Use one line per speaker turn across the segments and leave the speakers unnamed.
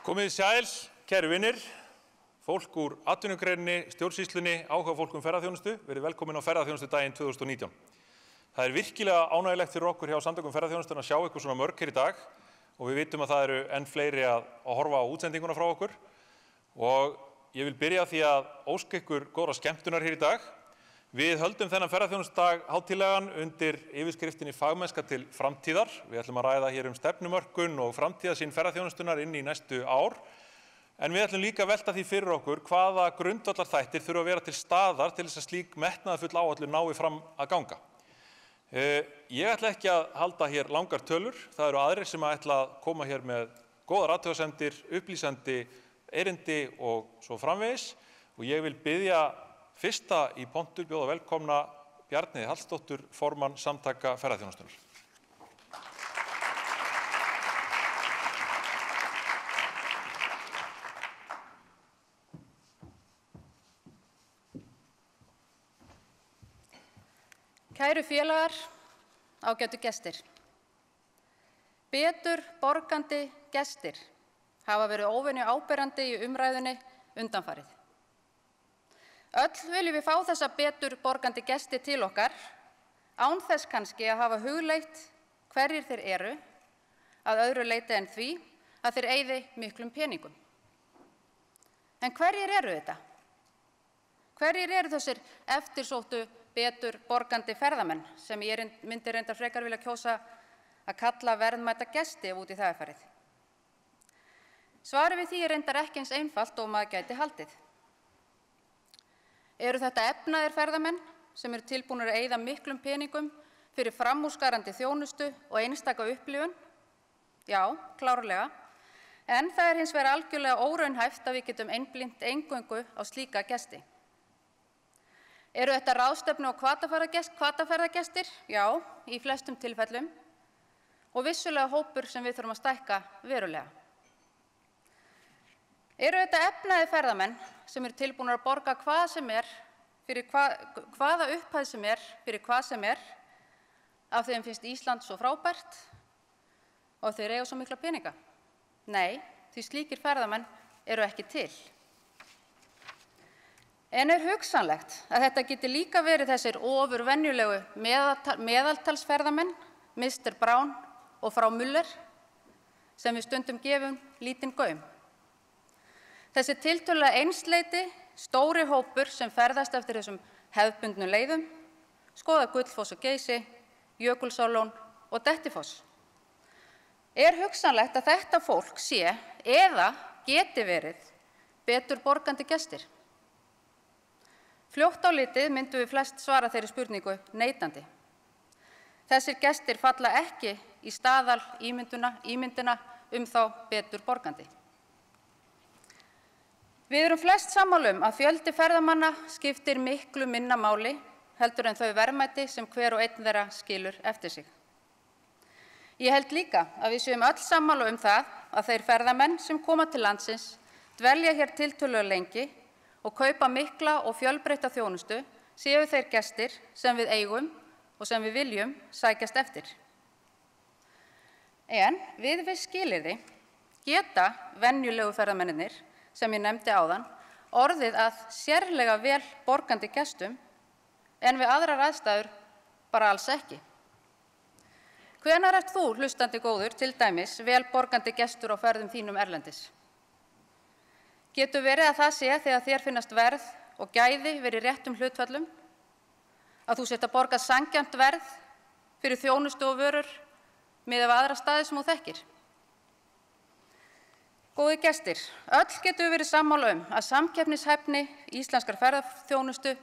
Komið sæl, kæru vinir, fólk úr atvinnugreininni, stjórnsýslunni, áhuga fólk ferðaþjónustu, verið velkomin á Ferðaþjónustudaginn 2019. Það virkilega ánægjulegt fyrir okkur hjá Samtökum ferðaþjónustunnar að sjá ykkur svona mörg hér í dag og við vitum að það eru enn fleiri að horfa á útsendinguna frá okkur. Og ég vil byrja því að óska ykkur góðra skemmtunar hér í dag. Við höldum þennan ferðaþjónustudag hátíðlegan undir yfirskriftinni Fagmennska til framtíðar. Við ætlum að ræða hér stefnumörkun og framtíðarsýn ferðaþjónustunnar inn í næstu ár. En við ætlum líka að velta því fyrir okkur hvaða grundvallarþættir þurfa að vera til staðar til þess að slík metnaðarfull áætlun nái fram að ganga. Ég ætla ekki að halda hér langar tölur. Það eru aðrir sem ætla að koma hér með góðar athugasemdir, upplýsandi erindi og svo framvegis. Og ég vil biðja fyrsta í pontu bjóða velkomna Bjarnheiður Hallsdóttir, formann Samtaka Ferðaþjónustunnar.
Kæru félagar, ágætu gestir. Betur borgandi gestir hafa verið óvenju áberandi í umræðunni undanfarið. Öll viljum við fá þessa betur borgandi gesti til okkar, án þess kannski að hafa hugleitt hverjir þeir eru, að öðru leyti en því að þeir eyði miklum peningum. En hverjir eru þetta? Hverjir eru þessir eftirsóttu betur borgandi ferðamenn sem ég myndi reyndar frekar vilja kjósa að kalla verðmæta gesti ef út í það er farið? Svarið við því er reyndar ekki eins einfalt og maður gæti haldið. Eru þetta efnaðir ferðamenn sem eru tilbúnir að eyða miklum peningum fyrir framúrskarandi þjónustu og einstaka upplifun? Já, klárlega. En það er hins vegar algjörlega óraunhæft að við getum einblínt eingöngu á slíka gesti. Eru þetta ráðstefnu og hvataferðagestir? Já, í flestum tilfellum. Og vissulega hópur sem við þurfum að stækka verulega. Eru þetta efnaðir ferðamenn sem eru tilbúnir að borga hvað sem er, fyrir hvaða upphæð sem er, fyrir hvað sem er, af þeim finnst Ísland svo frábært og þeir eiga svo mikla peninga? Nei, því slíkir ferðamenn eru ekki til. En er hugsanlegt að þetta geti líka verið þessir ofurvenjulegu meðaltalsferðamenn, Mr. Brown og frá Müller, sem við stundum gefum lítinn gaum? Þessi tiltölulega einsleiti, stóri hópur sem ferðast eftir þessum hefðbundnu leiðum, skoða Gullfoss og Geysi, Jökulsárlón og Dettifoss. Er hugsanlegt að þetta fólk sé eða geti verið betur borgandi gestir? Fljótt á litið myndum við flest svara þeirri spurningu neitandi. Þessir gestir falla ekki í staðal ímyndina þá betur borgandi. Við erum flest sammála að fjöldi ferðamanna skiptir miklu minna máli heldur en þau verðmæti sem hver og einn þeirra skilur eftir sig. Ég held líka að við séum öll sammála það að þeir ferðamenn sem koma til landsins dvelja hér tiltölulega lengi og kaupa mikla og fjölbreytta þjónustu séu þeir gestir sem við eigum og sem við viljum sækjast eftir. En við skilyrði geta venjulegu ferðamennirnir, sem ég nefndi áðan, orðið að sérlega vel borgandi gestum en við aðrar aðstæður bara alls ekki. Hvenær ert þú, hlustandi góður, til dæmis vel borgandi gestur á ferðum þínum erlendis? Getur verið að það sé þegar þér finnast verð og gæði verið í réttum hlutföllum? Að þú sért að borga sanngjarnt verð fyrir þjónustu og vörur miðað við aðra staði sem þú þekkir? Góðir gestir, öll getum við verið sammála að samkeppnishæfni íslenskrar ferðaþjónustu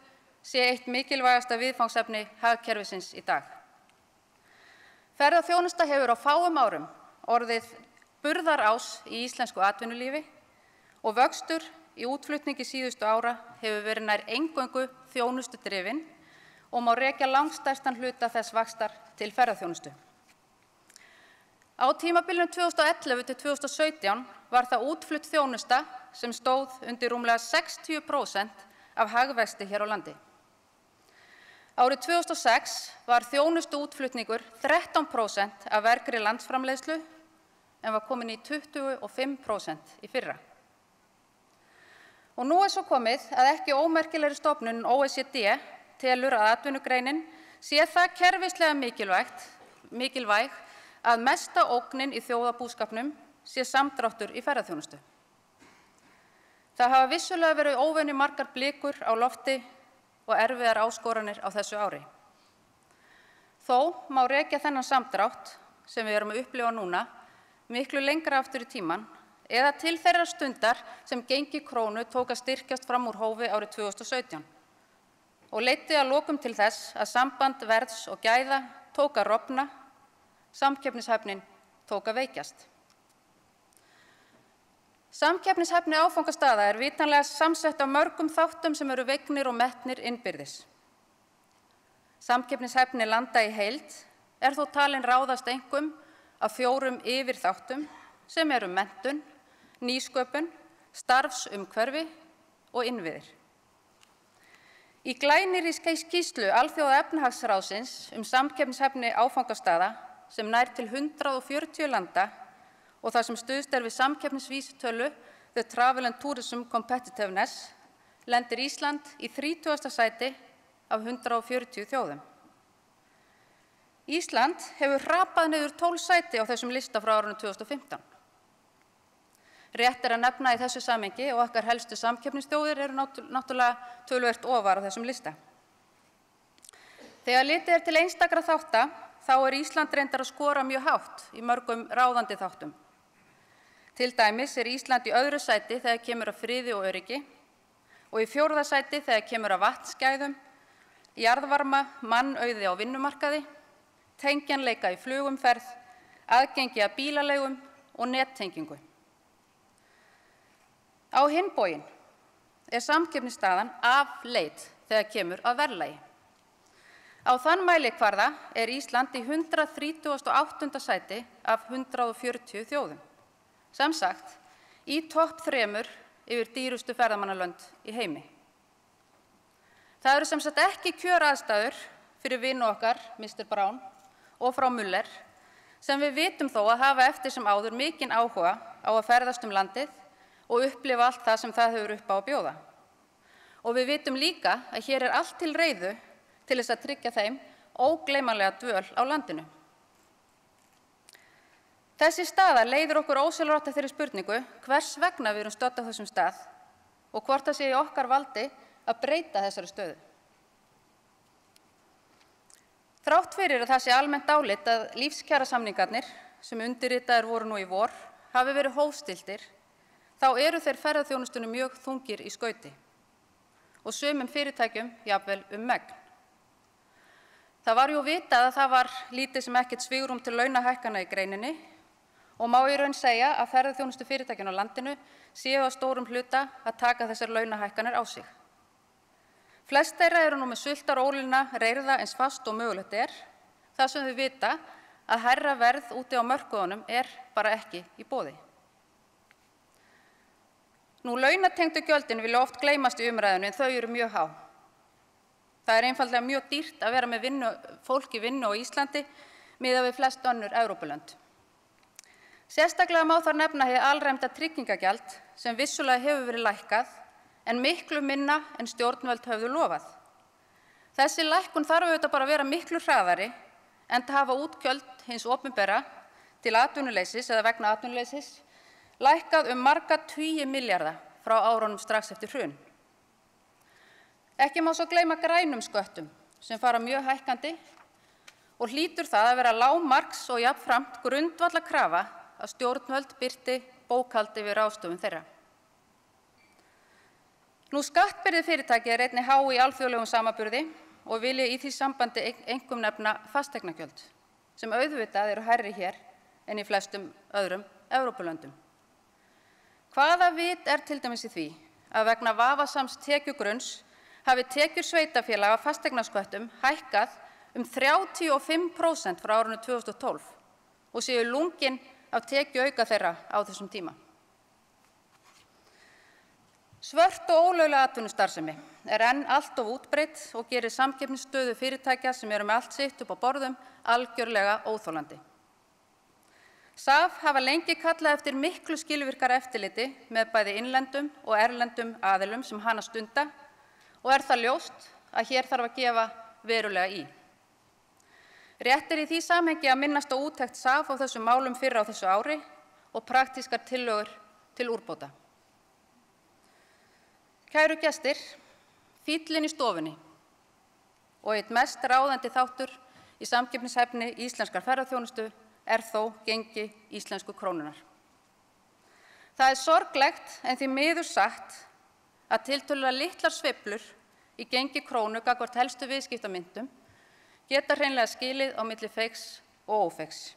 sé eitt mikilvægasta viðfangsefni hagkerfisins í dag. Ferðaþjónusta hefur á fáum árum orðið burðarás í íslensku atvinnulífi og vöxtur í útflutningi síðustu ára hefur verið nær eingöngu þjónustudrifinn og má rekja langstærstan hluta þess vaxtar til ferðaþjónustu. Á tímabilinu 2011 til 2017 var það útflutt þjónusta sem stóð undir rúmlega 60% af hagvexti hér á landi. Árið 2006 var þjónustuútflutningur 13% af vergri landsframleiðslu en var komin í 25% í fyrra. Og nú svo komið að ekki ómerkilegri stofnun OECD telur að atvinnugreinin sé það kerfislega mikilvæg að mesta ógnin í þjóðarbúskapnum sé samdráttur í ferðaþjónustu. Það hafa vissulega verið óvenju margar blikur á lofti og erfiðar áskoranir á þessu ári. Þó má rekja þennan samdrátt sem við erum að upplifa núna miklu lengra aftur í tímann eða til þeirra stundar sem gengi krónu tók að styrkjast fram úr hófi árið 2017 og leiddi að lokum til þess að samband verðs og gæða tók að rofna, samkeppnishæfnin tók að veikjast. Samkeppnishæfni áfangastaða vitanlega samsett af mörgum þáttum sem eru vegnir og metnir innbyrðis. Samkeppnishæfni landa í heild þó talin ráðast einkum af 4 yfirþáttum sem eru menntun, nýsköpun, starfsumhverfi og innviðir. Í glænýrri skýrslu Alþjóða efnahagsráðsins samkeppnishæfni áfangastaða sem nær til 140 landa og það sem stuðst við samkeppnisvísitölu The Travel and Tourism Competitiveness lendir Ísland í 30. sæti af 140 þjóðum. Ísland hefur hrapað niður 12 sæti á þessum lista frá árinu 2015. Rétt að nefna í þessu samhengi og okkar helstu samkeppnisþjóðir eru náttúrulega töluvert ofar á þessum lista. Þegar litið til einstakra þátta, þá Ísland reyndar að skora mjög hátt í mörgum ráðandi þáttum. Til dæmis Ísland í öðru sæti þegar kemur að friði og öryggi og í 4. sæti þegar kemur að vatnsgæðum, jarðvarma, mannauði á vinnumarkaði, tengjanleika í flugumferð, aðgengi að bílaleigum og nettengingu. Á hinn bóginn samkeppnisstaðan afleit þegar kemur að verðlagi. Á þann mælikvarða Ísland í 138. sæti af 140 þjóðum. Sem sagt, í topp 3 yfir dýrustu ferðamannalönd í heimi. Það eru sem sagt ekki kjöraðstæður fyrir vini okkar, Mr. Brown og frá Müller, sem við vitum þó að hafa eftir sem áður mikinn áhuga á að ferðast landið og upplifa allt það sem það hefur upp á að bjóða. Og við vitum líka að hér allt til reiðu til þess að tryggja þeim ógleymanlega dvöl á landinu. Þessi staða leiðir okkur ósjálfrátt að þeirri spurningu hvers vegna við erum stödd á þessum stað og hvort það sé í okkar valdi að breyta þessari stöðu. Þrátt fyrir að það sé almennt álit að lífskjarasamningarnir sem undirritaðir voru nú í vor hafi verið hófstilltir, þá eru þeir ferðaþjónustunni mjög þungir í skauti og sumum fyrirtækjum jafnvel megn. Það var jú vitað að það var lítið sem ekkert svigrúm til launahækkana í greininni og má í raun segja að ferðaþjónustu fyrirtækin á landinu séu að stórum hluta að taka þessar launahækkanir á sig. Flest þeirra eru nú með sultarólina reyrða eins fast og mögulegt þar sem þau vita að hærra verð úti á mörkuðunum bara ekki í boði. Nú launatengdu gjöldin vilja oft gleymast í umræðunni en þau eru mjög há. Það einfaldlega mjög dýrt að vera með fólk í vinnu á Íslandi miðað við flest önnur Evrópulönd. Sérstaklega má þar nefna hið alræmda tryggingagjald sem vissulega hefur verið lækkað en miklu minna en stjórnvöld höfðu lofað. Þessi lækkun þarf auðvitað bara að vera miklu hraðari enda hafa útgjöld hins opinbera til atvinnuleysis eða vegna atvinnuleysis lækkað marga tugi milljarða frá árunum strax eftir hrun. Ekki má svo gleyma grænum sköttum sem fara mjög hækkandi og hlýtur það að vera lágmarks og jafnframt grundvallarkrafa að stjórnvöld birti bókhald yfir ráðstöfun þeirra. Nú skattbyrði fyrirtæki einnig há í alþjóðlegum samanburði og vil ég í því sambandi einkum nefna fasteignagjöld sem auðvitað eru hærri hér en í flestum öðrum Evrópulöndum. Hvaða vit til dæmis í því að vegna vafasams tekjugrunns hafi tekjur sveitarfélaga af fasteignaskattum hækkað 35% frá árinu 2012 og séu lungin af tekjuauka þeirra á þessum tíma. Svört og ólögleg atvinnustarfsemi enn allt of útbreidd og gerir samkeppnisstöðu fyrirtækja sem eru með allt sitt upp á borðum algjörlega óþolandi. SAF hafa lengi kallað eftir miklu skilvirkara eftirliti með bæði innlendum og erlendum aðilum sem hana stunda og það ljóst að hér þarf að gefa verulega í. Rétt í því samhengi að minnast á úttekt SAF á þessum málum fyrr á þessu ári og praktískar tillögur til úrbóta. Kæru gestir, fíllinn í stofunni og einn mest ráðandi þáttur í samkeppnishæfni íslenskrar ferðaþjónustu þó gengi íslensku krónunnar. Það sorglegt en því miður satt að tiltölulega litlar sveiflur í gengi krónu gagnvart helstu viðskiptamyntum geta hreinlega skilið á milli feigs og ófeigs.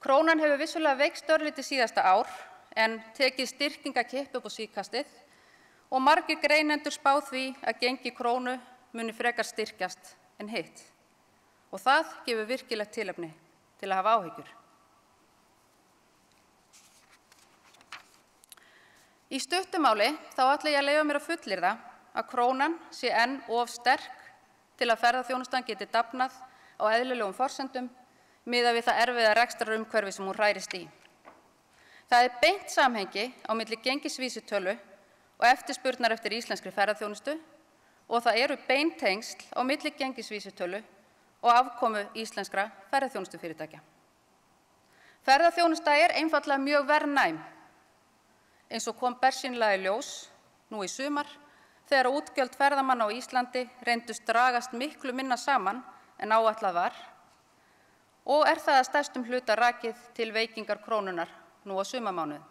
Krónan hefur vissulega veikst örlítið síðasta ár en tekið styrkingakipp upp á síðkastið og margir greinendur spá því að gengi krónu muni frekar styrkjast en hitt. Og það gefur virkilegt tilefni til að hafa áhyggjur. Í stuttu máli þá ætla ég að leyfa mér að fullyrða að krónan sé enn of sterk til að ferðaþjónustan geti dafnað á eðlilegum forsendum miðað við það erfiða rekstrarumhverfi sem hún hrærist í. Það beint samhengi á milli gengisvísitölu og eftirspurnar eftir íslenskri ferðaþjónustu og það eru bein tengsl á milli gengisvísitölu og afkomu íslenskra ferðaþjónustufyrirtækja. Ferðaþjónusta einfaldlega mjög verðnæm, eins og kom bersýnilega í ljós nú í sumar þegar útgjöld ferðamanna á Íslandi reyndust dragast miklu minna saman en áætlað var og það að stærstum hluta rakið til veikingar krónunnar nú á sumarmánuði.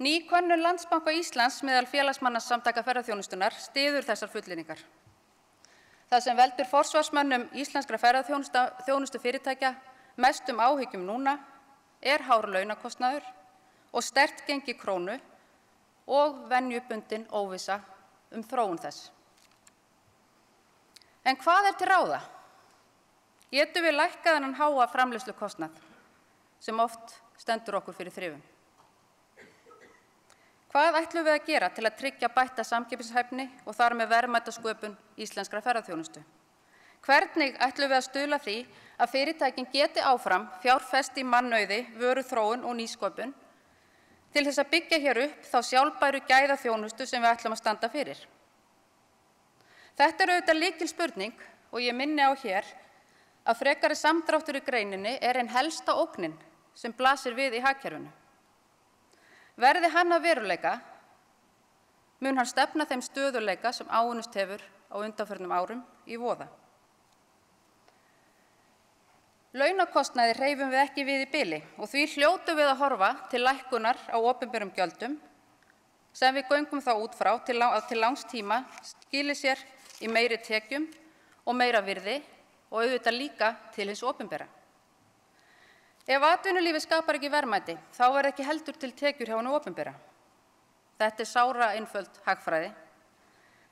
Ný könnun Landsbanka Íslands meðal félagsmanna Samtaka ferðaþjónustunnar styður þessar fullyrðingar. Það sem veldur forsvarsmönnum íslenskra ferðaþjónustufyrirtækja mestum áhyggjum núna hár launakostnaður og sterkt gengi krónu og venjubundin óvissa þróun þess. En hvað til ráða? Getum við lækkað þennan háa framleiðslukostnað sem oft stendur okkur fyrir þrifum? Hvað ætlum við að gera til að tryggja bætta samkeppnishæfni og þar með verðmætasköpun íslenskra ferðaþjónustu? Hvernig ætlum við að stuðla því að fyrirtækin geti áfram fjárfest í mannauði, vöruþróun og nýsköpun til þess að byggja hér upp þá sjálfbæru gæðaþjónustu sem við ætlum að standa fyrir? Þetta auðvitað lykilspurning og ég minni á hér að frekari samdráttur í greininni ein helsta ógnin sem blasir við í hagkerfinu. Verði hann að veruleika, mun hann stefna þeim stöðugleika sem áunnist hefur á undanförnum árum í voða. Launakostnaði hreyfum við ekki við í bili og því hljótum við að horfa til lækkunar á opinberum gjöldum sem við göngum þá út frá til langs tíma skili sér í meiri tekjum og meira virði og auðvitað líka til hins opinbera. Ef atvinnulífið skapar ekki verðmæti, þá ekki heldur til tekjur hjá hinu opinbera. Þetta sára einföld hagfræði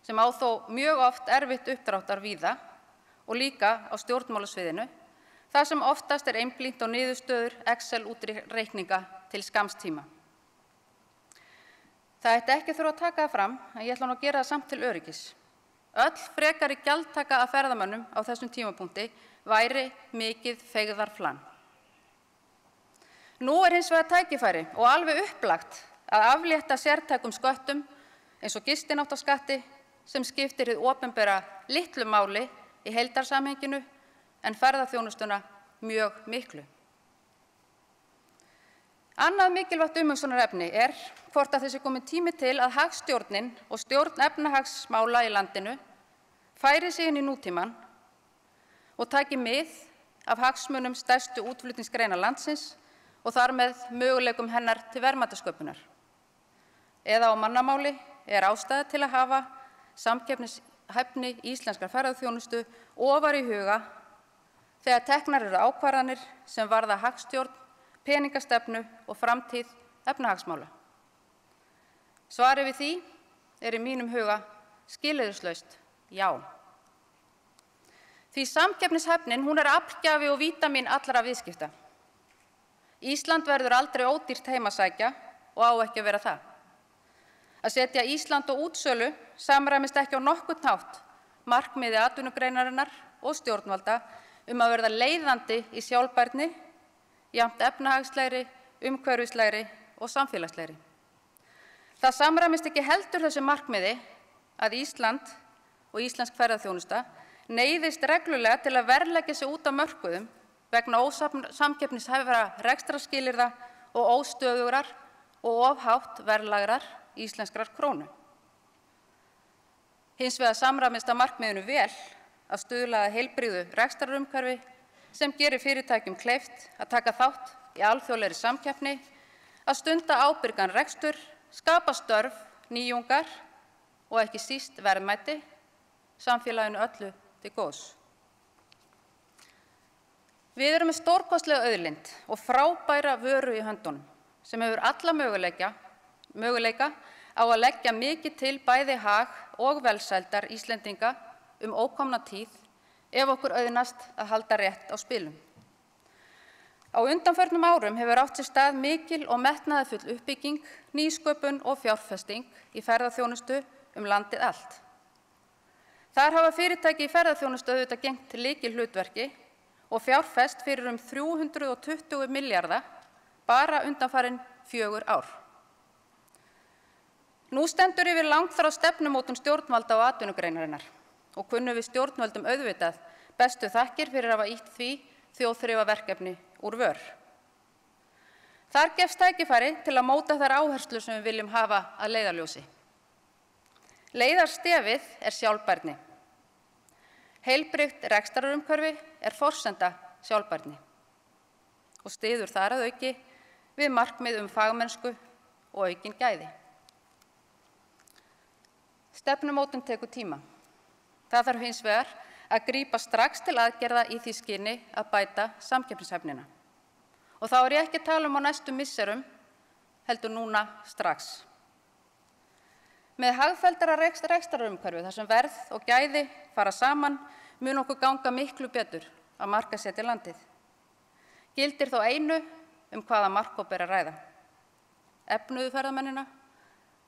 sem á þó mjög oft erfitt uppdráttar víða og líka á stjórnmálasviðinu, þar sem oftast einblínt á niðurstöður Excel-útreikninga til skamms tíma. Það ekki þurfa að taka það fram, en ég ætla nú að gera það samt til öryggis. Öll frekari gjaldtaka af ferðamönnum á þessum tímapunkti væri mikið feigðarflan. Nú hins vegar tækifæri og alveg upplagt að aflétta sértækum sköttum eins og gistináttaskatti sem skiptir hið opinbera litlu máli í heildarsamhenginu en ferðaþjónustuna mjög miklu. Annað mikilvægt umhugsunarefni hvort að þessi kominn tími til að hagstjórnin og stjórn efnahagsmála í landinu færi sig inn í nútímann og taki mið af hagsmunum stærstu útflutningsgreina landsins og þar með möguleikum hennar til verðmætasköpunar. Eða á mannamáli ástæða til að hafa samkeppnishæfni íslenskrar ferðaþjónustu ofar í huga þegar teknar eru ákvarðanir sem varða hagstjórn, peningastefnu og framtíð efnahagsmála. Svarið við því í mínum huga skilyrðislaust já. Því samkeppnishæfnin aflgjafi og vítamín allra viðskipta. Ísland verður aldrei ódýrt heima að sækja og á ekki að vera það. Að setja Ísland á útsölu samræmist ekki á nokkurn hátt markmiði atvinnugreinarinnar og stjórnvalda að verða leiðandi í sjálfbærni, jafnt efnahagslegri, umhverfislegri og samfélagslegri. Það samræmist ekki heldur þessu markmiði að Ísland og íslensk ferðaþjónusta neyðist reglulega til að verðleggja sig út af mörkuðum vegna ósamkeppnishæfra rekstrarskilyrða og óstöðugrar og of hátt verðlagrar íslenskrar krónu. Hins vegar samræmist að markmiðinu vel að stuðla að heilbrigðu rekstrarumhverfi sem gerir fyrirtækjum kleift að taka þátt í alþjóðlegri samkeppni, að stunda ábyrgan rekstur, skapa störf, nýjungar og ekki síst verðmæti, samfélaginu öllu til góðs. Við erum með stórkostlega auðlind og frábæra vöru í höndunum sem hefur alla möguleika á að leggja mikið til bæði hag og velsældar Íslendinga ókomna tíð ef okkur auðnast að halda rétt á spilum. Á undanförnum árum hefur átt sér stað mikil og metnaðarfull uppbygging, nýsköpun og fjárfesting í ferðaþjónustu landið allt. Þar hafa fyrirtæki í ferðaþjónustu auðvitað gegnt lykilhlutverki og fjárfest fyrir 320 milljarða bara undanfarin 4 ár. Nú stendur yfir langþráð stefnumótun stjórnvalda og atvinnugreinarinnar og kunnum við stjórnvöldum auðvitað bestu þakkir fyrir að hafa ýtt því þjóðþrifaverkefni úr vör. Þar gefst tækifæri til að móta þær áherslur sem við viljum hafa að leiðarljósi. Leiðarstefið sjálfbærni. Heilbrigt rekstrarumhverfi forsenda sjálfbærni og styður þar að auki við markmið fagmennsku og aukin gæði. Stefnumótun tekur tíma. Það þarf hins vegar að grípa strax til aðgerða í því skyni að bæta samkeppnishæfnina. Og þá ég ekki að tala á næstu misserum, heldur núna strax. Með hagfelldara rekstrarumhverfi þar sem verð og gæði fara saman mun okkur ganga miklu betur að markaðssetja landið. Gildir þó einu hvaða markhóp að ræða. Efnuðu ferðamennina,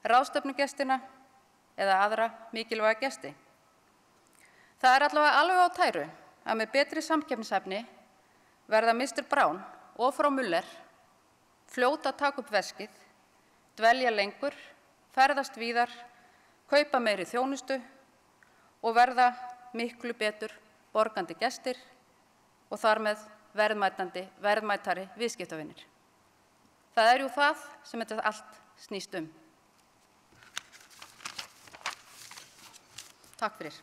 ráðstefnugestina eða aðra mikilvæga gesti. Það allavega alveg á tæru að með betri samkeppnishæfni verða Mr. Brown og frá Müller fljóta að taka upp veskið, dvelja lengur, ferðast víðar, kaupa meiri þjónustu og verða miklu betur borgandi gestir og þar með verðmætari viðskiptavinir. Það jú það sem þetta allt snýst Takk fyrir.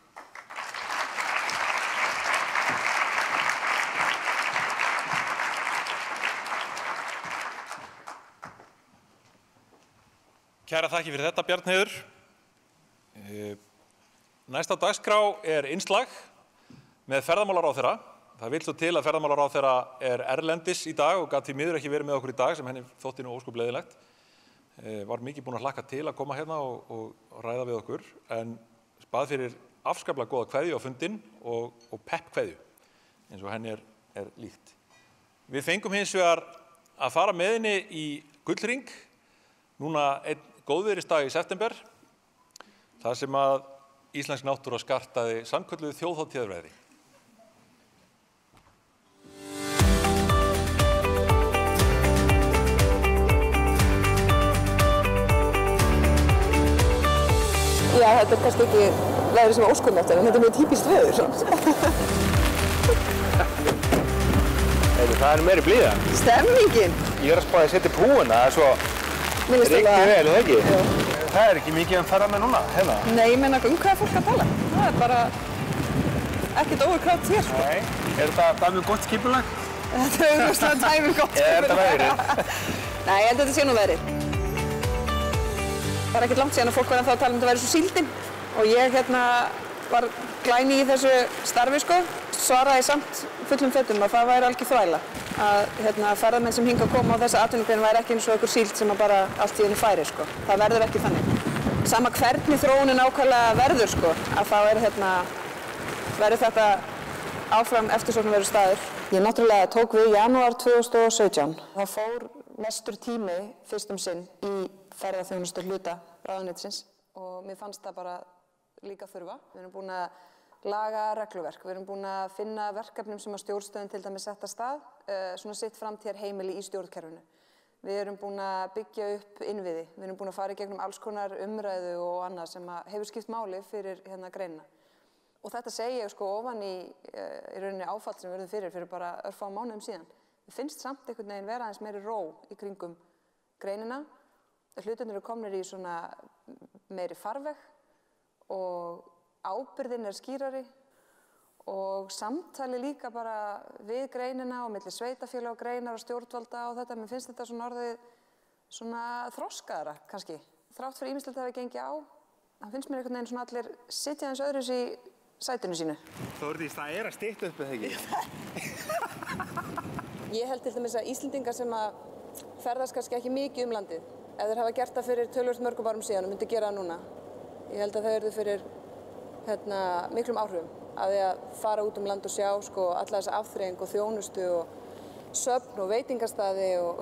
Kæra þakki fyrir þetta, Bjarnheiður. Næst á dagskrá Innslag með ferðamálaráðherra. Það vill svo til að ferðamálaráðherra erlendis í dag og gat því miður ekki verið með okkur í dag sem henni þótti nú ósköp leiðilegt. Var mikið búin að hlakka til að koma hérna og ræða við okkur, en bað fyrir afskaplega góða kveðju á fundinn og peppkveðju, eins og henni líkt. Við fengum hins vegar að fara með henni í Gullhring, núna einn góðviðrisdag í september, þar sem að íslensk náttúra skartaði sannkölluð þjóðhátíðarveðri.
Já, þetta kannski ekki veðrið sem óskunnlegt, en þetta mjög típist veður samt.
Það meiri blíða.
Stemmingin.
Ég að spáði að setja upp húuna, það svo rigni vel, eða ekki? Það ekki mikið ferðamenn núna, hérna?
Nei, ég meina, hvað fólk að tala? Það bara ekkert overkrátt hér, sko.
Nei, þetta mjög gott skipulag?
Þetta auðvitað dæmið gott skipulag.
Er þetta veðrið?
Nei, ég held að þetta sé nú veðrið. Það ekkert langt síðan að fólk var ennþá að tala þetta væri svo síldin og ég var glæni í þessu starfi, sko. Svaraði samt fullum fettum að það væri algjör þvæla að ferðamenn sem hingað koma á þessa atvinnugrein væri ekki eins og einhver síld sem bara allt í einu færi, sko. Það verður ekki þannig. Sama hvernig þróunin nákvæmlega verður, sko, að þá verður þetta áfram eftirsóknarverður staður. Ég náttúrulega tók við í janúar 2017. Það fór mestur tími fyrst sinn í ferðaþjónustu hluta ráðuneytisins og mér fannst það bara líka þurfa. Við erum búin að laga regluverk. Við erum búin að finna verkefnum sem að stjórnstöðin til dæmis sett af stað, svona sitt framtíðarheimili í stjórnkerfinu. Við erum búin að byggja upp innviði. Við erum búin að fara í gegnum alls konar umræðu og annað sem hefur skipt máli fyrir greinina. Og þetta segi ég sko ofan í rauninni áfall sem við verðum fyrir bara örfáum mánuðum síðan. Við finnst samt einhvern veginn vera aðeins meiri ró í kringum greinina. Hlutirnir eru komnir í svona meiri farveg og ábyrgðin skýrari og samtali líka bara við greinina og milli sveitarfélaga og greinar og stjórnvalda og þetta. Mér finnst þetta svona orðið svona þroskaðara kannski. Þrátt fyrir ýmislegt hafi gengið á, það finnst mér einhvern veginn svona allir sitja aðeins öðruvísi í sætinu sínu.
Þórdís, það að stytta upp eða ekki?
Ég held til dæmis að Íslendingar sem að ferðast kannski ekki mikið landið, ef þeir hafa gert það fyrir töluvert mörgum árum síðan og myndi gera það núna. Ég held að það yrði fyrir miklum áhrifum af því að fara út land og sjá sko alla þessa afþreyingu og þjónustu og söfn og veitingastaði og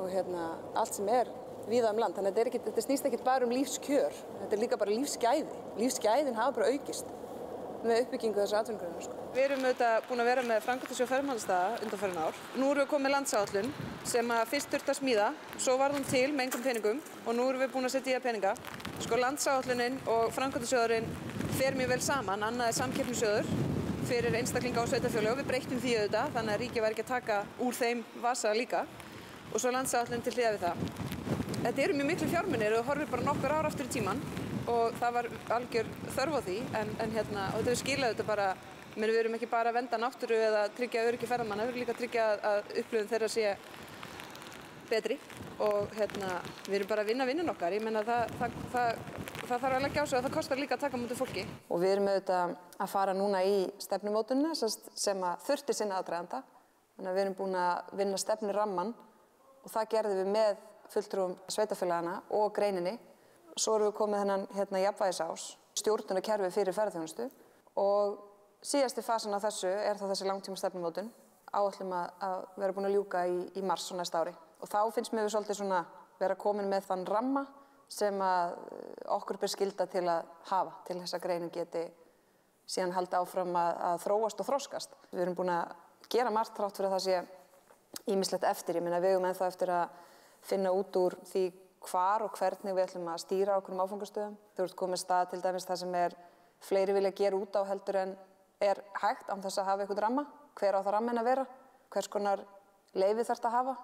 allt sem víða land. Þannig að þetta snýst ekki bara lífskjör, þetta líka bara lífsgæði. Lífsgæðin hafa bara aukist með uppbyggingu þessar atvinnugreinar sko. Við erum auðvitað búin að vera með framkvæmdasjóð ferðamálaráðherra undanfarin ár. Nú erum við komið með landsáætlun sem að fyrst þurfti að smíða, svo var hún til með engum peningum og nú erum við búin að setja í það peninga. Sko landsáætlunin og framkvæmdasjóðurinn fer mjög vel saman, annað samkeppnissjóður fyrir einstaklinga og sveitarfélög. Við breyttum því auðvitað, þannig að ríkið væri ekki að taka úr þeim vasa líka og svo landsáætlun til hliðar við það. Þetta eru mjög miklu fjármunir og horfir bara nokkur ár aftur í tímann og það var algjör þörf á því en og þetta við skilaðu þetta bara, við erum ekki bara að vernda náttúru eða tryggja öryggi ferðamanna, við erum líka að tryggja að upplifun þeirra sé betri og við erum bara að vinna vinnun okkar. Ég meina það þarf að leggja á sig og það kostar líka að taka á móti fólki. Og við erum auðvitað að fara núna í stefnumótunina sem að þurfti sinna aðdraganda. Þannig að við erum búin að vinna stefnurammann og það gerðum við með fulltrúum sveitarfélagana og greininni. Svo erum við komið þennan jafnvægisás, stjórnunarkerfi fyrir ferðaþjónustu og síðasti fasin á þessu þá þessi langtíma stefnumótun, áætlum að vera búin að ljúka í mars á næsta ári. Og þá finnst mér við svolítið svona vera komin með þann ramma sem að okkur ber skylda til að hafa, til þess að greinin geti síðan halda áfram að þróast og þroskast. Við erum búin að gera margt þrátt fyrir að það sé ýmislegt eftir. Ég meina við eigum ennþá eftir að finna út úr því hvar og hvernig við ætlum að stýra okkur áfangastöðum. Þú ert komið stað til dæmis það sem fleiri vilja gera út á heldur en hægt án þess að hafa einhvern ramma. Hver á það rammin að vera? Hvers konar leyfi þarf það að hafa?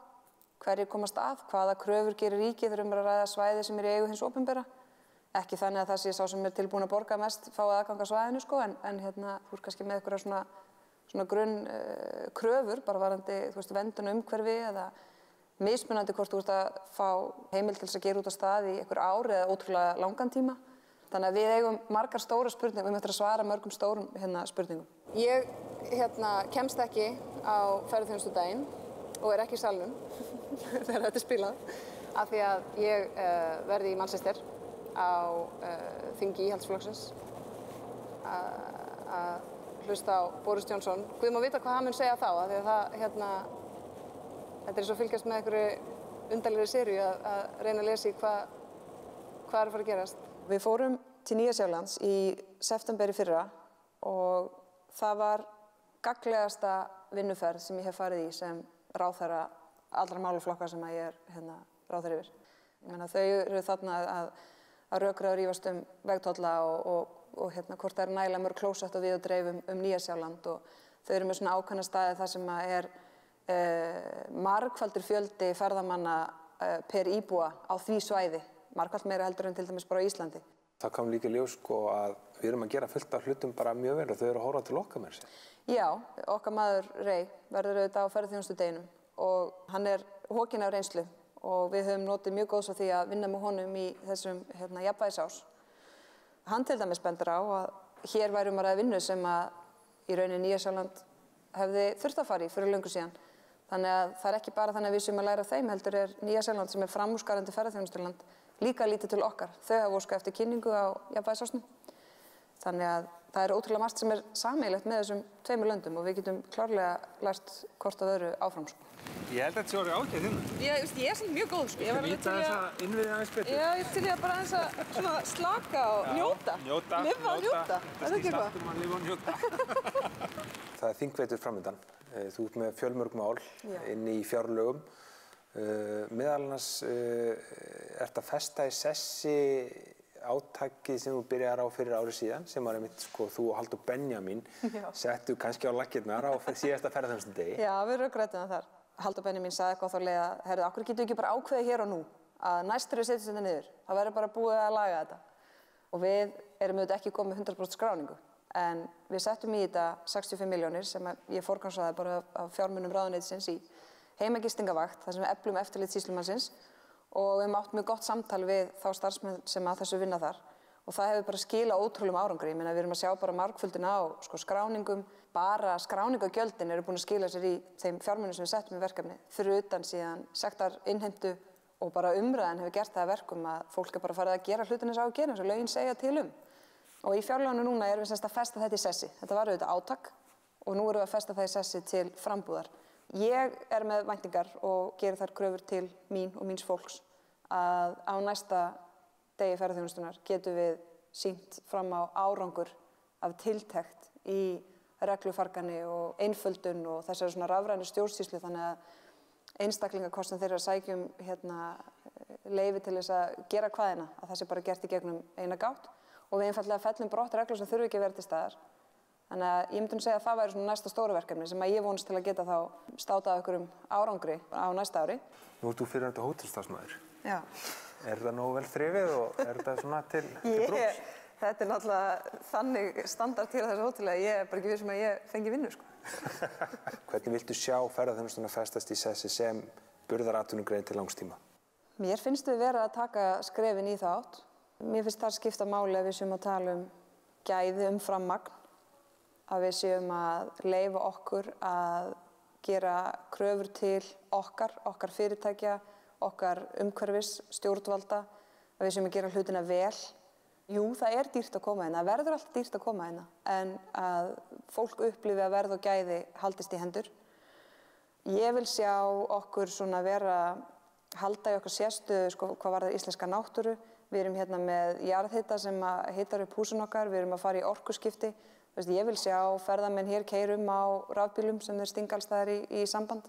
Hverjir komast að? Hvaða kröfur gerir ríkið þegar að ræða svæði sem í eigu hins opinbera? Ekki þannig að það sé sá sem tilbúin að borga mest fái aðgang að svæðinu sko, en þú ert kannski með einhverja svona grunn kröfur bara varðandi verndun umhverfi eða mismunandi hvort þú ert að fá heimild til þess að gera út á stað í einhver ár eða ótrúlega langan tíma. Þannig að við eigum margar stóra spurningar, við möttum að svara mörgum stórum spurningum. Ég kemst ekki á ferðaþjónustudaginn og ekki í salnum þegar þetta spilað af því að ég verði í Manchester á þingi íhaldsflokksins að hlusta á Boris Johnson. Guð má vita hvað hann mun segja þá af því að þetta svo fylgjast með einhverju undarlegri seríu að reyna að lesa í hvað er að fara að gerast. Við fórum til Nýja Sjálands í september í fyrra og það var gagnlegasta vinnuferð sem ég hef farið í sem ráðherra allra málaflokka sem ég ráðherra yfir. Ég meina þau eru þarna að rökra og rífast vegtolla og hvort það nægilega mörg klósett og við og dreif Nýja Sjáland og þau eru með svona ákveðna staði þar sem margfaldur fjöldi ferðamanna per íbúa á því svæði, margfald meira heldur en til dæmis bara á Íslandi.
Það kom líka ljós sko að við erum að gera fullt af hlutum bara mjög vel og þau eru að horfa til okkar með þessi.
Já, okkar maður Rey verður auðvitað á ferðaþjónustudeginum og hann hokinn af reynslu og við höfum notið mjög góðs af því að vinna með honum í þessum jafnvægisás. Hann til dæmis bendur á að hér værum að ræða vinnu sem að í rauninni Nýja Sjáland hefði þurft að fara í fyrir löngu síðan. Þannig að það ekki bara þannig að við séum að læra af þeim heldur Nýja Sjáland sem framúrskarandi ferðaþjónustuland líka lítið til okkar. Þau hafa óskað eftir kynningu á jafnvægisásnum. Þannig að það ótrúlega margt sem sameiginlegt með þessum tveimur löndum og við getum klárlega lært hvort af öðru áfram, sko.
Ég held að þetta sé orðið ágætt hérna.
Ég samt mjög góð, sko. Ég var
Nýta þessa innviði aðeins betur.
Já, ég til ég bara aðeins að svona slaka og njóta. Lifa og njóta. Það ekki eitthvað?
Startum að lifa og njóta. Það þingvetur framundan. Þú ert með fjölmörg mál inn í fjárlögum. Meðal annars ert að festa í sessi átakið sem þú byrjar á fyrir ári síðan, sem var einmitt, sko, þú og Halldór Benjamín settu kannski á laggirnar á síðasta ferðaþjónustudegi. Já, við rökræddum það þar. Halldór Benjamín sagði eitthvað á þá leið að, heyrðu, af hverju getum við ekki bara ákveðið hér og nú að næst þegar við setjum þetta niður, það verður bara búið að laga þetta. Og við erum auðvitað ekki komið með 100% skráningu, en við settum í þetta 65 milljónir sem ég forgangsraði bara af fjármunum ráðuneytisins í heimagistingavakt, þar sem við eflum eftirlit sýslumannsins og við höfum átt mjög gott samtal við þá starfsmenn sem að þessu vinna þar og það hefur bara skilað ótrúlegum árangri. Ég meina, við erum að sjá bara margföldun á skráningum, bara skráningagjöldin eru búin að skila sér í þeim fjármunum sem við settum í verkefni, fyrir utan síðan sektarinnheimtu og bara umræðan hefur gert það að verkum að fólk bara farið að gera hlutina eins og á að gera, eins og lögin segja til um. Og í fjárlögunum núna erum við semst að festa þetta í sessi. Þetta var auðvitað átak og nú erum við að festa það í sessi til frambúðar. Ég með væntingar og gerir þær kröfur til mín og míns fólks að á næsta degi ferðaþjónustunnar getum við sýnt fram á árangur af tiltekt í reglufargani og einföldun og þessari svona rafrænu stjórnsýslu þannig að einstaklingar hvort sem þeir eru að sækja leyfi til þess að gera hvaðina, að það sé bara gert í gegnum eina gátt og við einfaldlega fellum brott reglur sem þurfi ekki að vera til staðar. Þannig að ég myndi segja að það væri svona næsta stóra verkefni sem að ég vonast til að geta þá státað einhverjum árangri á næsta ári. Nú ert þú fyrrverandi hótelstarfsmaður.
Já.
Er það nógu vel þrifið og er þetta svona til brúks?
Þetta náttúrulega þannig standard til þessu hóteli að ég bara ekki vissum að ég fengi vinnu, sko.
Hvernig viltu sjá ferðaþjónustuna festast í sessi sem burðaratvinnugrein til langs tíma?
Mér finnst við vera að taka skrefin í þá átt. Mér finnst það skipta máli ef við séum að tala gæði umfram magn. Að við séum að leyfa okkur að gera kröfur til okkar fyrirtækja, okkar umhverfis, stjórnvalda, að við séum að gera hlutina vel. Jú, það er dýrt að koma hérna, það verður alltaf dýrt að koma hérna, en að fólk upplifi að verð og gæði haldist í hendur. Ég vil sjá okkur svona halda í okkar sérstöðu, sko, hvað varðar íslenska náttúru. Við erum hérna með jarðhita sem hitar upp húsin okkar, við erum að fara í orkuskipti. Ég vil sjá ferðamenn hér keyra á rafbílum sem þeir stinga alls staðar í samband.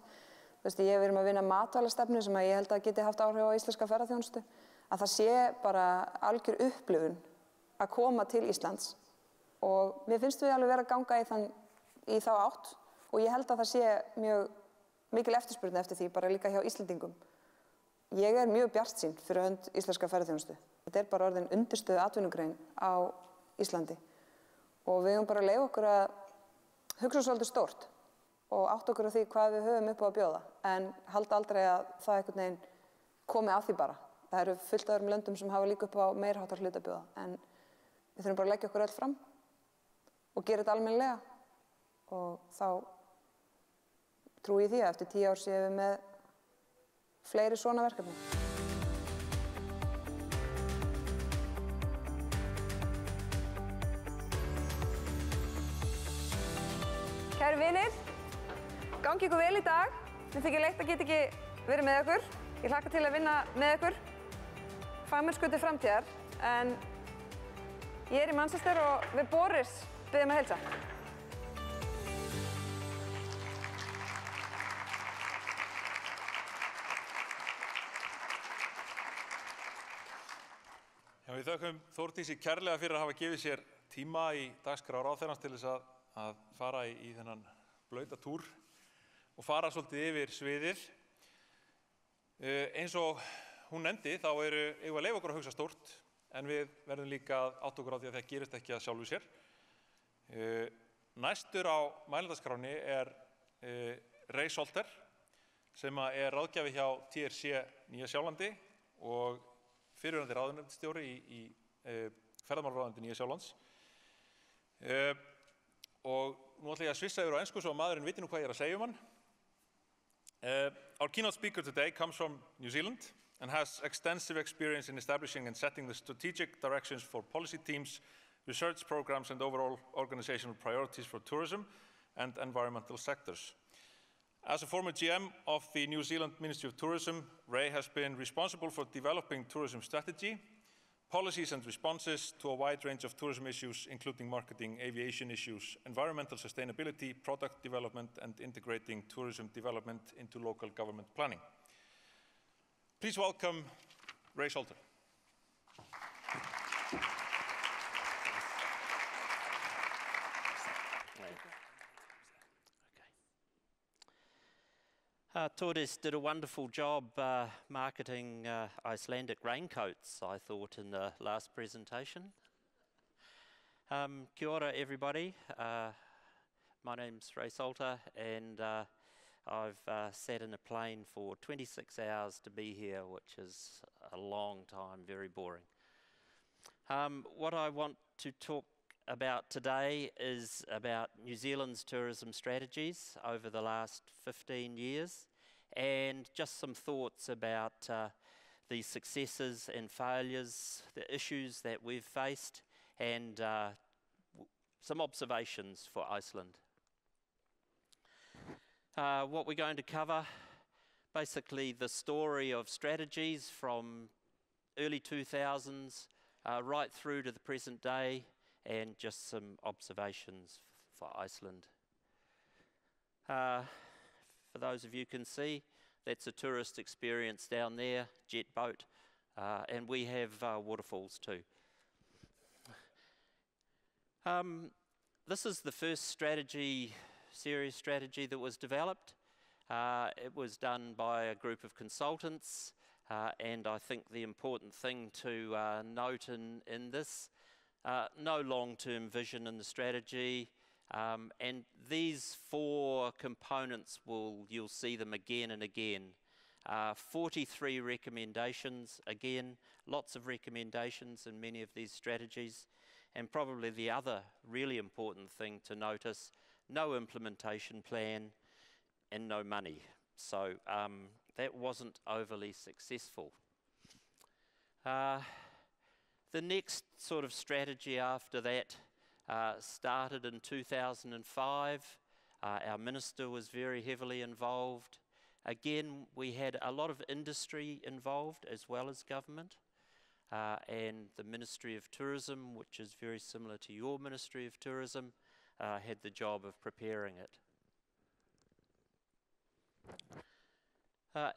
Við erum að vinna matvælastefnu sem ég held að geti haft áhrif á íslenska ferðaþjónustu. Að það sé bara algjör upplifun að koma til Íslands. Og mér finnst við alveg vera að ganga í þá átt og ég held að það sé mjög mikil eftirspurn eftir því, bara líka hjá Íslendingum. Ég er mjög bjartsýn fyrir hönd íslenska ferðaþjónustu. Þetta er bara orðin undirstöðu atvinnugrein á Íslandi. Og við höfum bara að leyfa okkur að hugsa svolítið stórt og átta okkur á því hvað við höfum upp á að bjóða. En halda aldrei að það einhvern veginn komi að því bara. Það eru fullt af öðrum löndum sem hafa líka upp á meiriháttar hlut að bjóða. En við þurfum bara að leggja okkur öll fram og gera þetta almennilega. Og þá trúi ég því að eftir 10 ár séum við með fleiri svona verkefni. Kæru vinir, gangi ykkur vel í dag. Mér þykir leitt að geta ekki verið með ykkur. Ég hlakka til að vinna með ykkur. Fagmennsku til framtíðar, en ég er í Manchester og við Boris biðjum að heilsa.
Já, við þökkum Þórdísi kærlega fyrir að hafa gefið sér tíma í dagskrá ráðherrans til þess að fara í þennan blauta túr og fara svolítið yfir sviðið. Eins og hún nefndi þá eigum við að leyfa okkur að hugsa stórt en við verðum líka að átta okkur á því að það gerist ekki að sjálfu sér. Næstur á mælendaskránni er Reykfjörð sem er ráðgjafi hjá TRC Nýja Sjálandi og fyrrverandi ráðuneytisstjóri í ferðamálaráðherra Nýja Sjálands. Og nú ætla ég að svissa yfir á ensku svo að maðurinn viti nú hvað ég að segja hann. Our keynote speaker today comes from New Zealand and has extensive experience in establishing and setting the strategic directions for policy teams research programs and overall organizational priorities for tourism and environmental sectors. As a former GM of the New Zealand Ministry of Tourism, Ray has been responsible for developing tourism strategy, policies and responses to a wide range of tourism issues, including marketing, aviation issues, environmental sustainability, product development, and integrating tourism development into local government planning. Please welcome Ray Salter.
Þórdís did a wonderful job marketing Icelandic raincoats, I thought, in the last presentation. Kia ora, everybody. My name's Ray Salter, and I've sat in a plane for 26 hours to be here, which is a long time, very boring. What I want to talk about today is about New Zealand's tourism strategies over the last 15 years, and just some thoughts about the successes and failures, the issues that we've faced, and some observations for Iceland. What we're going to cover, basically the story of strategies from early 2000s right through to the present day, and just some observations for Iceland. For those of you who can see, that's a tourist experience down there, jet boat, and we have waterfalls too. This is the first serious strategy that was developed. It was done by a group of consultants, and I think the important thing to note in this, no long-term vision in the strategy, and these 4 components, you'll see them again and again. 43 recommendations, again, lots of recommendations in many of these strategies, and probably the other really important thing to notice, no implementation plan and no money. So that wasn't overly successful. The next sort of strategy after that started in 2005. Our minister was very heavily involved. Again, we had a lot of industry involved as well as government. And the Ministry of Tourism, which is very similar to your Ministry of Tourism, had the job of preparing it.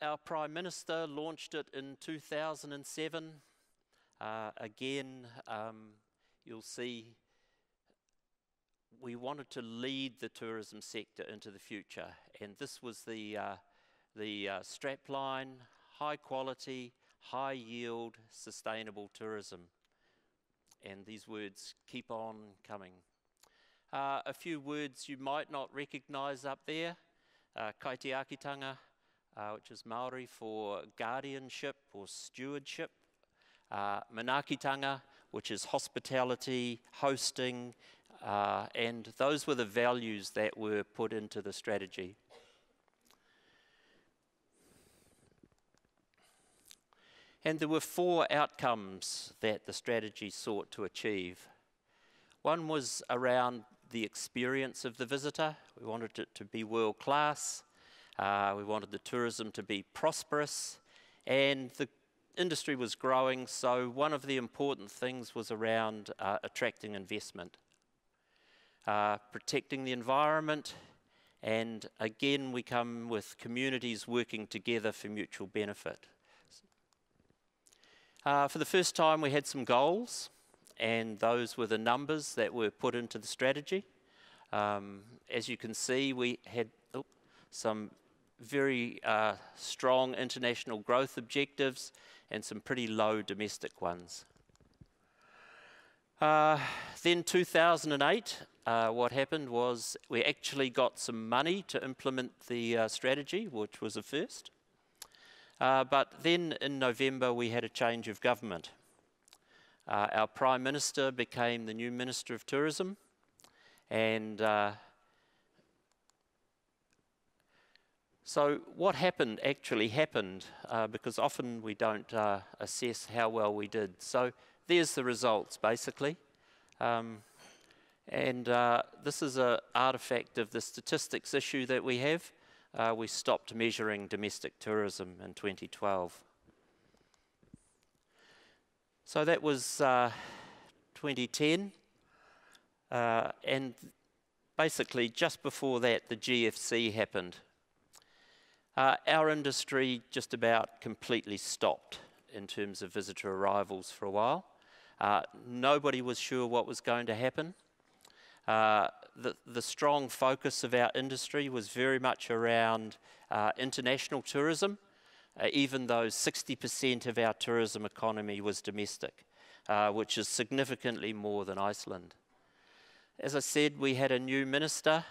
Our Prime Minister launched it in 2007. Again, you'll see we wanted to lead the tourism sector into the future, and this was the strapline: high quality, high yield, sustainable tourism. And these words keep on coming. A few words you might not recognise up there: kaitiakitanga, which is Maori for guardianship or stewardship. Manakitanga, which is hospitality, hosting, and those were the values that were put into the strategy. And there were 4 outcomes that the strategy sought to achieve. One was around the experience of the visitor. We wanted it to be world class. We wanted the tourism to be prosperous, and the industry was growing, so one of the important things was around attracting investment, protecting the environment, and again we come with communities working together for mutual benefit. For the first time we had some goals, and those were the numbers that were put into the strategy. As you can see, we had some very strong international growth objectives and some pretty low domestic ones. Then 2008, what happened was we actually got some money to implement the strategy, which was a first. But then in November we had a change of government. Our Prime Minister became the new Minister of Tourism, and so what happened actually happened, because often we don't assess how well we did. So there's the results, basically. This is an artefact of the statistics issue that we have. We stopped measuring domestic tourism in 2012. So that was 2010, and basically just before that the GFC happened. Our industry just about completely stopped in terms of visitor arrivals for a while. Nobody was sure what was going to happen. The strong focus of our industry was very much around international tourism, even though 60% of our tourism economy was domestic, which is significantly more than Iceland. As I said, we had a new minister,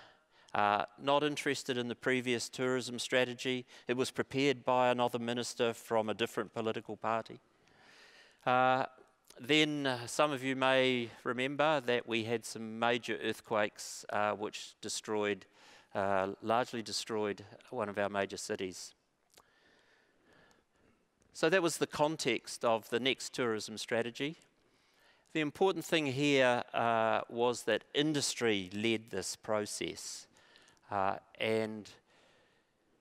not interested in the previous tourism strategy. It was prepared by another minister from a different political party. Then some of you may remember that we had some major earthquakes which largely destroyed one of our major cities. So that was the context of the next tourism strategy. The important thing here was that industry led this process, and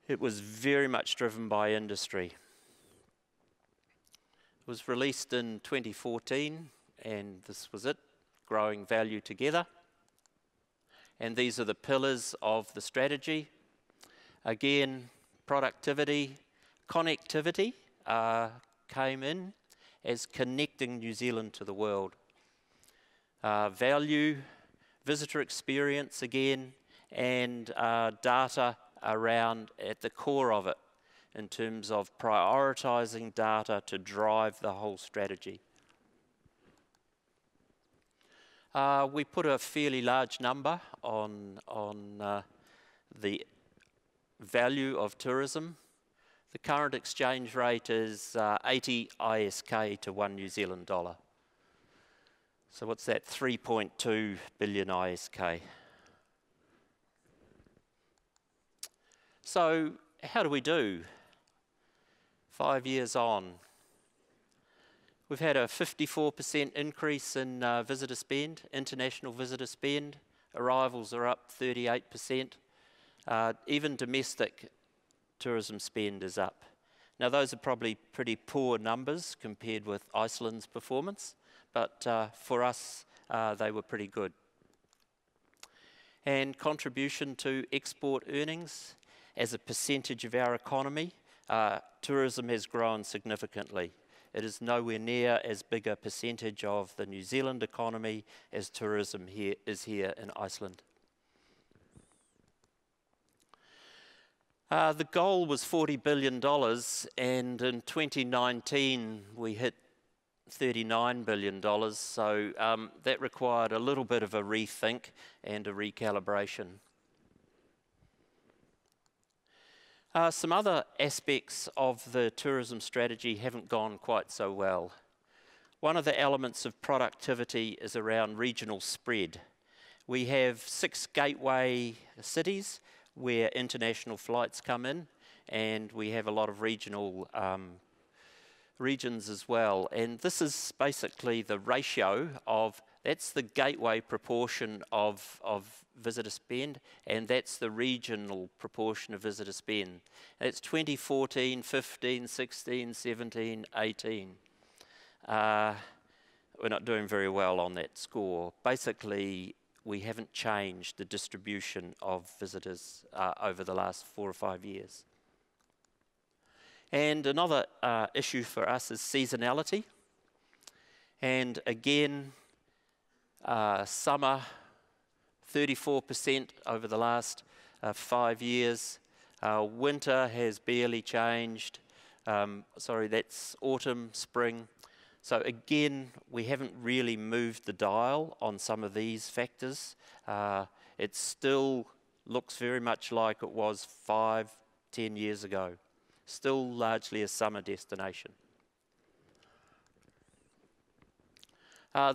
it was very much driven by industry. It was released in 2014, and this was it, Growing Value Together. And these are the pillars of the strategy. Again, productivity, connectivity came in as connecting New Zealand to the world. Value, visitor experience again, and data around at the core of it, in terms of prioritising data to drive the whole strategy. We put a fairly large number on the value of tourism. The current exchange rate is 80 ISK to 1 New Zealand dollar. So what's that? 3.2 billion ISK. So how do we do? 5 years on. We've had a 54% increase in visitor spend, international visitor spend. Arrivals are up 38%. Even domestic tourism spend is up. Now those are probably pretty poor numbers compared with Iceland's performance, but for us they were pretty good. And contribution to export earnings as a percentage of our economy, tourism has grown significantly. It is nowhere near as big a percentage of the New Zealand economy as tourism is here in Iceland. The goal was $40 billion, and in 2019 we hit $39 billion, so that required a little bit of a rethink and a recalibration. Some other aspects of the tourism strategy haven't gone quite so well. One of the elements of productivity is around regional spread. We have 6 gateway cities where international flights come in, and we have a lot of regional regions as well. And this is basically the ratio of, that's the gateway proportion of visitor spend, and that's the regional proportion of visitor spend. It's 2014, 15, 16, 17, 18. We're not doing very well on that score. Basically, we haven't changed the distribution of visitors over the last 4 or 5 years. And another issue for us is seasonality. And again, summer, 34% over the last 5 years. Winter has barely changed. Sorry, that's autumn, spring. So again, we haven't really moved the dial on some of these factors. It still looks very much like it was 5, 10 years ago. Still largely a summer destination.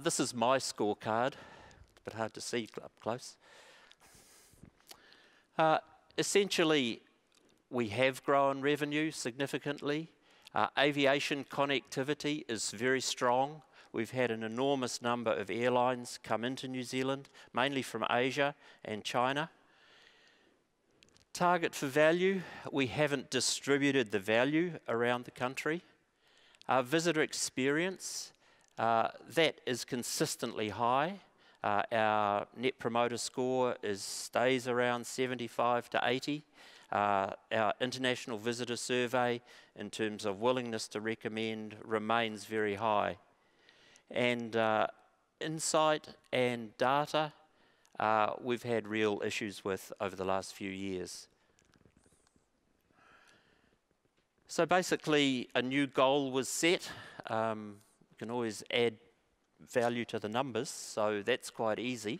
This is my scorecard. It's a bit hard to see up close. Essentially, we have grown revenue significantly. Aviation connectivity is very strong. we've had an enormous number of airlines come into New Zealand, mainly from Asia and China. Target for value, we haven't distributed the value around the country. Our visitor experience, that is consistently high. Our Net Promoter Score stays around 75 to 80. Our International Visitor Survey, in terms of willingness to recommend, remains very high. And insight and data, we've had real issues with over the last few years. So basically, a new goal was set. You can always add value to the numbers, so that's quite easy.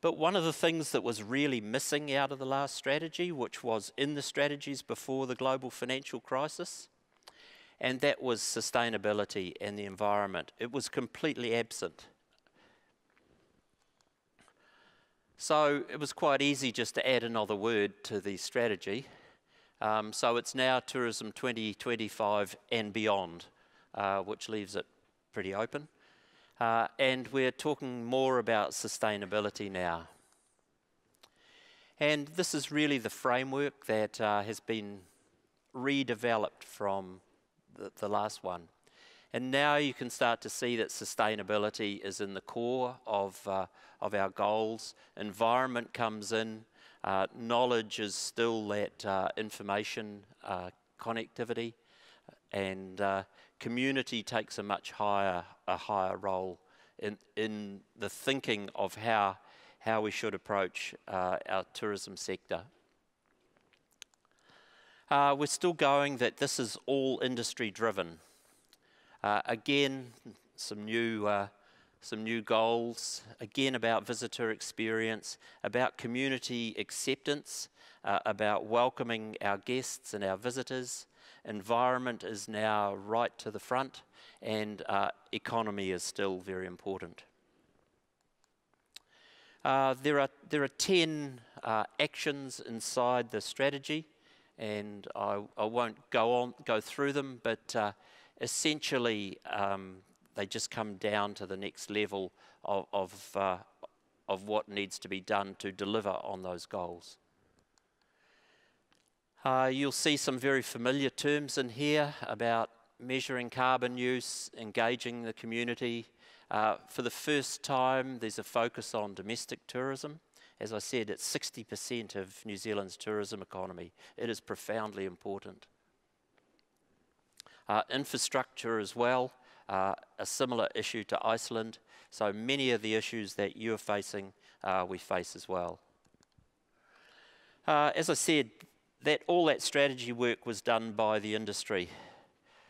But one of the things that was really missing out of the last strategy, which was in the strategies before the global financial crisis, and that was sustainability and the environment. It was completely absent. So it was quite easy just to add another word to the strategy. So it's now Tourism 2025 and beyond, which leaves it pretty open. And we're talking more about sustainability now. And this is really the framework that has been redeveloped from the last one. And now you can start to see that sustainability is in the core of our goals. Environment comes in. Knowledge is still that information connectivity, and community takes a much higher role in the thinking of how we should approach our tourism sector. We're still going that this is all industry driven. Again, some new goals, again about visitor experience, about community acceptance, about welcoming our guests and our visitors. Environment is now right to the front, and economy is still very important. There are 10 actions inside the strategy, and I won't go through them, but essentially they just come down to the next level of what needs to be done to deliver on those goals. You'll see some very familiar terms in here about measuring carbon use, engaging the community. For the first time, there's a focus on domestic tourism. As I said, it's 60% of New Zealand's tourism economy. It is profoundly important. Infrastructure as well, a similar issue to Iceland. So many of the issues that you're facing, we face as well. As I said, all that strategy work was done by the industry.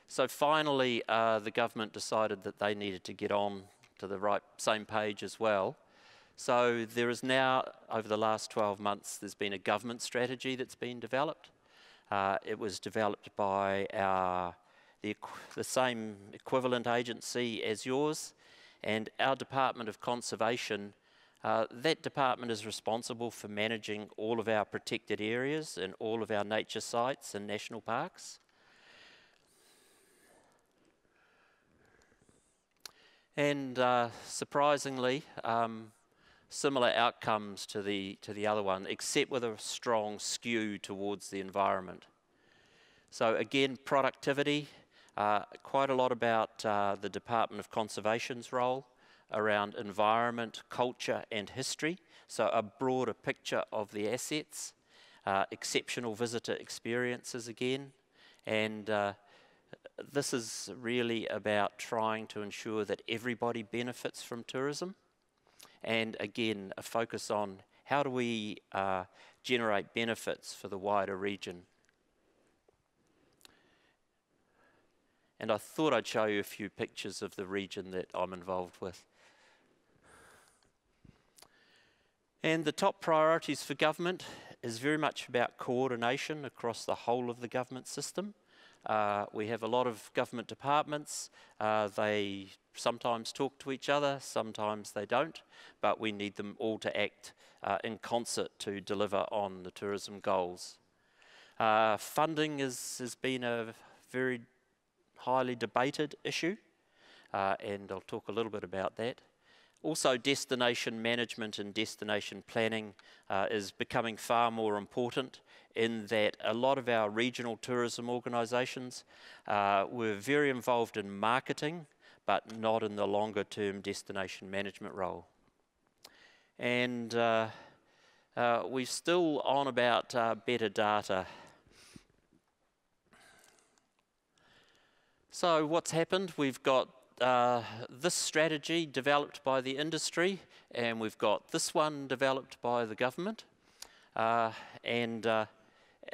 So finally, the government decided that they needed to get on to the same page as well. So there is now, over the last 12 months, there's been a government strategy that's been developed. It was developed by the same equivalent agency as yours, and our Department of Conservation. That department is responsible for managing all of our protected areas and all of our nature sites and national parks. And surprisingly, similar outcomes to the other one, except with a strong skew towards the environment. So again, productivity, quite a lot about the Department of Conservation's role around environment, culture and history. So a broader picture of the assets, exceptional visitor experiences again, and this is really about trying to ensure that everybody benefits from tourism, and again a focus on how do we generate benefits for the wider region. And I thought I'd show you a few pictures of the region that I'm involved with. And the top priorities for government is very much about coordination across the whole of the government system. We have a lot of government departments. They sometimes talk to each other, sometimes they don't, but we need them all to act in concert to deliver on the tourism goals. Funding has been a very highly debated issue, and I'll talk a little bit about that. Also, destination management and destination planning is becoming far more important, in that a lot of our regional tourism organisations were very involved in marketing, but not in the longer term destination management role. And we're still on about better data. So what's happened? We've got this strategy developed by the industry, and we've got this one developed by the government. And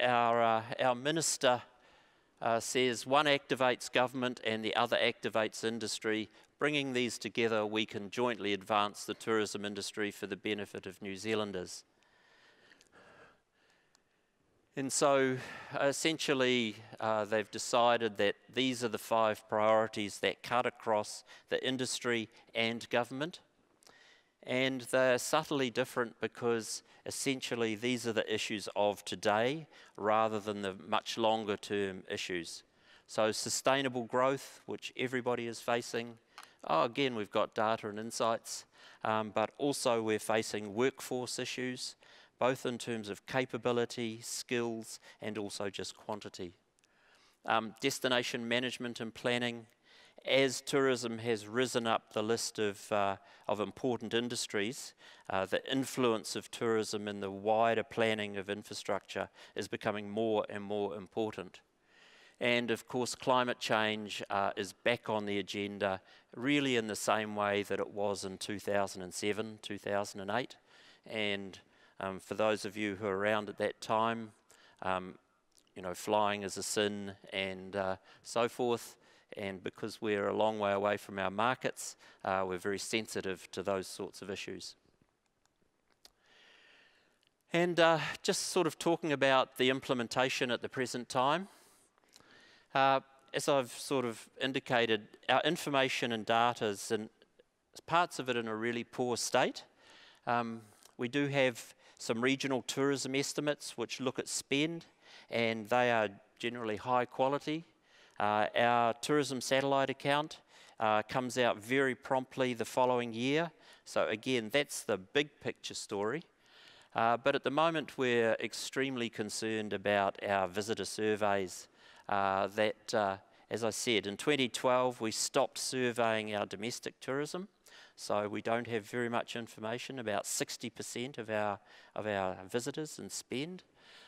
our minister says one activates government and the other activates industry. Bringing these together, we can jointly advance the tourism industry for the benefit of New Zealanders. And so essentially they've decided that these are the 5 priorities that cut across the industry and government. And they're subtly different because essentially these are the issues of today rather than the much longer term issues. So sustainable growth, which everybody is facing. Again, we've got data and insights, but also we're facing workforce issues, both in terms of capability, skills, and also just quantity. Destination management and planning. As tourism has risen up the list of important industries, the influence of tourism in the wider planning of infrastructure is becoming more and more important. And of course, climate change is back on the agenda, really in the same way that it was in 2007, 2008. And for those of you who are around at that time, you know, flying is a sin and so forth. And because we're a long way away from our markets, we're very sensitive to those sorts of issues. And just sort of talking about the implementation at the present time, as I've sort of indicated, our information and data is parts of it in a really poor state. We do have some regional tourism estimates which look at spend, and they are generally high quality. Our tourism satellite account comes out very promptly the following year. So again, that's the big picture story. But at the moment, we're extremely concerned about our visitor surveys. As I said, in 2012, we stopped surveying our domestic tourism. So we don't have very much information, about 60% of our visitors and spend.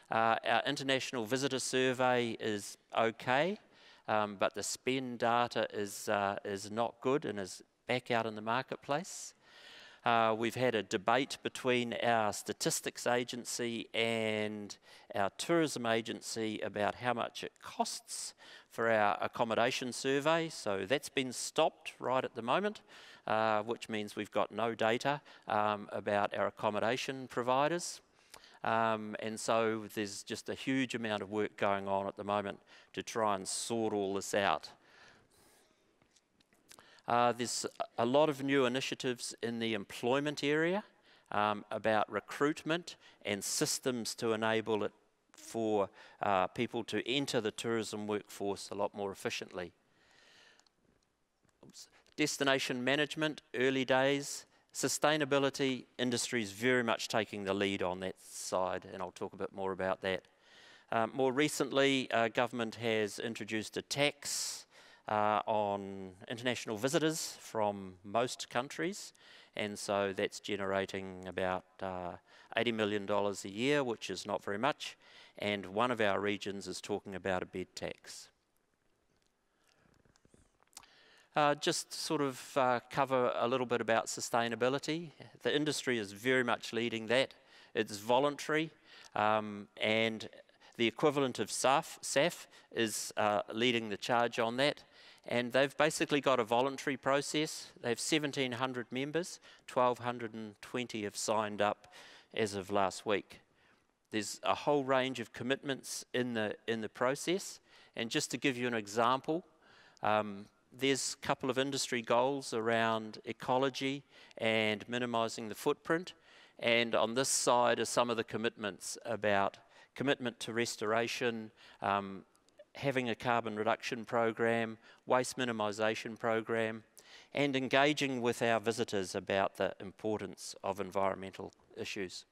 Our international visitor survey is okay. But the spend data is not good and is back out in the marketplace. We've had a debate between our statistics agency and our tourism agency about how much it costs for our accommodation survey. So that's been stopped right at the moment, which means we've got no data about our accommodation providers. And so there's just a huge amount of work going on at the moment to try and sort all this out. There's a lot of new initiatives in the employment area about recruitment and systems to enable it for people to enter the tourism workforce a lot more efficiently. Destination management, early days. Sustainability, industry is very much taking the lead on that side, and I'll talk a bit more about that. More recently, government has introduced a tax on international visitors from most countries, and so that's generating about $80 million a year, which is not very much, and one of our regions is talking about a bed tax. Just sort of cover a little bit about sustainability. The industry is very much leading that. It's voluntary, and the equivalent of SAF is leading the charge on that. And they've basically got a voluntary process. They have 1,700 members, 1,220 have signed up as of last week. There's a whole range of commitments in the process. And just to give you an example, there's a couple of industry goals around ecology and minimising the footprint. And on this side are some of the commitments about commitment to restoration, having a carbon reduction program, waste minimisation program, and engaging with our visitors about the importance of environmental issues.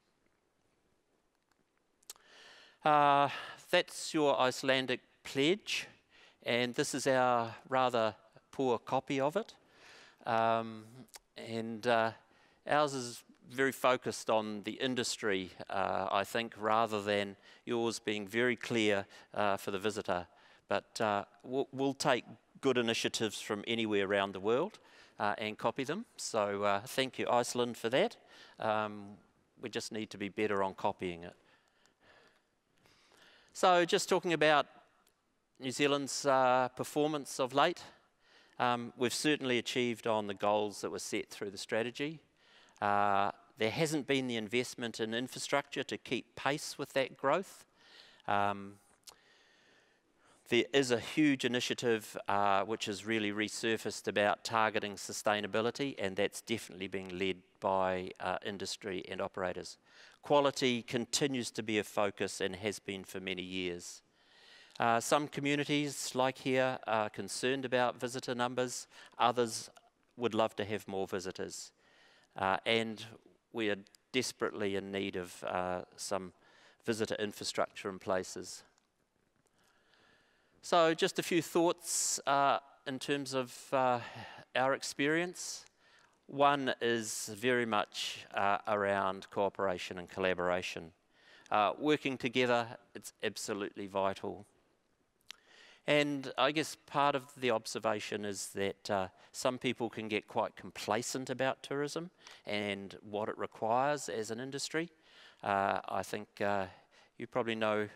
That's your Icelandic pledge, and this is our rather poor copy of it. Ours is very focused on the industry, I think, rather than yours being very clear for the visitor. But we'll take good initiatives from anywhere around the world and copy them. So thank you, Iceland, for that. We just need to be better on copying it. So just talking about New Zealand's performance of late, we've certainly achieved on the goals that were set through the strategy. There hasn't been the investment in infrastructure to keep pace with that growth. There is a huge initiative which has really resurfaced about targeting sustainability, and that's definitely being led by industry and operators. Quality continues to be a focus and has been for many years. Some communities, like here, are concerned about visitor numbers. Others would love to have more visitors. And we are desperately in need of some visitor infrastructure in places. So just a few thoughts in terms of our experience. One is very much around cooperation and collaboration. Working together, it's absolutely vital. And I guess part of the observation is that some people can get quite complacent about tourism and what it requires as an industry. I think you probably know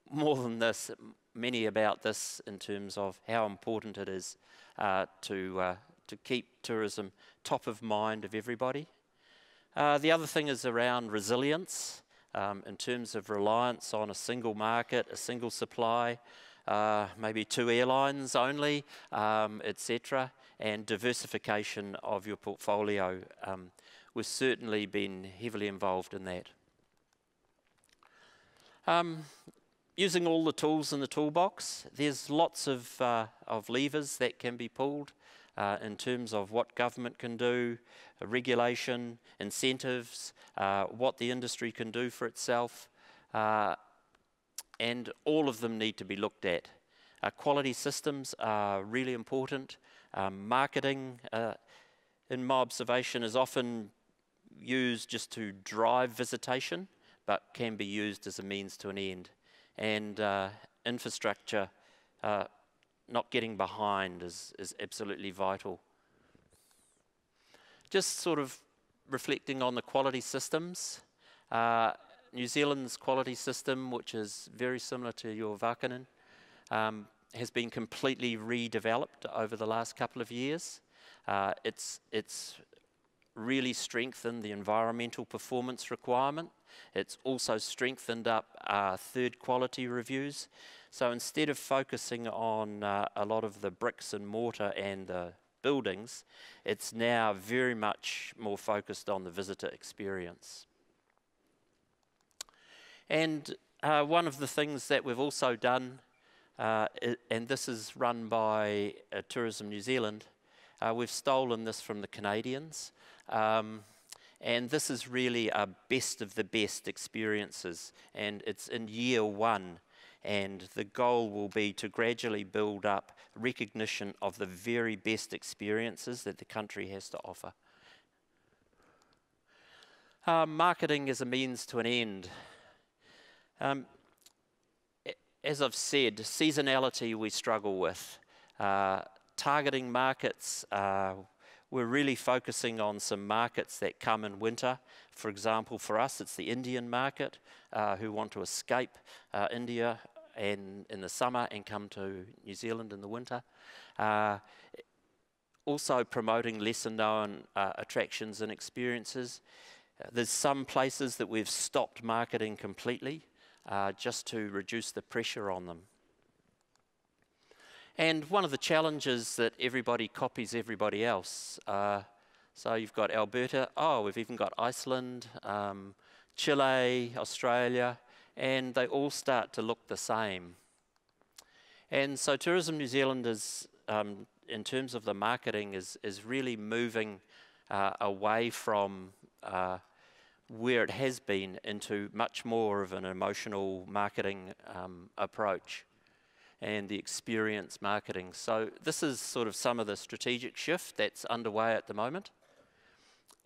more than this, many about this in terms of how important it is to keep tourism top of mind of everybody. The other thing is around resilience in terms of reliance on a single market, a single supply, maybe 2 airlines only, etc., and diversification of your portfolio. We've certainly been heavily involved in that. Using all the tools in the toolbox, there's lots of levers that can be pulled in terms of what government can do, regulation, incentives, what the industry can do for itself. And all of them need to be looked at. Quality systems are really important. Marketing, in my observation, is often used just to drive visitation, but can be used as a means to an end. And infrastructure, not getting behind is absolutely vital. Just sort of reflecting on the quality systems. New Zealand's quality system, which is very similar to your Vakanen, has been completely redeveloped over the last couple of years. It's really strengthened the environmental performance requirement. It's also strengthened up third quality reviews. So instead of focusing on a lot of the bricks and mortar and the buildings, it's now very much more focused on the visitor experience. And one of the things that we've also done, and this is run by Tourism New Zealand, we've stolen this from the Canadians, and this is really a best of the best experiences, and it's in year 1, and the goal will be to gradually build up recognition of the very best experiences that the country has to offer. Marketing is a means to an end. As I've said, seasonality we struggle with. Targeting markets, we're really focusing on some markets that come in winter. For example, for us, it's the Indian market, who want to escape India in the summer and come to New Zealand in the winter. Also promoting lesser known attractions and experiences. There's some places that we've stopped marketing completely, just to reduce the pressure on them. And one of the challenges that everybody copies everybody else. So you've got Alberta, we've even got Iceland, Chile, Australia, and they all start to look the same. And so Tourism New Zealand is, in terms of the marketing, is really moving away from where it has been into much more of an emotional marketing approach and the experience marketing. So this is sort of some of the strategic shift that's underway at the moment,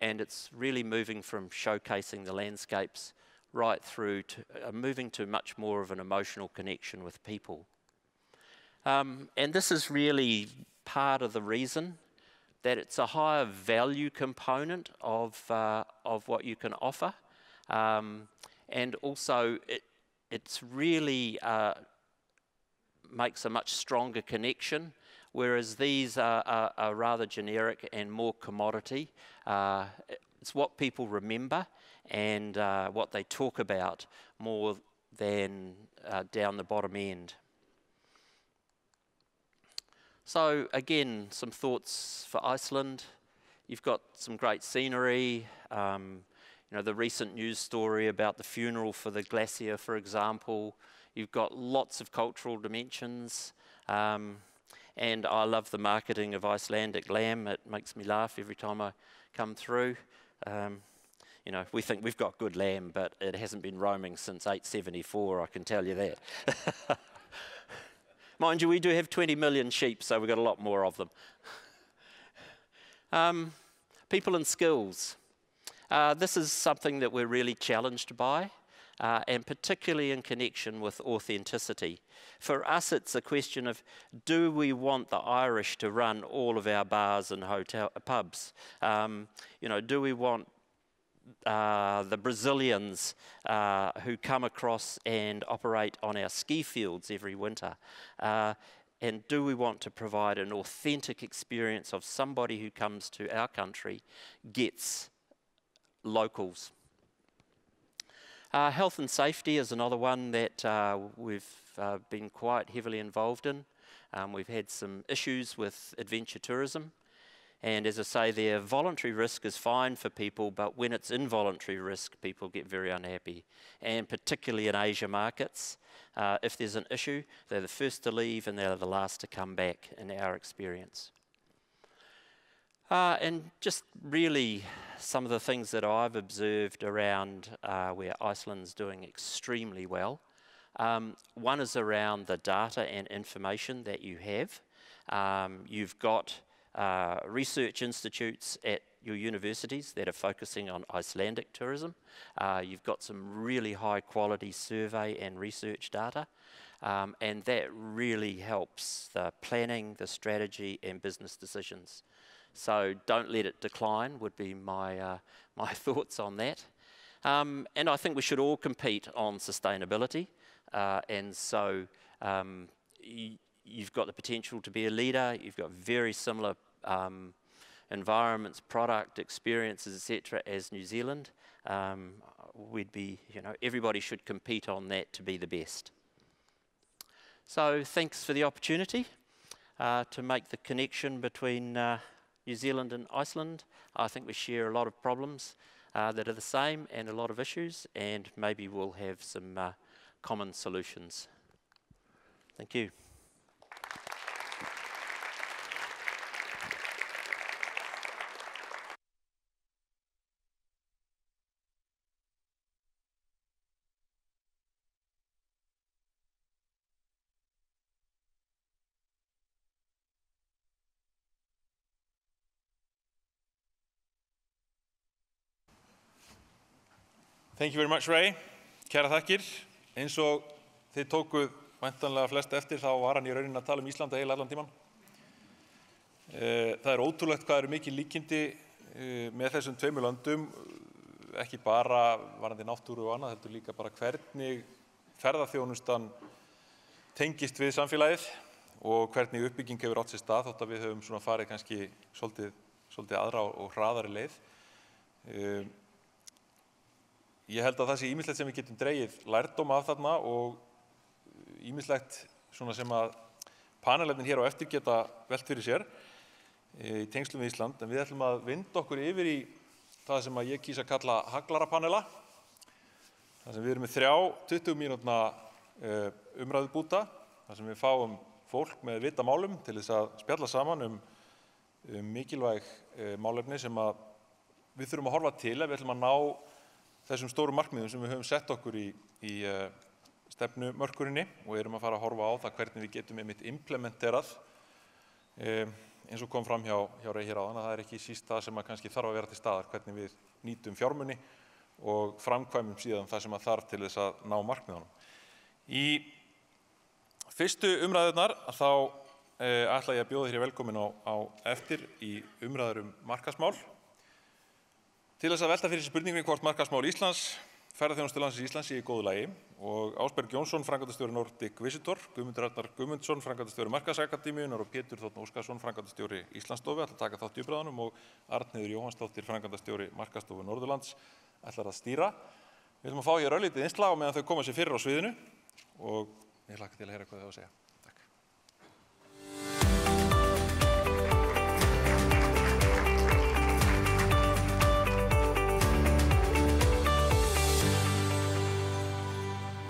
and it's really moving from showcasing the landscapes right through to moving to much more of an emotional connection with people. And this is really part of the reason that it's a higher value component of what you can offer, and also it's really makes a much stronger connection, whereas these are rather generic and more commodity. It's what people remember and what they talk about more than down the bottom end. So again, some thoughts for Iceland. You've got some great scenery, you know, the recent news story about the funeral for the glacier, for example. You've got lots of cultural dimensions, and I love the marketing of Icelandic lamb. It makes me laugh every time I come through. You know, we think we've got good lamb, but it hasn't been roaming since 874, I can tell you that. Mind you, we do have 20 million sheep, so we've got a lot more of them. People and skills. This is something that we're really challenged by, and particularly in connection with authenticity. For us, it's a question of, do we want the Irish to run all of our bars and pubs? You know, do we want the Brazilians who come across and operate on our ski fields every winter? And do we want to provide an authentic experience of somebody who comes to our country gets locals? Health and safety is another one that we've been quite heavily involved in. We've had some issues with adventure tourism. And as I say there, voluntary risk is fine for people, but when it's involuntary risk, people get very unhappy. And particularly in Asia markets, if there's an issue, they're the first to leave and they're the last to come back in our experience. And just really some of the things that I've observed around where Iceland's doing extremely well. One is around the data and information that you have. You've got research institutes at your universities that are focusing on Icelandic tourism. You've got some really high quality survey and research data, and that really helps the planning, the strategy and business decisions. So don't let it decline would be my thoughts on that. And I think we should all compete on sustainability, and so you've got the potential to be a leader. You've got very similar environments, product, experiences, etc. as New Zealand. We'd be, you know, everybody should compete on that to be the best. So thanks for the opportunity to make the connection between New Zealand and Iceland. I think we share a lot of problems that are the same and a lot of issues, and maybe we'll have some common solutions. Thank you.
Thank you very much, Ray. Kæra þakkir. Eins og þið tókuð væntanlega flest eftir, þá var hann í rauninni að tala Íslanda heila allan tíman. Það ótrúlegt hvað eru mikil líkindi með þessum tveimur löndum, ekki bara varðandi náttúru og annað, heldur líka bara hvernig ferðaþjónustan tengist við samfélagið og hvernig uppbygging hefur átt sér stað, þótt að við höfum svona farið kannski svolítið aðra og hraðari leið. Ég held að það sé ýmislegt sem við getum dregið lærdóm af þarna og ýmislegt svona sem að panelarnir hér á eftir geta velt fyrir sér í tengslum við Ísland, en við ætlum að vinda okkur yfir í það sem að ég kýs að kalla haglarapanela. þar sem við erum með 3 20 mínútna umræðubúta, þar sem við fáum fólk með vita málum til þess að spjalla saman mikilvæg málefni sem við þurfum að horfa til ef við ætlum að ná þessum stóru markmiðum sem við höfum sett okkur í stefnumörkuninni og erum að fara að horfa á það hvernig við getum einmitt implementerað eins og kom fram hjá hér áðan að það ekki síst það sem kannski þarf að vera til staðar, hvernig við nýtum fjármuni og framkvæmum síðan það sem þarf til þess að ná markmiðunum. Í fyrstu umræðurnar þá ætla ég að bjóða þér velkomin á eftir í umræður markaðsmál. Til þess að velta fyrir spurningunni hvort markaðsmál Íslands, ferðaþjónustu landsins Íslands sé í góðu lagi og Ásberg Jónsson, framkvæmdastjóri Nordic Visitor, Guðmundur Arnar Guðmundsson, framkvæmdastjóri Markaðsakademíunnar og Pétur Þ. Framkvæmdastjóri Íslandsstofu ætla að taka þátt í umræðunum og Arnheiður Jóhannsdóttir, framkvæmdastjóri Markaðsstofu Norðurlands ætlar að stýra. Við ætlum að fá hér örlítið innslag á meðan þau koma sér fyrir á sviðinu og ég hlakka til að heyra hvað þau hafa að segja. Takk.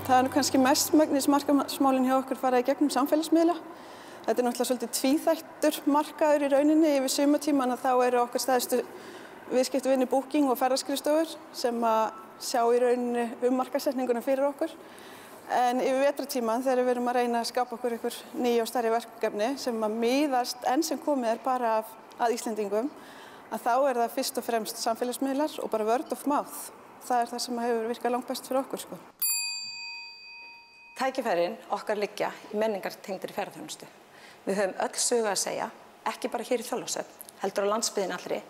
Það kannski mestmegnis markaðsmálin hjá okkur fara í gegnum samfélagsmiðla. Þetta náttúrulega svolítið tvíþættur markaður í rauninni yfir sumartímann og þá eru okkar stærstu viðskiptavinir Booking og ferðaskrifstofur sem að sjá í rauninni markaðssetninguna fyrir okkur. En yfir vetrartímann þegar við erum að reyna að skapa okkur einhver ný og stærri verkefni sem að miðast enn sem komið bara að Íslendingum, að þá það fyrst og fremst samfélagsmiðlar og bara word of mouth. Það það sem hefur virkað langbest fyrir okkur, sko.
Tækifærin okkar liggja í menningartengdri ferðaþjónustu. Við höfum öll sögu að segja, ekki bara hér í Þorlákshöfn, heldur á landsbyggðinni allri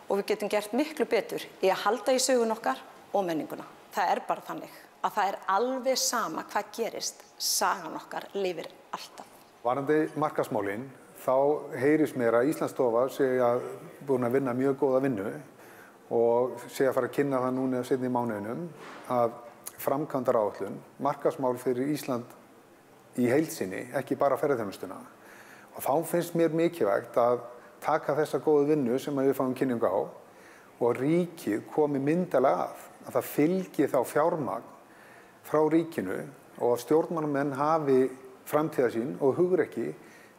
og við getum gert miklu betur í að halda í sögun okkar og menninguna. Það bara þannig að það alveg sama hvað gerist, sagan okkar lifir alltaf.
Varðandi markaðsmálin, þá heyrist mér að Íslandsstofa sé búin að vinna mjög góða vinnu og sé að fara að kynna það núna seinni í mánuðinum að framkvæmdaráætlun, markaðsmál fyrir Ísland í heild sinni, ekki bara ferðaþjónustuna. Og þá finnst mér mikilvægt að taka þessa góðu vinnu sem við fáum kynningu á og ríkið komi myndarlega að það fylgi þá fjármagn frá ríkinu og að stjórnmálamenn hafi framtíðarsýn og hugrekki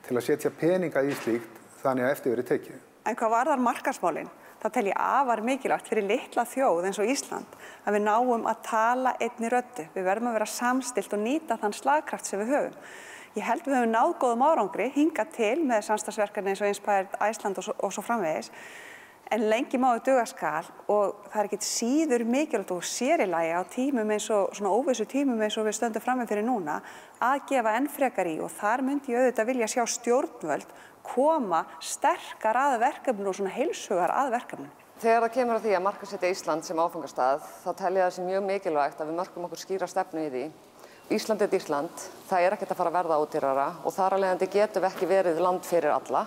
til að setja peninga í slíkt þannig að eftir verið tekið.
En hvað varðar markaðsmálin? Það tel ég afar mikilvægt fyrir litla þjóð eins og Ísland að við náum að tala einni röddu. Við verðum að vera samstillt og nýta þann slagkraft sem við höfum. Ég held við höfum náð góðum árangri hingað til með samstarfsverkefni eins og Inspired Iceland og svo framvegis. En lengi má við duga skal og það ekkert síður mikilvægt og sér í lagi á tímum eins og svona óvissu tímum eins og við stöndum frammi fyrir núna að gefa enn frekar í og þar myndi ég auðvitað vilja sjá stjórnvöld koma sterkar að verkefninu og svona heilsugar að verkefninu.
Þegar það kemur að því að markaðssetja Ísland sem áfangastað, þá tel ég það sem mjög mikilvægt að við mörkum okkur skýra stefnu í því. Ísland Ísland, það ekkert að fara að verða ódýrara og þar af leiðandi getum við ekki verið land fyrir alla.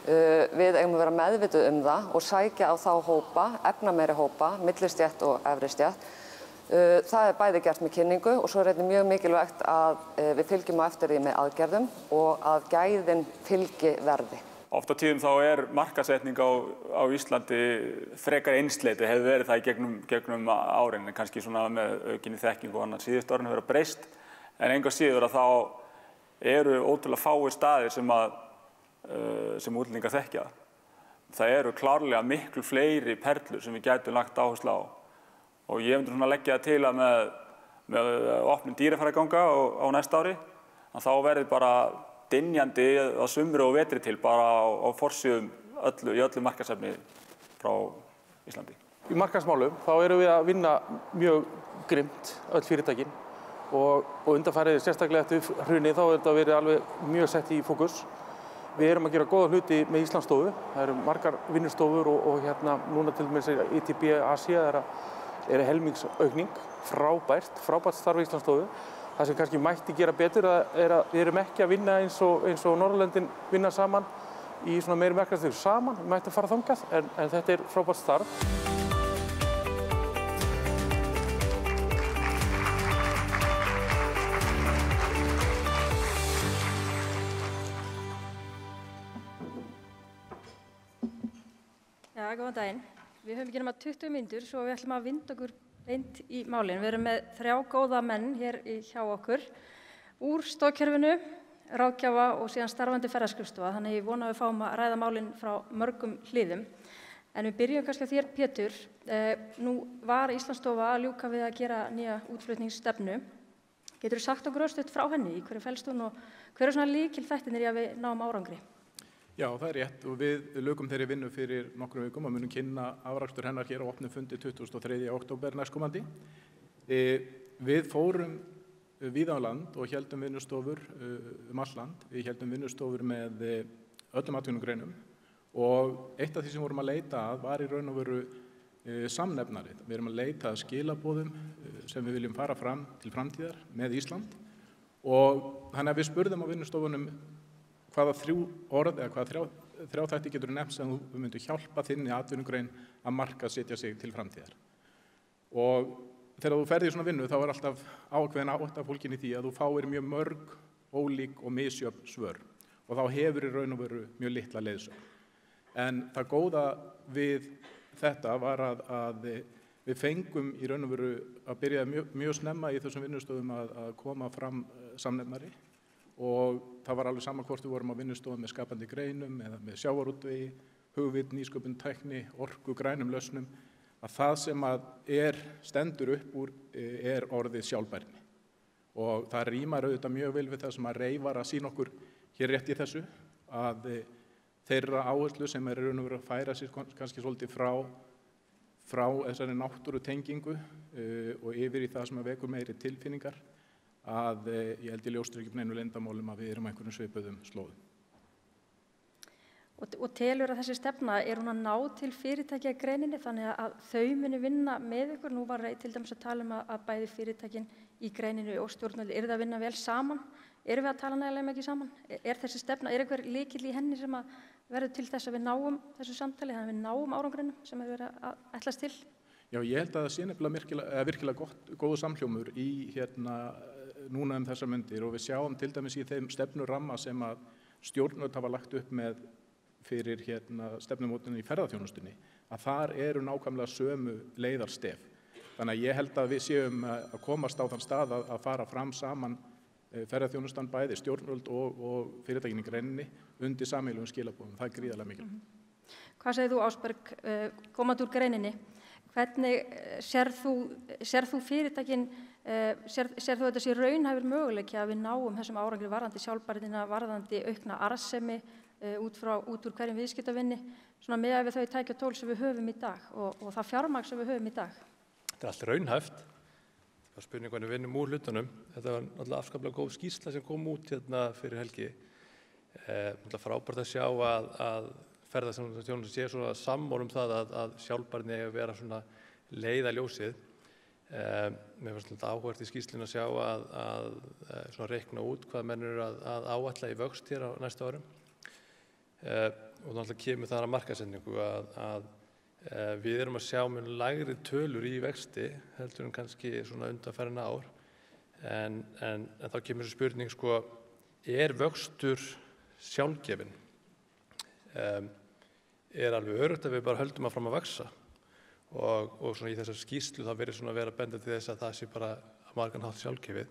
Við eigum að vera meðvituð það og sækja á þá hópa, efnameiri hópa, millistétt og efri stétt. Það bæði gert með kynningu og svo einnig mjög mikilvægt að við fylgjum á eftir því með aðgerðum og að gæðin fylgi verði.
Oft á tíðum þá markaðssetning á Íslandi frekar einsleiti, hefur verið það í gegnum árin, en kannski svona með aukinni þekkingu og annað síðustu árin hefur verið breyst, en engu síður að þá eru ótrúlega fáir staðir sem útlendingar þekkja. Það eru klárlega miklu fleiri perlur sem við gætum lagt áherslu á. Og ég myndi svona leggja það til að með opnum dýrafæraðganga á næsta ári, að þá verði bara dynjandi á sumri og vetri til bara á forsíðum í öllu markaðsefni frá Íslandi.
Í markaðsmálum þá erum við að vinna mjög grimmt öll fyrirtækin og undanfarið sérstaklega eftir hrunið þá þetta verið alveg mjög sett í fókus. Við erum að gera góða hluti með Íslandsstofu, það eru margar vinnustofur og núna til dæmis ITB Asia helmingsaukning, frábært starf Íslandsstofu. Það sem kannski mætti gera betur að við erum ekki að vinna eins og Norðurlöndin vinna saman í svona meiri markaðstöðu saman, við mættum fara þangað, en þetta frábært starf.
Já, góðan daginn. Við höfum ekki nema 20 mínútur svo við ætlum að vinda okkur beint í málin. Við erum með 3 góða menn hér hjá okkur úr stoðkerfinu, ráðgjafa og síðan starfandi ferðaskrifstofa. Þannig ég vona að við fáum að ræða málin frá mörgum hliðum. En við byrjum kannski á þér, Pétur. Nú var Íslandsstofa að ljúka við að gera nýja útflutningsstefnu. Geturðu sagt okkur örstutt frá henni? Í hverju felst hún og hver svona lykilþættirnir í að við náum árangri?
Já, það rétt og við lukum þeirri vinnu fyrir nokkrum vikum og munum kynna afrakstur hennar hér á opnum fundi 23. október næstkomandi. Við fórum víða á land og héldum vinnustofur all land. Við héldum vinnustofur með öllum atvinnugreinum og eitt af því sem vorum að leita að var í raun og veru samnefnari. Við erum að leita að skilaboðum sem við viljum fara fram til framtíðar með Ísland og þannig að við spurðum á vinnustofunum hvaða 3 orð eða hvaða 3 þætti getur nefnt sem þú myndir hjálpa þinni atvinnugrein að markaðssetja sig til framtíðar. Og þegar þú ferð í svona vinnu þá er alltaf ákveðin átta fólkin í því að þú fáir mjög mörg, ólík og misjöfn svör og þá hefur í raun og veru mjög litla leiðsögn. En það góða við þetta var að við fengum í raun og veru að byrja mjög snemma í þessum vinnustofum að koma fram samnefnari og það var alveg sama hvort við vorum á vinnustofum með skapandi greinum eða með sjávarútvegi, hugvit, nýsköpun, tækni, orku, grænum lausnum, að það sem stendur upp úr orðið sjálfbærni. Og það rímar auðvitað mjög vel við það sem að Rey var að sýna okkur hér rétt í þessu, að þeirra áherslu sem í raun og veru að færa sér kannski svolítið frá þessari náttúrutengingu og yfir í það sem að vekur meiri tilfinningar, að ég held í ljóstur ekki neinu leyndarmálum að við erum á einhverjum svipuðum slóðum.
Og telur að þessi stefna, hún að ná til fyrirtækja í greininni þannig að þau muni vinna með ykkur? Nú var til dæmis að tala að bæði fyrirtækin í greininni og stjórnvöld, það að vinna vel saman? Erum við að tala nægilega mikið saman? Þessi stefna, einhver lykill í henni sem að verður til þess að við náum þessu samtali, þannig að við náum árangrinum sem við verðum að ætlast til?
Já, ég held að það sé nefnilega virkilega góðu samhljómur í núna þessar myndir og við sjáum til dæmis í þeim stefnuramma sem að stjórnvöld hafa lagt upp með fyrir stefnumótuninni í ferðaþjónustunni, að þar eru nákvæmlega sömu leiðarstef. Þannig að ég held að við séum að komast á þann stað að fara fram saman ferðaþjónustan bæði stjórnvöld og fyrirtækin í greininni undir sameiginlegum skilaboðum. Það gríðarlega mikilvægt.
Hvað segir þú, Ásberg, komandi úr greininni? Hvernig sérð þú fyrirtækin, sérð þú þetta sé raunhæfur möguleiki að við náum þessum árangri varðandi sjálfbærnina, varðandi aukna arðsemi út úr hverjum viðskiptavinni, svona með við þau tæki og tól sem við höfum í dag og það fjármagn sem við höfum í dag?
Þetta er allt raunhæft. Það var spurning hvernig við vinnum úr hlutunum. Þetta var náttúrulega afskaplega góð skýrsla sem kom út fyrir helgi. Náttúrulega frábært að sjá að ferðaþjónustan sé svona sammála það að sjálfbærni eigi að vera svona leiðarljósið. Mér fannst þetta áhugavert í skýrslunni að sjá að svona reikna út hvað menn eru að áætla í vöxt hér á næstu árum. Og náttúrulega kemur það að markaðssetningu að við erum að sjá mun lægri tölur í vexti heldur en kannski svona undanfarin ár en þá kemur þessi spurning vöxtur sjálfgefinn? Alveg öruggt að við bara höldum áfram að vaxa og svona í þessar skýrslu þá verður svona vera benda til þess að það sé bara á margan hátt sjálfgefið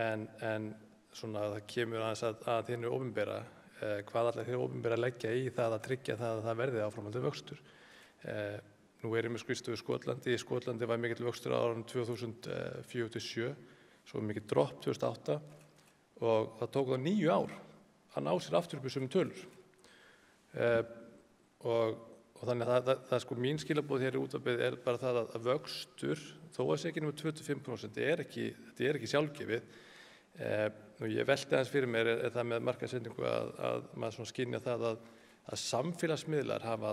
en svona það kemur aðeins að hinu opinbera hvað allir þeir opinbera leggja í það að tryggja það að það verði áframhaldandi vöxtur. Nú erum við skrifstofu í Skotlandi. Í Skotlandi var mikill vöxtur á árunum 2004-2007, svo mikill dropp 2008 og það tók það 9 ár að ná sér aftur upp í sömu tölur. Og þannig að það mín skilaboð hér í útvarpið bara það að vöxtur, þó að sé ekki nema 25%, þetta er ekki sjálfgefið. Ég velti aðeins fyrir mér það með markaðssetningu að maður svona skynja það að samfélagsmiðlar hafa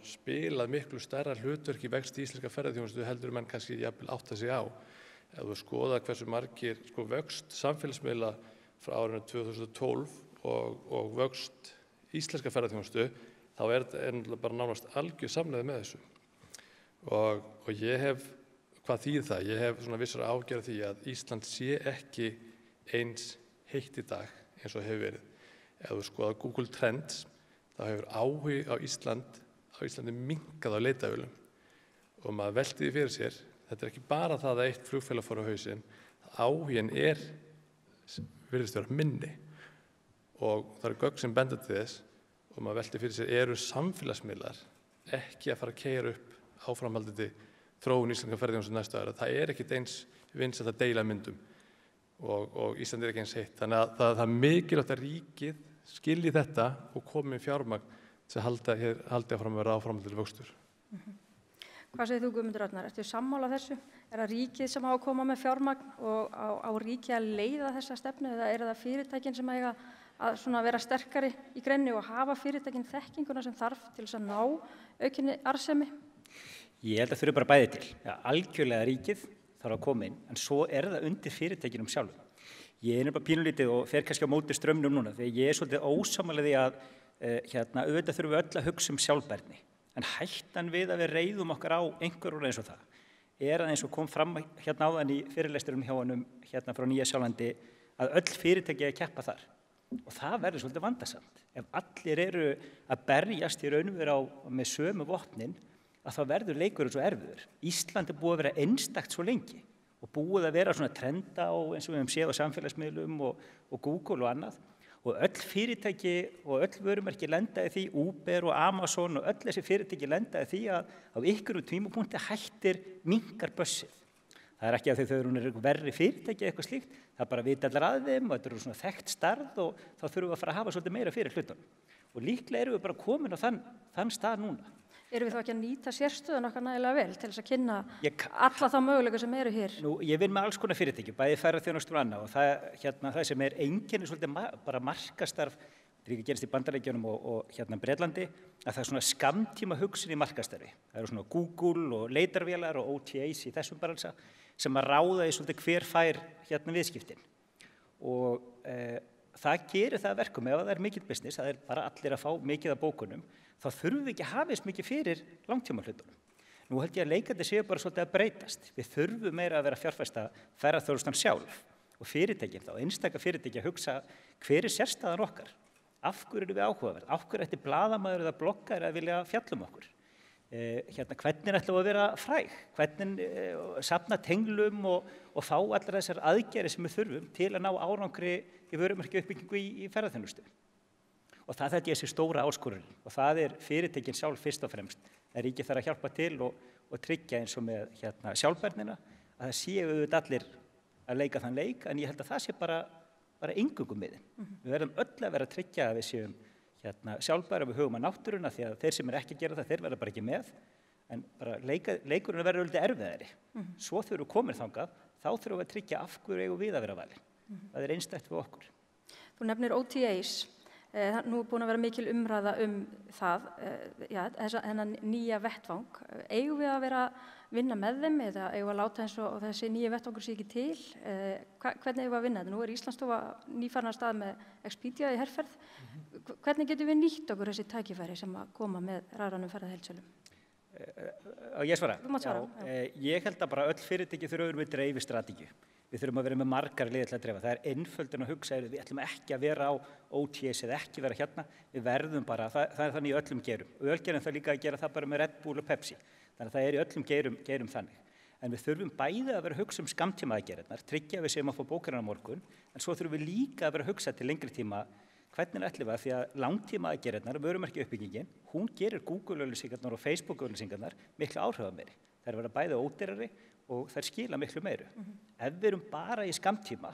spilað miklu stærra hlutverk í vexti íslenska ferðaþjónustu heldur menn kannski jafnvel átta sig á. Ef þú skoða hversu margir vöxt samfélagsmiðla frá árinu 2012 og vöxt íslenska ferðaþjónustu, þá er bara nánast algjör samlegð með þessu. Og ég hef, hvað þýðir það? Ég hef svona vissar ágjörð því að Ísland sé ekki eins heitt í dag eins og hefur verið. Ef þú skoðar Google Trends, þá hefur áhugi á Íslandi minnkað á leitarvélum og maður velti því fyrir sér, þetta ekki bara það að eitt flugfélag fór á hausinn, áhuginn virðist vera minni og það eru gögn sem benda til þess og maður velti fyrir sér, eru samfélagsmiðlar ekki að fara að keyra upp áframhaldandi þróun íslenska ferðaþjónustu næstu ára. Það ekkert eins vinsælt að deila myndum og Ísland ekki eins heitt. Þannig að það er mikilvægt að ríkið skilji þetta og komi með fjármagn til að haldi áfram að vera áframhaldandi vöxtur.
Hvað segir þú, Guðmundur Arnar? Ertu sammála þessu? Það ríkið sem á að koma með fjármagn og á ríkið að leiða þessa stefnu eða það fyrirtækin sem eiga að vera sterkari í greinni og hafa fyrirtækin þekkinguna sem þarf til þess að ná aukinni arðsemi?
Ég held að þurfi bara bæði til. Ja, algjörlega ríkið þarf að koma inn, en svo það undir fyrirtækinum sjálfum. Ég bara pínulítið og fer kannski á móti straumnum núna, þegar ég svolítið ósammála því að auðvitað þurfum við öll að hugsa sjálfbærni. En hættan við að við reiðum okkar á einhverjum eins og það að eins og kom fram áðan í fyrirlesturinn hjá honum frá Nýja Sjálandi að öll fyrirtæki að keppa þar. Og það verður svolítið vandasamt. Ef allir eru að berjast í raun og veru með sömu vopnin, að þá verður leikurinn svo erfiður. Ísland búið að vera einstakt svo lengi og búið að vera svona trenda eins og við höfum séð á samfélagsmiðlum og Google og annað. Og öll fyrirtæki og öll vörumerki lenda í því, Uber og Amazon og öll þessi fyrirtæki lenda í því að á einhverjum tímapunkti hættir minnkar bössið. Það ekki að þau eru verri fyrirtæki eitthvað slíkt, það bara vita allar að þeim og þetta eru svona þekkt starf og þá þurfum við að fara að hafa svolítið meira fyrir hlutunum. Og líklega erum við bara komin á þann stað núna.
Erum við þá ekki að nýta sérstöðun okkar nægilega vel til þess að kynna alla þá möguleika sem eru hér?
Nú, ég vinn með alls konar fyrirtæki, bæði ferðaþjónustu og annað og það sem einkenni svolítið bara markastarf, það ekki gerist í Bandaríkjunum og Bretlandi, að það svona skammtíma hugsun í markastarfi. Það eru svona Google og leitarvélar og OTAs í þessum baransa sem að ráða í svolítið hver fær viðskiptin. Og það gerir það verkum, ef það mikill business, það bara allir að fá mikið af bókunum, þá þurfum við ekki að hafa eins mikið fyrir langtíma hlutunum. Nú held ég að leikandi séu bara svolítið að breytast. Við þurfum meira að vera að fjárfesta ferðaþjónustan sjálf og fyrirtækin þá, einstaka fyrirtæki að hugsa hver sérstaðan okkar. Af hverju erum við áhugaverð? Af hverju ætti blaðamaður eða bloggari að vilja fjalla okkur? Hvernig ætlum við að vera fræg? Hvernig safna tenglum og fá allar þessar aðgerðir sem við þurfum til að ná árangri í vörumerkjauppbyggingu í ferðaþjónustu? Og það ég sé stóra áskorun og það fyrirtækin sjálf fyrst og fremst. Það ríkið þarf að hjálpa til og tryggja eins og með sjálfbærnina að það séu auðvitað allir að leika þann leik, en ég held að það sé bara eingöngu miðin. Við verðum öll að vera að tryggja að við séum sjálfbæra við hugum að náttúruna því að þeir sem ekki að gera það, þeir verða bara ekki með, en bara leikurinn verður auðvitað erfiðari. Svo þegar við komum þangað, þá þurfum við að tryggja af hverju eigum við að vera valin. Það einstakt við okkur.
Þú nefnir OTAs. Nú búin að vera mikil umræða það, þennan nýja vettvang. Eigum við að vera að vinna með þeim eða eigum við að láta eins og þessi nýja vettvangur sé ekki til? Hvernig eigum við að vinna þetta? Nú Íslandsstofa nýfarin af stað með Expedia í herferð. Hvernig getum við nýtt okkur þessi tækifæri sem að koma með rafrænum ferðaheildsölum?
Ég svara?
Þú mátt svara.
Ég held að bara öll fyrirtæki þurfa með dreifistrategíu. Við þurfum að vera með margar leiðir til að dreifa. Það einföldun að hugsa, við ætlum ekki að vera á OTAs eða ekki vera hérna. Við verðum bara, það þannig í öllum geirum. Og ölgerðin það líka að gera það bara með Red Bull og Pepsi. Þannig að það í öllum geirum þannig. En við þurfum bæði að vera að hugsa skammtíma aðgerðirnar, tryggja við séum að fá bókarinn á morgun, en svo þurfum við líka að vera að hugsa til lengri tíma hvernig ætlum við að því að langtíma aðgerðirnar, vörumerkjauppbyggingin, hún gerir Google-auglýsingarnar og Facebook-auglýsingarnar miklu áhrifameiri. Þær verða bæði ódýrari og þær skila miklu meiru. Ef við erum bara í skammtíma,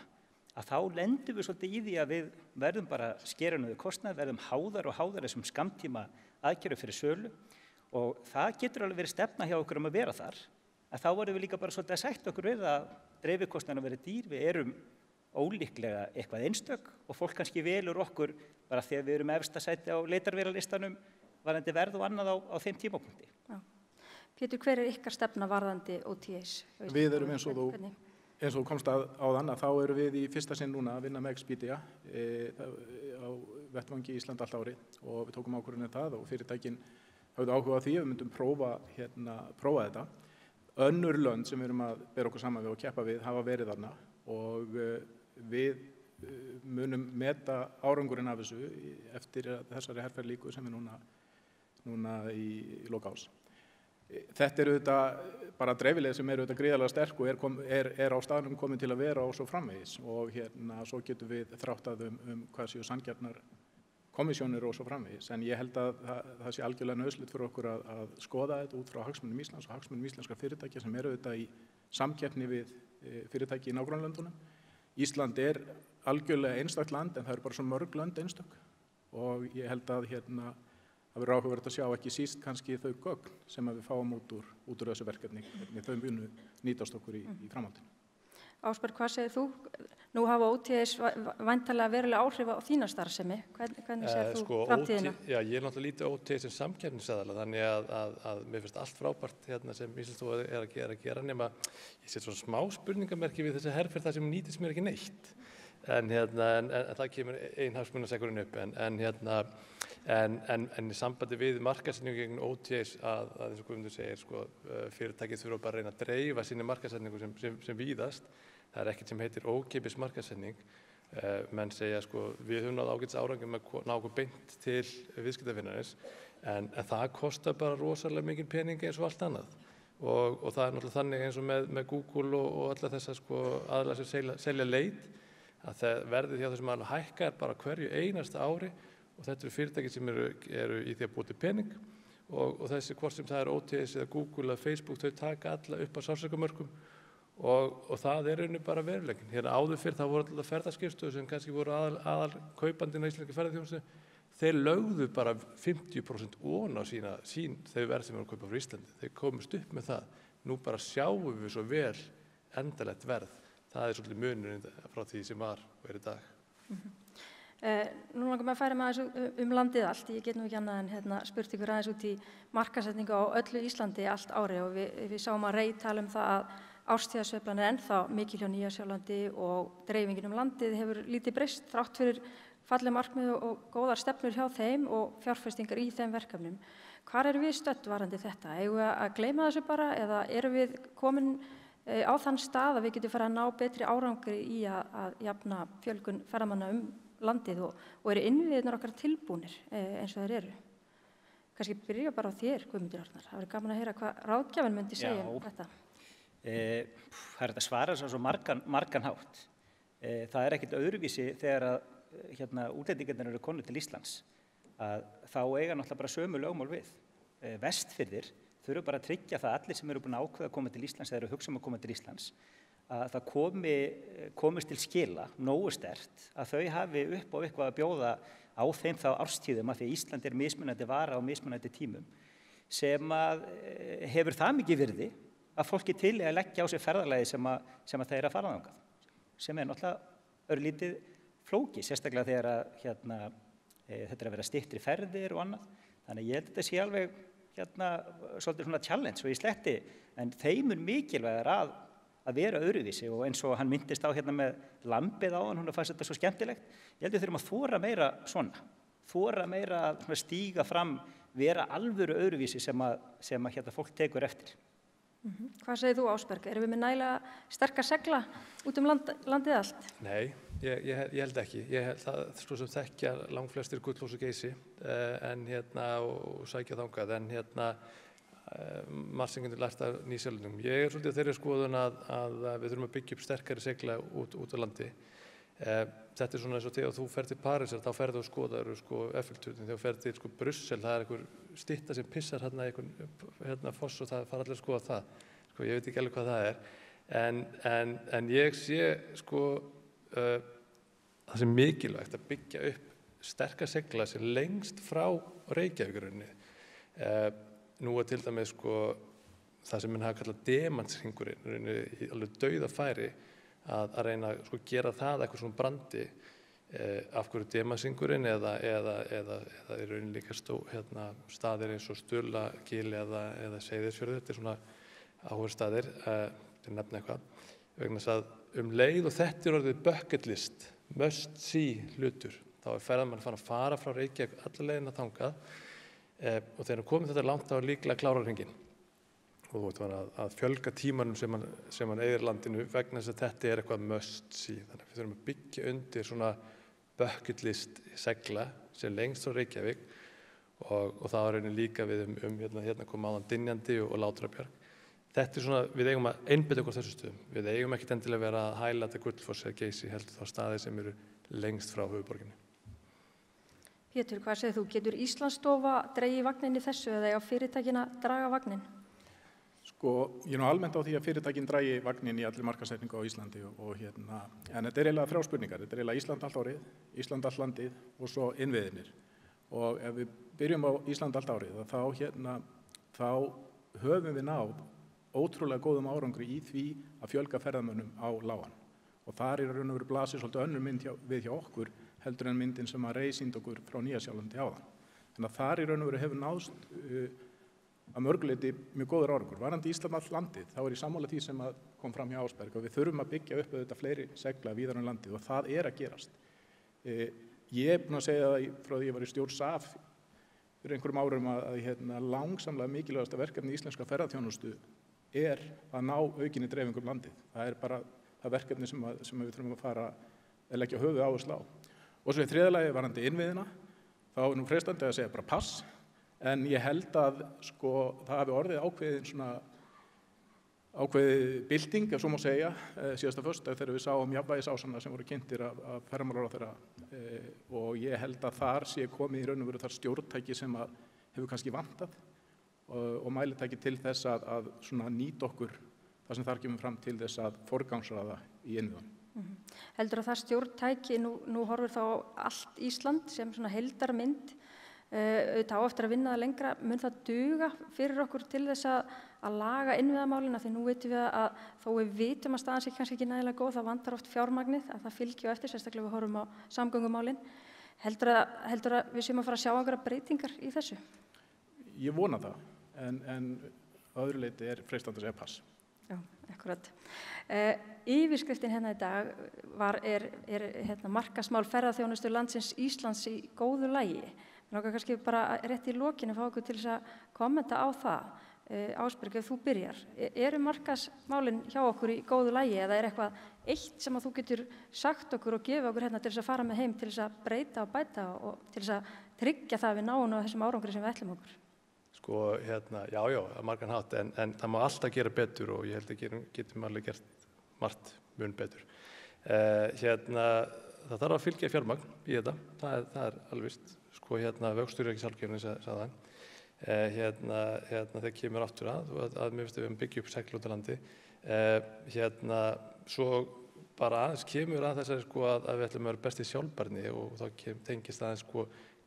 að þá lendum við svolítið í því að við verðum bara skera niður kostnað, verðum háðar og háðar þessum skammtíma aðgerðum fyrir sölu og það getur alveg verið stefna hjá okkur að vera þar, en þá verðum við líka bara svolítið að sætta okkur við að dreifikostnaðurinn verið dýr, við erum ólíklega eitthvað einstök og fólk kannski velur okkur bara því að við erum efsta sæti á leitarvélalistanum varðandi verð og annað á þeim tímapunkti.
Pétur, hver ykkar stefna varðandi OTAs?
Við erum eins og þú komst á þann að þá erum við í fyrsta sinn núna að vinna með Expedia á vettvangi í Ísland allt ári og við tókum ákvörðun það og fyrirtækin hafðu áhuga á því að við myndum prófa þetta. Önnur lönd sem við erum að bera okkur saman við og keppa við hafa verið þarna og við munum meta árangurinn af þessu eftir þessari herferð líku sem er núna í lok árs. Þetta auðvitað bara dreifileið sem auðvitað gríðarlega sterk og er á staðnum komin til að vera og svo framvegis og svo getum við þráttað hvað séu sanngjarnar komissjónir og svo framvegis. En ég held að það sé algjörlega nauðsynlegt fyrir okkur að skoða þetta út frá hagsmunum Íslands og hagsmunum íslenskra fyrirtækja sem eru auðvitað í samkeppni við fyrirtæki í nágrannalöndunum. Ísland algjörlega einstakt land en það eru bara svo mörg lönd einstök og ég held að það verður áhugavert að sjá ekki síst kannski þau gögn sem við fáum út úr þessu verkefni, hvernig þau munu nýtast okkur í framhaldinu.
Ásberg, hvað segir þú? Nú hafa OTAs væntanlega verulega áhrif á þína starfsemi. Hvernig segir þú framtíðina?
Já, ég náttúrulega lítið OTA sem samkeppnisaðila, þannig að mér finnst allt frábært sem Íslandsstofa að gera nema ég set svona smá spurningamerki við þessi herferð þar sem nýtist mér ekki neitt. En það kemur hagsmunasekkurinn upp en í sambandi við markaðssetningu gegn OTAs að eins og Guðmundur segir fyrirtækið þurfa bara að reyna að dreifa sinni markaðssetningu sem víðast. Það ekkert sem heitir ókeypis markaðssetning. Menn segja við höfum náð ágætis árangri með að ná okkur beint til viðskiptavinarins en það kostar bara rosalega mikið pening eins og allt annað. Og það náttúrulega þannig eins og með Google og alla þessar aðilar sem selja leit að verðið hjá þessum aðilum hækkar bara hverju einasta ári og þetta eru fyrirtæki sem eru í því að búa til pening og þessi hvort sem það OTAs eða Google eða Facebook þau taka alla upp á sársaukamörkum og það rauninni bara veruleikinn. Hérna áður fyrr það voru alltaf ferðaskrifstofur sem kannski voru aðal kaupandinn á íslenskri ferðaþjónustu. Þeir lögðu bara 50% ofan á þau verð sem eru að kaupa frá Íslandi. Þeir komust upp með það. Nú bara sjáum við svo vel endanlegt verð. Það svolítið munurinn frá því sem var og í dag.
Nú langar maður að færa með aðeins landið allt. Ég get nú ekki annað en spurt ykkur aðeins út í markaðssetningu á öllu Íslandi allt ári og við sáum að Rey tala um það að árstíðasveiflan ennþá mikil hjá Nýja Sjálandi og dreifingin landið hefur lítið breyst þrátt fyrir falleg markmið og góðar stefnur hjá þeim og fjárfestingar í þeim verkefnum. Hvar erum við stödd varðandi þetta? Eigum við að gleyma þessu bara eða erum við komin á þann stað að við getum farið að ná betri árangri í að jafna fjölgun ferðamanna landið og eru innviðirnir okkar tilbúnir eins og þeir eru. Kannski byrja bara á þér, Guðmundur Arnar. Það verður gaman að heyra hvað ráðgjafinn myndi segja um þetta.
Það þetta svara svo margan hátt. Það ekkert öðruvísi þegar útlendingarnir eru konur til Íslands að þá eiga náttúrulega bara sömu lögmál við. Vestfirðir þurfa bara að tryggja það allir sem eru búin að ákveða að koma til Íslands eða eru að hugsa að koma til Íslands að það komist til skila nógu sterkt að þau hafi upp á eitthvað að bjóða á þeim þá árstíðum af því að Ísland mismunandi vara á mismunandi tímum sem að hefur það mikið virði að fólki til að leggja á sig ferðalagi sem að það að fara þangað sem náttúrulega örlítið flóki sérstaklega þegar að þetta að vera styttri ferðir og annað þannig að ég held að þetta sé alveg svolítið svona challenge og í sletti en þeim mikilvægur að vera öðruvísi og eins og hann myndist á með lambið á hann, hún fannst þetta svo skemmtilegt. Ég held við þurfum að þora meira svona, þora meira að stíga fram, vera alvöru öðruvísi sem að fólk tekur eftir.
Hvað segir þú Ásberg? Erum við með nægilega sterka segla út landið allt?
Nei, ég held ekki. Ég held það svo sem þekkja langflestir Gullfoss og Geysi og sækja þangað en margt sem getur lært af Nýja Sjálandi. Ég svolítið þeirri skoðun að við þurfum að byggja upp sterkari segla út á landi. Þetta svona eins og þegar þú ferð til Parísar þá ferðu og skoðar Eiffelturnin, þegar þú ferð til Brussel það einhver stytta sem pissar í einhvern foss og það fara allir að skoða það. Ég veit ekki alveg hvað það er. En ég sé það sem mikilvægt að byggja upp sterka segla sem lengst frá Reykjavíkurinni. Nú til dæmis það sem menn hafa kallað demantshringurinn, í alveg dauðafæri að reyna að gera það eitthvað svona brandi af hverju demantshringurinn eða í rauninni líka staðir eins og Sturlagil eða Seyðisfjörður, þetta svona áherslustaðir, til að nefna eitthvað, vegna þess að leið og þetta orðið bucket list, must see hlutur, þá ferðamann að fara frá Reykjavík alla leiðina þangað og þegar komið þetta langt þá líklega klára hringinn og þú veit að fjölga tímanum sem hann eyðir landinu vegna þess að þetta eitthvað must see. Þannig að við þurfum að byggja undir svona bucket list segla sem lengst frá Reykjavík og það var raunin líka við hérna kom áðan Dynjandi og Látrabjarg. Þetta svona, við eigum að einbeita okkur þessu stöðum. Við eigum ekkert endilega vera að hæla Gullfoss eða Geysi, heldur þá staði sem eru lengst frá höfuðborginni.
Pétur, hvað segir þú? Getur Íslandsstofa dregið vagnin í þessu eða eiga fyrirtækin að draga vagnin?
Sko, ég almennt á því að fyrirtækin dragi vagnin í allir markaðssetningu á Íslandi en þetta eiginlega 3 spurningar. Þetta eiginlega Ísland allt árið, Ísland allt landið og svo innviðirnir. Og ef við byrjum á Ísland allt árið, þá höfum við náð ótrúlega góðum árangri í því að fjölga ferðamönnum á lágan. Og þar raun og veru blasir svolítið önnur mynd við hjá okkur heldur en myndin sem að sýndi okkur frá Nýja Sjálandi áðan. Þannig að þar raun og veru hefur náðst að mörguleyti mjög góður árangur. Varðandi Ísland allt landið, þá ég sammála því sem kom fram hjá Ásberg og við þurfum að byggja upp auðvitað fleiri segla víðar um landið og það að gerast. Ég búin að segja það frá því ég var í stjórn SAF fyrir einhverjum árum að langsamlega mikilvægasta verkefni íslenska ferðaþjónustu að ná aukinni dreifingu um landið. Það bara það verkefni sem við þurfum að fara að leggja höfuð áherslu á. Og svo í þriðja lagi varðandi innviðina, þá nú freistandi að segja bara pass, en ég held að það hafi orðið ákveðið bylting, ef svo má segja, síðasta föstudag þegar við sáum jafnvægisásana sem voru kynntir af ferðamálaráðherra og ég held að þar sé komið í raun og veru þar stjórntæki sem hefur kannski vantað og mælitæki til þess að nýta okkur það sem þar kemur fram til þess að forgangsraða í innviðunum.
Heldur að það stjórntæki, nú horfir þá allt Ísland sem heildarmynd, auðvitað á eftir að vinna það lengra, mun það duga fyrir okkur til þess að laga innviðamálina því nú veitum við að þó við vitum að staðan sé kannski ekki nægilega góð, það vantar oft fjármagnið að það fylgi á eftir, sérstaklega við horfum á samgöngumálin. Heldur að við séum að fara að sjá einhverjar breytingar í þessu? Ég
vona það, en öðru leyti freistandi að segja pass.
Já, akkurat. Yfirskriftin hérna í dag er markaðsmál ferðaþjónustu landsins Íslands í góðu lagi. Mér langar kannski bara rétt í lokinu að fá okkur til þess að kommenta á það. Ásberg, ef þú byrjar, eru markaðsmálin hjá okkur í góðu lagi eða eitthvað eitt sem að þú getur sagt okkur og gefa okkur hérna til þess að fara með heim til þess að breyta og bæta og til þess að tryggja það við náum á þessum árangri sem við ætlum okkur?
Já, að margan hátt, en það má alltaf gera betur og ég held að getum alveg gert margt mun betur. Það þarf að fylgja fjármagn í þetta, það alveg víst. Vöxtur ekki sjálfgefni, sagði hann. Þegar kemur aftur að mér finnst við byggja upp segl út á landi. Svo bara aðeins kemur að þessari að við ætlum að vera best í sjálfbærni og þá tengist aðeins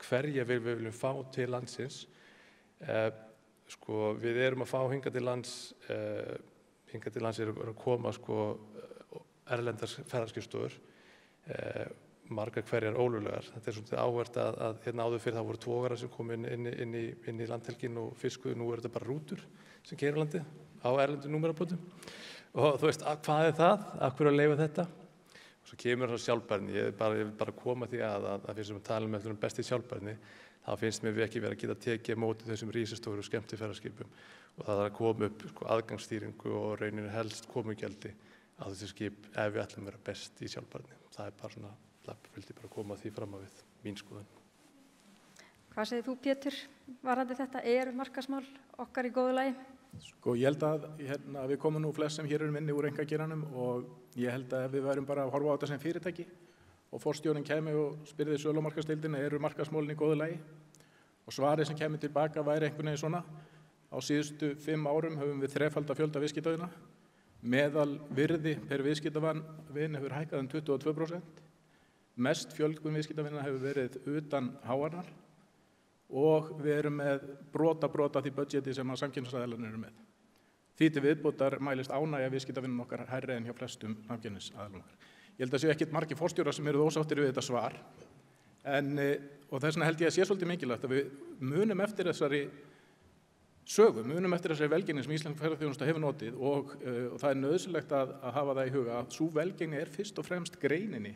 hverja við viljum fá til landsins. Við erum að fá hingað til lands eru að koma erlendar ferðaskrifstofur, margar hverjar ólöglegar. Þetta svolítið áhugavert að hérna áður fyrir það voru togarar sem kom inn í landhelgin og fiskuðu, nú þetta bara rútur sem keyra landið á erlendum númerabótum. Og þú veist, hvað það? Af hverju að leyfa þetta? Og svo kemur það sjálfbærni. Ég vil bara koma því að fyrir sem við talum með besti sjálfbærni, þá finnst mér við ekki vera að geta tekið móti þessum rísastóru skemmtiferðaskipum og það að koma upp aðgangsstýringu og rauninu helst komugjaldi á þessi skip ef við ætlum að vera best í sjálfbærni. Það bara svona, það vildi bara koma því fram að við mín skoðun.
Hvað segir þú, Pétur, varðandi þetta? Eru markaðsmál okkar í góðu lagi?
Ég held að við komum nú flest sem hér erum inni úr einkageiranum og ég held að ef við værum bara að horfa á þetta sem fyrirtæki og forstjórinn kæmi og spyrði sölu- og markaðsdeildina, eru markaðsmálin í góðu lagi? Og svarið sem kæmi tilbaka væri einhvern veginn svona: á síðustu 5 árum höfum við þrefalda fjölda viðskiptavina, meðal virði per viðskiptavin hefur hækkað 22%, mest fjölgun viðskiptavina hefur verið utan háarnar og við erum með brota því budgeti sem að samkeppnisaðilarnir eru með. Því til viðbótar mælist ánægja viðskiptavinnum okkar hærri en hjá flestum samkeppnisaðilum okkar. Ég held að séu ekkert margir forstjórar sem eru ósáttir við þetta svar, og þess vegna held ég að sé svolítið mikilvægt að við munum eftir þessari sögu, munum eftir þessari velgengni sem íslensk ferðaþjónusta hefur notið og það er nauðsynlegt að hafa það í huga að sú velgengni er fyrst og fremst greininni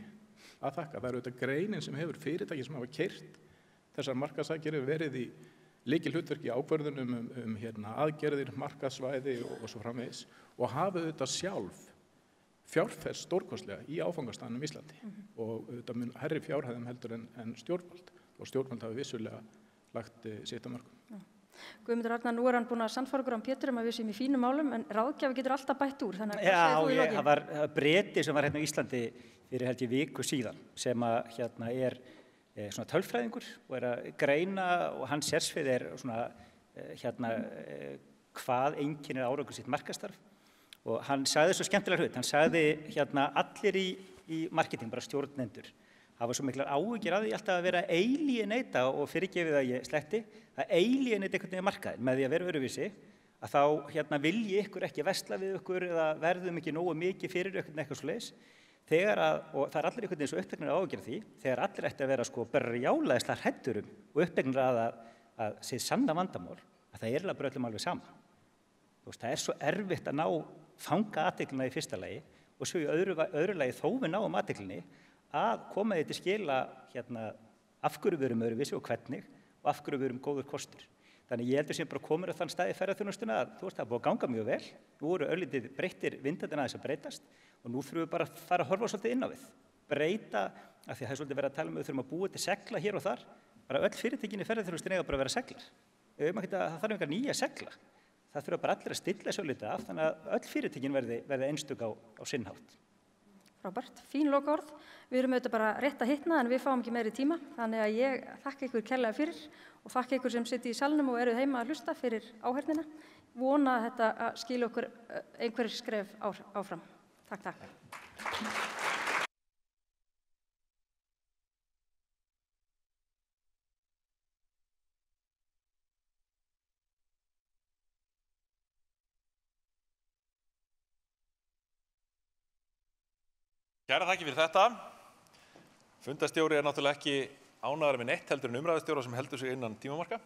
að þakka. Það er auðvitað greinin sem hefur fyrirtæki sem hafa keyrt þessar markaðsaðgerðir verið í lykilhlutverki ákvörðunum aðgerðir, markaðssvæði og svo framvegis og hafa auðvitað sjálf fjárfest stórkostlega í áfangastaðnum Íslandi og auðvitað mun hærri fjárhæðum heldur en stjórnvald og stjórnvald hafi vissulega lagt sitt á mörkum.
Guðmundur Arnar, nú hann búinn að sannfæra okkur Pétur að við séum í fínum málum, en ráðgjafi getur alltaf bætt úr, þannig að hvað segir þú í lokin?
Það var Breti sem var hérna á Íslandi fyrir held ég viku síðan, sem að er svona tölfræðingur og að greina, og hans sérsvið svona hvað einkennir árangur sitt markaðsstarf, og hann sagði svo skemmtilega hlut, hann sagði allir í marketing, bara stjórnendur, hafa svo miklar áhyggjur af því alltaf að vera alienata, og fyrirgefið að ég sletti, að alienata einhvern veginn markaðinn með því að vera öruvísi, að þá vilji ykkur ekki versla við ykkur eða verðum ekki nógu mikið fyrir ykkur eitthvað svoleiðis, og það allir einhvern veginn svo uppteknir áhyggjur af því, þegar allir ætti að vera brjálæðislega hræddur og uppteknir að sé sanna vandamál, að það eiginlega bara öllum alveg sama. Það svo erfitt að fanga athyglina í fyrsta lagi, og svo í öðru lagi þó við náum athyglinni, að koma því til skila af hverju við erum öðruvísi og hvernig, og af hverju við erum góður kostur. Þannig ég heldur sem bara komur á þann stað í ferðaþjónustuna að það búið að ganga mjög vel, nú voru örlítið breyttir vindandinn aðeins að breytast, og nú þurfum við bara að fara að horfa svolítið inn á við. Breyta, af því að það svolítið verið að tala við þurfum að búa til segla hér og þar, bara öll fyrirtækin í ferðaþjónustunni eiga bara að vera seglar. Það þarf engar nýja segla. Það þurfa bara allir að stilla svolítið af, þannig að öll fyrirtækin verði einstök á sinn hátt.
Frábært, fín lokaorð. Við erum auðvitað bara rétt að hitna en við fáum ekki meiri tíma, þannig að ég þakka ykkur kærlega fyrir og þakka ykkur sem sitja í salnum og eru heima að hlusta fyrir áheyrnina. Vona að þetta skili okkur einhver skref áfram. Takk.
Kæra þakki fyrir þetta. Fundarstjóri náttúrulega ekki ánægðari með neitt heldur en umræðustjóra sem heldur sig innan tímamarka.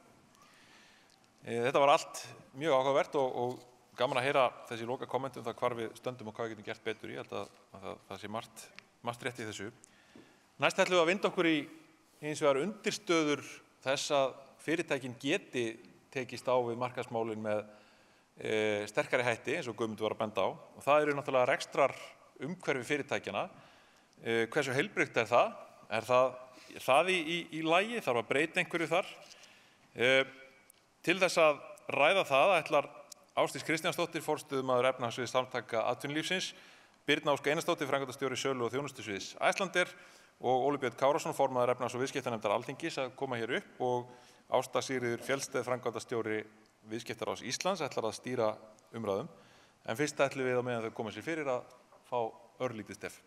Þetta var allt mjög áhugavert og gaman að heyra þessi loka kommentum það hvar við stöndum og hvað við getum gert betur í. Ég held að það sé margt rétt í þessu. Næst ætlum við að vinda okkur í hins vegar undirstöður þess að fyrirtækin geti tekist á við markaðsmálin með sterkari hætti eins og Guðmundur var að benda á. Og það eru náttúrulega rekstrar umhverfi fyrirtækjana. Hversu heilbrigt er það? Er það í lagi? Þarf að breyta einhverju þar? Til þess að ræða það ætlar Ásdís Kristjánsdóttir, forstöðumaður efnahagssviðs Samtaka atvinnulífsins, Birna Ósk Einarsdóttir, framkvæmdastjóri sölu- og þjónustusviðs Icelandair og Óli Björn Kárason, formaður efnahags- og viðskiptanefndar Alþingis að koma hér upp og Ásta Sigríður Fjellsteð, framkvæmdastjóri Viðskiptaráðs Íslands, ætlar að stýra umræðum. En fyrst ætlum við á meðan þau koma sér fyrir að fá örlítið stef.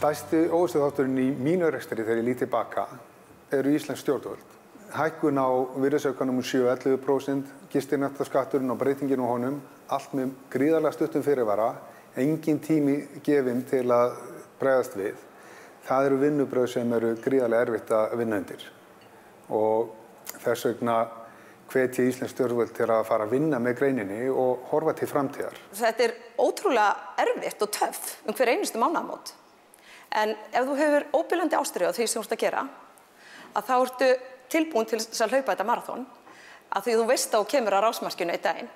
Stærsti óvissuþátturinn í mínu rekstri þegar ég lít tilbaka eru íslensk stjórnvöld. Hækkun á virðisaukanum 7–11%, gistinættaskatturinn og breytingin á honum, allt með gríðarlega stuttum fyrirvara, engin tími gefinn til að bregðast við. Það eru vinnubrögð sem eru gríðarlega erfitt að vinna undir. Og þess vegna hvet ég íslensk stjórnvöld til að fara að vinna með greininni og horfa til framtíðar.
Þetta er ótrúlega erfitt og töff hver einustu mánaðamót. En ef þú hefur óbilandi ástríðu á því sem þú ert að gera, að þá ertu tilbúin til þess að hlaupa þetta maraþon, að því þú veist að þú kemur á rásmarkinu einn daginn.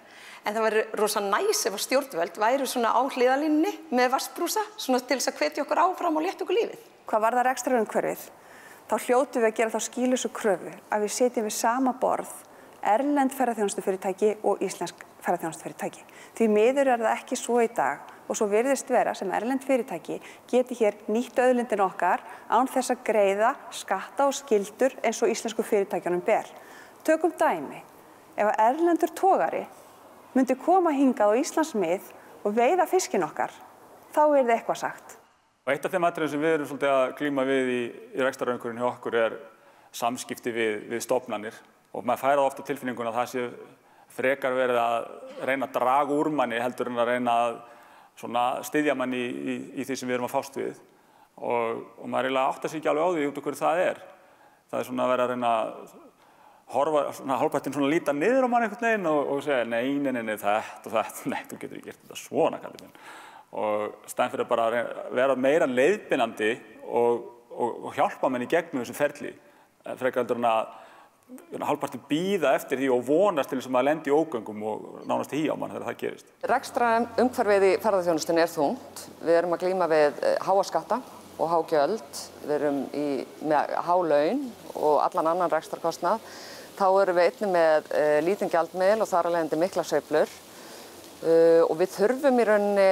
En það væri rosa næs ef að stjórnvöld væru svona á hliðarlínunni með vatnsbrúsa, svona til þess að hvetja okkur áfram og létta okkur lífið.
Hvað varðar rekstrarumhverfið, þá hljótum við að gera þá skýlausu kröfu að við setjum við sama borð erlend ferðaþjónustufyrirtæki og íslensk ferðaþjónustufyrirtæki. Því miður er það ekki svo í dag og svo virðist vera sem erlend fyrirtæki geti hér nýtt auðlindin okkar án þess að greiða skatta og skyldur eins og íslensku fyrirtækjunum ber. Tökum dæmi. Ef erlendur togari myndi koma hingað á Íslandsmið og veiða fiskinn okkar, þá er það eitthvað sagt.
Og eitt af þeim atriðum sem við erum svolítið að glíma við í rekstrarumhverfinu hjá okkur er samskipti við stofnanir. Og maður fær ofta tilfinninguna að það sé frekar verið að reyna að draga úr manni heldur en að reyna að styðja manni í því sem við erum að fást við. Og maður eiginlega áttar sig ekki alveg á því út af hverju það er. Það er svona að vera að reyna að horfa, hálfpartinn svona líta niður á manni einhvern veginn og segja nei, þetta, nei, þú getur ekki gert þetta svona, kallið minn. Og staðinn fyrir bara að vera meira leiðbeinandi og hjálpa manni í gegnum þessu ferli. Frekar heldur en að hálfpartinn bíða eftir því og vonast til þess að maður lendi í ógöngum og nánast hí á mann þegar það gerist.
Rekstrarumhverfið í ferðaþjónustunni þungt. Við erum að glíma við háa skatta og há gjöld. Við erum með há laun og allan annan rekstrarkostnað. Þá erum við einnig með lítinn gjaldmiðil og þar af leiðandi miklar sveiflur. Og við þurfum í rauninni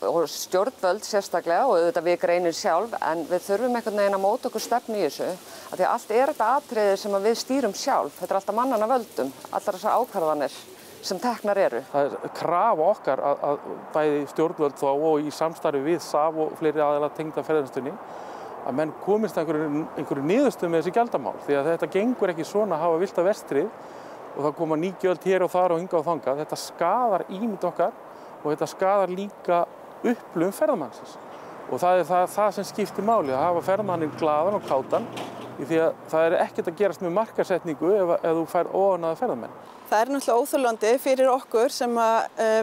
og stjórnvöld sérstaklega og auðvitað við greinir sjálf, en við þurfum einhvern veginn að móta okkur stefnu í þessu. Af því að allt þetta atriði sem við stýrum sjálf, þetta alltaf mannanna völdum, allar þessar ákvarðanir sem teknar eru.
Það krafa okkar að bæði stjórnvöld þá og í samstarfi við SAF og fleiri aðeila tengda ferðaþjónustunni, að menn komist að einhverju niðurstöðu með þessi gjaldamál, því að þetta gengur ekki svona að hafa villta vestrið og það koma ný gjöld hér og þar og hingað og þangað. Þetta skaðar ímynd okkar og þetta skaðar líka upplifun ferðamannsins. Og það er það sem skiptir máli, að hafa ferðamanninn glaðan og kátan, því að það er ekkert að gerast með markaðssetningu ef þú fær óánægða ferðamenn.
Það er náttúrulega óþolandi fyrir okkur sem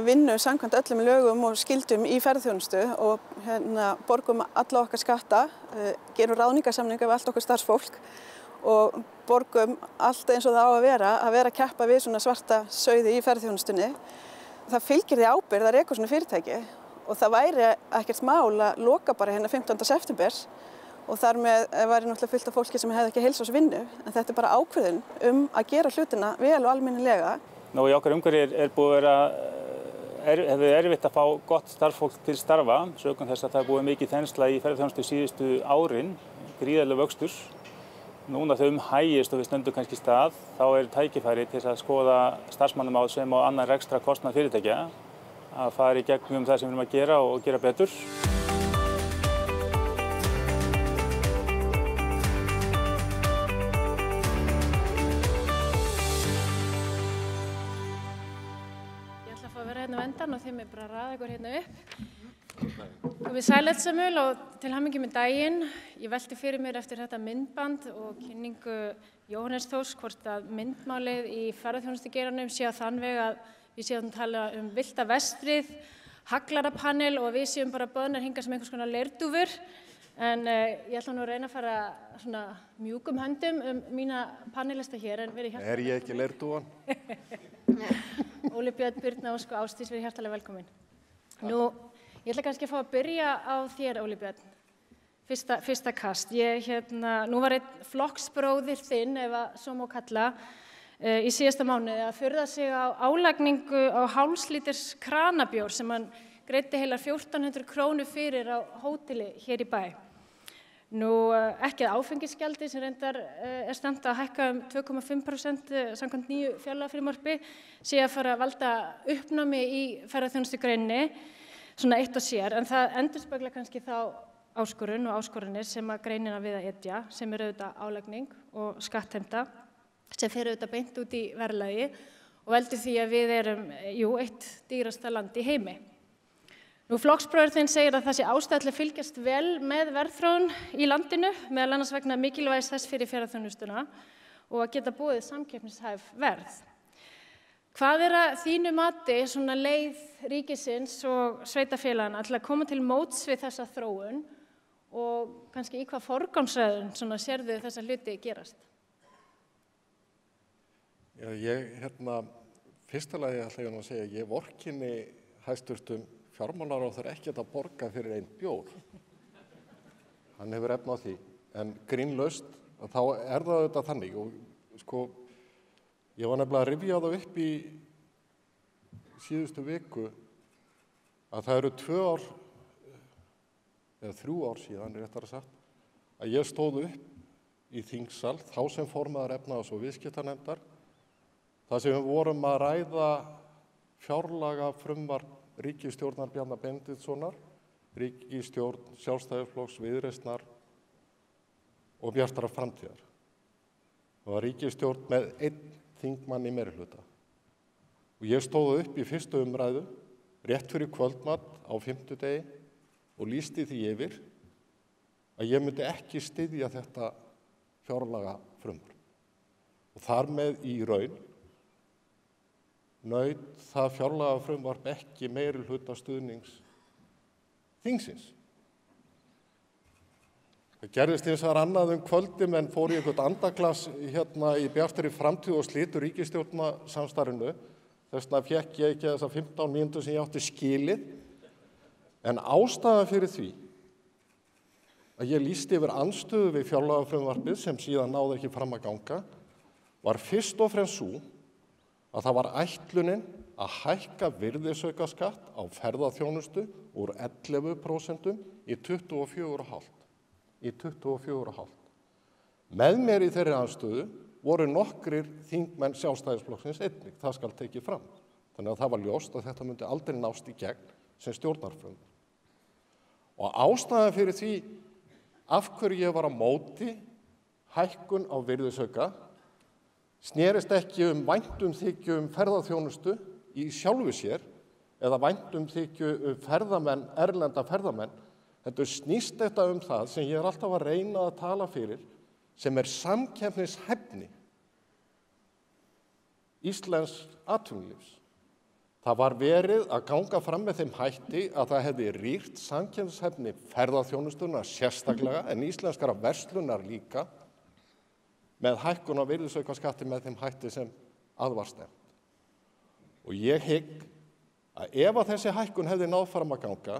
vinnum samkvæmt öllum lögum og skyldum í ferðaþjónustu og borgum alla okkar skatta, gerum ráðningarsamninga við allt okkar starfsfólk og borgum allt eins og það á að vera að keppa við svona svarta sauði í ferðaþjónustunni. Það fylgir því ábyrgð að reka svona fyrirtæki og það væri ekkert mál að loka bara 15. september og þar með væri náttúrulega fullt af fólki sem hefði ekki heilsársvinnu, en þetta er bara ákvörðun að gera hlutina vel og almennilega.
Í okkar umhverfi búið hefur erfitt að fá gott starfsfólk til starfa, sökum þess að það er búið mikið þensla í ferðaþjónustu síðustu árin, gríðarlegur vöxtur. Núna þegar hægist og við stöndum kannski stað, þá er tækifæri til að skoða starfsmannamál sem og annan rekstra kostnað fyrirtækja, að fara í gegnum það sem við erum að gera og gera betur.
Ég ætla að fá að vera hérna á endan og þið með bara raða ykkur hérna upp. Við sælætsamul og til hamingju með daginn. Ég velti fyrir mér eftir þetta myndband og kynningu Jóhannes Þórs hvort að myndmálið í ferðaþjónustugeiranum sé á þann veg að við séum að tala villta vestrið, haglarapanel og við séum bara boðnar hingað sem einhvers konar leirdúfur. En ég ætla nú að reyna að fara svona mjúkum höndum mína panelista hér en verið hjartalega.
Ég ekki leirdúfan?
Óli Björn, Birna Ósk og Ásdís, verið hjartalega velkomin. Ég ætla kannski að fá að byrja á þér, Óli Björn, fyrsta kast. Nú var einn flokksbróðir þinn, ef að svo má kalla, í síðasta mánuði að furða sig á álagningu á hálfslíters kranabjór sem hann greiddi heila 1400 krónur fyrir á hóteli hér í bæ. Ekki að áfengisgjaldi sem reyndar er stefnt að hækka 2,5% samkvæmt nýju fjárlagafrumvarpi sé að fara að valda uppnámi í ferðaþjónustugreininni, svona eitt og sér, en það endurspeglar kannski þá áskorun og áskoranir sem að greinina við að etja, sem er auðvitað álagning og skattheimta, sem fer auðvitað beint út í verðlagi og veldur því að við erum, eitt dýrasta land í heimi. Flokksbróðir þinn segir að það sé ástæða til að fylgjast vel með verðþróun í landinu, meðal annars vegna mikilvægis þess fyrir ferðaþjónustuna og að geta boðið samkeppnishæf verð. Hvað er að þínu mati svona leið ríkisins og sveitarfélagana til að koma til móts við þessa þróun og kannski í hvað forgangsröðun svona sérðu þessa hluti gerast?
Fyrsta lagi ætla ég að segja, ég vorkenni hæstvirtum fjármálaráðherra ekkert að borga fyrir einn bjór. Hann hefur efni á því, en grínlaust þá er það auðvitað þannig og ég var nefnilega að rifja það upp í síðustu viku að það eru 2 ár, eða 3 ár síðan, réttara sagt, að ég stóð upp í þingsal, þá sem formaður efnahags- og viðskiptanefndar, þar sem við vorum að ræða fjárlagafrumvarp ríkisstjórnar Bjarna Benediktssonar, ríkisstjórn Sjálfstæðisflokks, Viðreisnar og Bjartrar framtíðar. Það var ríkisstjórn með einn þingmann í meirihluta. Og ég stóð upp í fyrstu umræðu, rétt fyrir kvöldmat á 5. og lýsti því yfir að ég myndi ekki styðja þetta fjárlagafrumvarp. Og þar með í raun naut það fjárlagafrumvarp ekki meirihluta stuðnings þingsins. Það gerðist hins vegar annað kvöldi menn fór í eitthvað andaglas hérna í bjartri framtíð og slitu ríkisstjórnarsamstarfinu. Þess vegna fékk ég ekki þessar 15 mínútur sem ég átti skilið. En ástæðan fyrir því að ég lýsti yfir andstöðu við fjárlagafrumvarpið sem síðan náði ekki fram að ganga var fyrst og fremst sú að það var ætlunin að hækka virðisaukaskatt á ferðaþjónustu úr 11% í 24,5%. Með mér í þeirri andstöðu voru nokkrir þingmenn Sjálfstæðisflokksins einnig, það skal tekið fram. Þannig að það var ljóst að þetta myndi aldrei nást í gegn sem stjórnarfrumvarp. Og ástæðan fyrir því af hverju ég var á móti hækkun á virðisauka snerist ekki væntumþykju ferðaþjónustu í sjálfu sér eða væntumþykju ferðamenn, erlenda ferðamenn. Þetta snýst þetta það sem ég alltaf að reyna að tala fyrir sem samkeppnishæfni íslensks atvinnulífs. Það var verið að ganga fram með þeim hætti að það hefði rýrt samkeppnishæfni ferðaþjónustunnar sérstaklega en íslenskara verslunar líka með hækkun á virðisaukaskatti með þeim hætti sem að var stefnt. Og ég hygg að ef að þessi hækkun hefði náð fram að ganga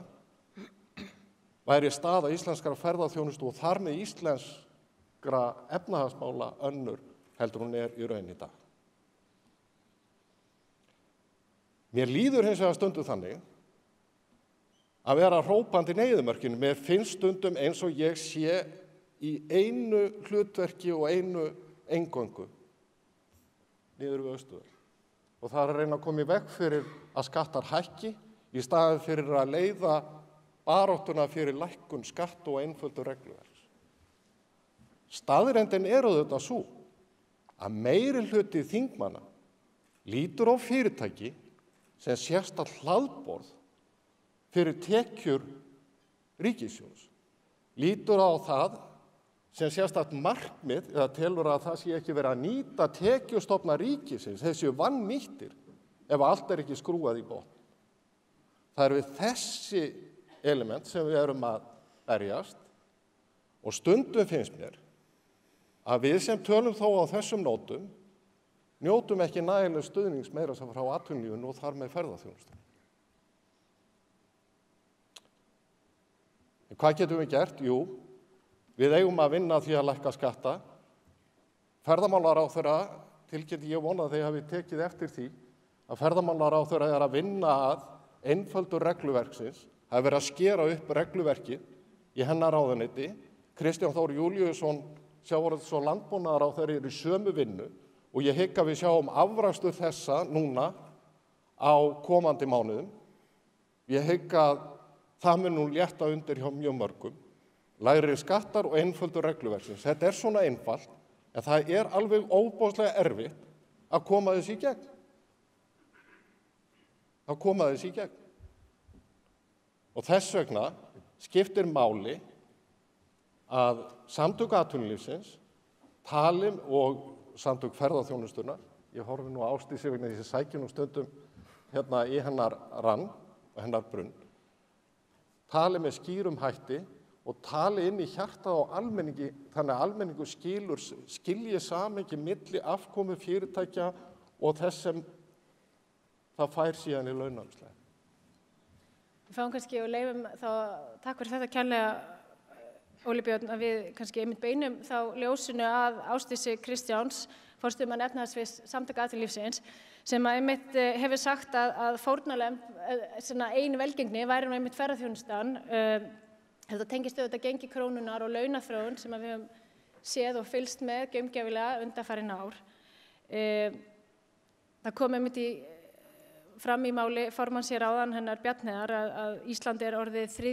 væri staða íslenskara ferðaþjónustu og þar með íslenskra efnahagsmála önnur heldur hún í raun í dag. Mér líður hins vegar stundum þannig að vera hrópandi neyðarmörkin. Mér finnst stundum eins og ég sé í einu hlutverki og einu eingöngu niður við Austurvöll. Og það að reyna að koma í veg fyrir að skattar hækki í staðinn fyrir að leiða baráttuna fyrir lækkun skatt og einföldu regluverks. Staðreyndin auðvitað sú að meiri hluti þingmanna lítur á fyrirtæki sem sérstakt hlaðborð fyrir tekjur ríkissjóðs. Lítur á það sem sérstakt markmið eða telur að það sé ekki verið að nýta tekjustofna ríkisins, þessi vannýttir ef allt ekki skrúað í botn. Það við þessi element sem við erum að berjast og stundum finnst mér að við sem tölum þó á þessum nótum njótum ekki nægilega stuðnings meira sem frá atvinnulífinu og þar með ferðaþjónustu. Hvað getum við gert? Jú, við eigum að vinna því að lækka skatta. Ferðamálaráðherra, tilkynnti ég vona að þeir hafi tekið eftir því, að ferðamálaráðherra að vinna að einföldu regluverksins, það verið að skera upp regluverkið í hennar ráðuneyti. Kristján Þór Júlíusson, sjávarútvegs- og landbúnaðarráðherra í sömu vinnu og ég hygg að við sjáum afrakstur þessa núna á komandi mánuðum. Ég hygg að það mun nú létta undir hjá mjög mörgum. Lægri skattar og einföldu regluverksins. Þetta svona einfalt, en það alveg óbóðslega erfitt að koma þessi í gegn. Og þess vegna skiptir máli að samtök atvinnulífsins tali og samtök ferðaþjónustunnar, ég horfi nú á Ásdísi vegna því að sækja nú stundum hérna í hennar rann og hennar brunn, tali með skýrum hætti og tali inn í hjartað á almenningi þannig að almenningu skilji samhengi milli afkomu fyrirtækja og þess sem það fær síðan í launaumslagið.
Við fáum kannski og leifum þá, takk fyrir þetta kærlega Óli Björn, að við kannski einmitt beinum þá ljósinu að Ásdísi Kristjáns, forstöðumann efnahagsins Samtaka atvinnulífsins, sem einmitt hefur sagt að fórnarlömb ein velgengni væri nú einmitt ferðaþjónustan. Þetta tengist auðvitað gengi krónunnar og launaþróun sem við höfum séð og fylgst með gaumgæfilega undanfarin ár. Það kom einmitt fram í máli formanns hér áðan hennar Bjarnheiðar að Ísland orðið 3.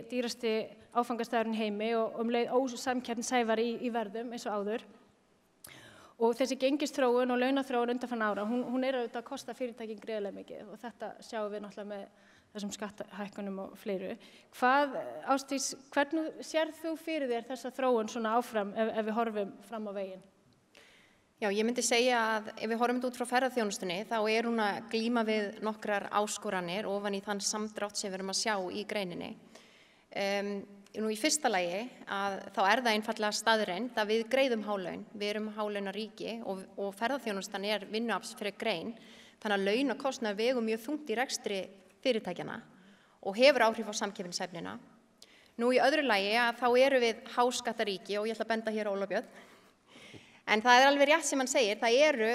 dýrasti áfangastæðurinn í heimi og leið ósamkeppnishæfari í verðum eins og áður. Og þessi gengisþróun og launaþróun undanfarin ára, hún auðvitað að kosta fyrirtækin gríðarlega mikið og þetta sjáum við náttúrulega með þessum skattahækkunum og fleiru. Ásdís, hvernig sér þú fyrir þér þessa þróun svona áfram ef við horfum fram á veginn?
Já, ég myndi segja að ef við horfum út frá ferðaþjónustunni þá hún að glíma við nokkrar áskoranir ofan í þann samdrátt sem við erum að sjá í greininni. Nú í fyrsta lagi þá það einfaldlega staðreynd að við greiðum hálaun, við erum hálaunaríki og ferðaþjónustan vinnuafls fyrir grein, þannig að launakostnaður vegur mjög þungt í rekstri fyrirtækjanna og hefur áhrif á samkeppnishæfnina. Nú í öðru lagi þá erum við háskattaríki og ég ætla að benda hér á Óla Björn. En það alveg rétt sem hann segir,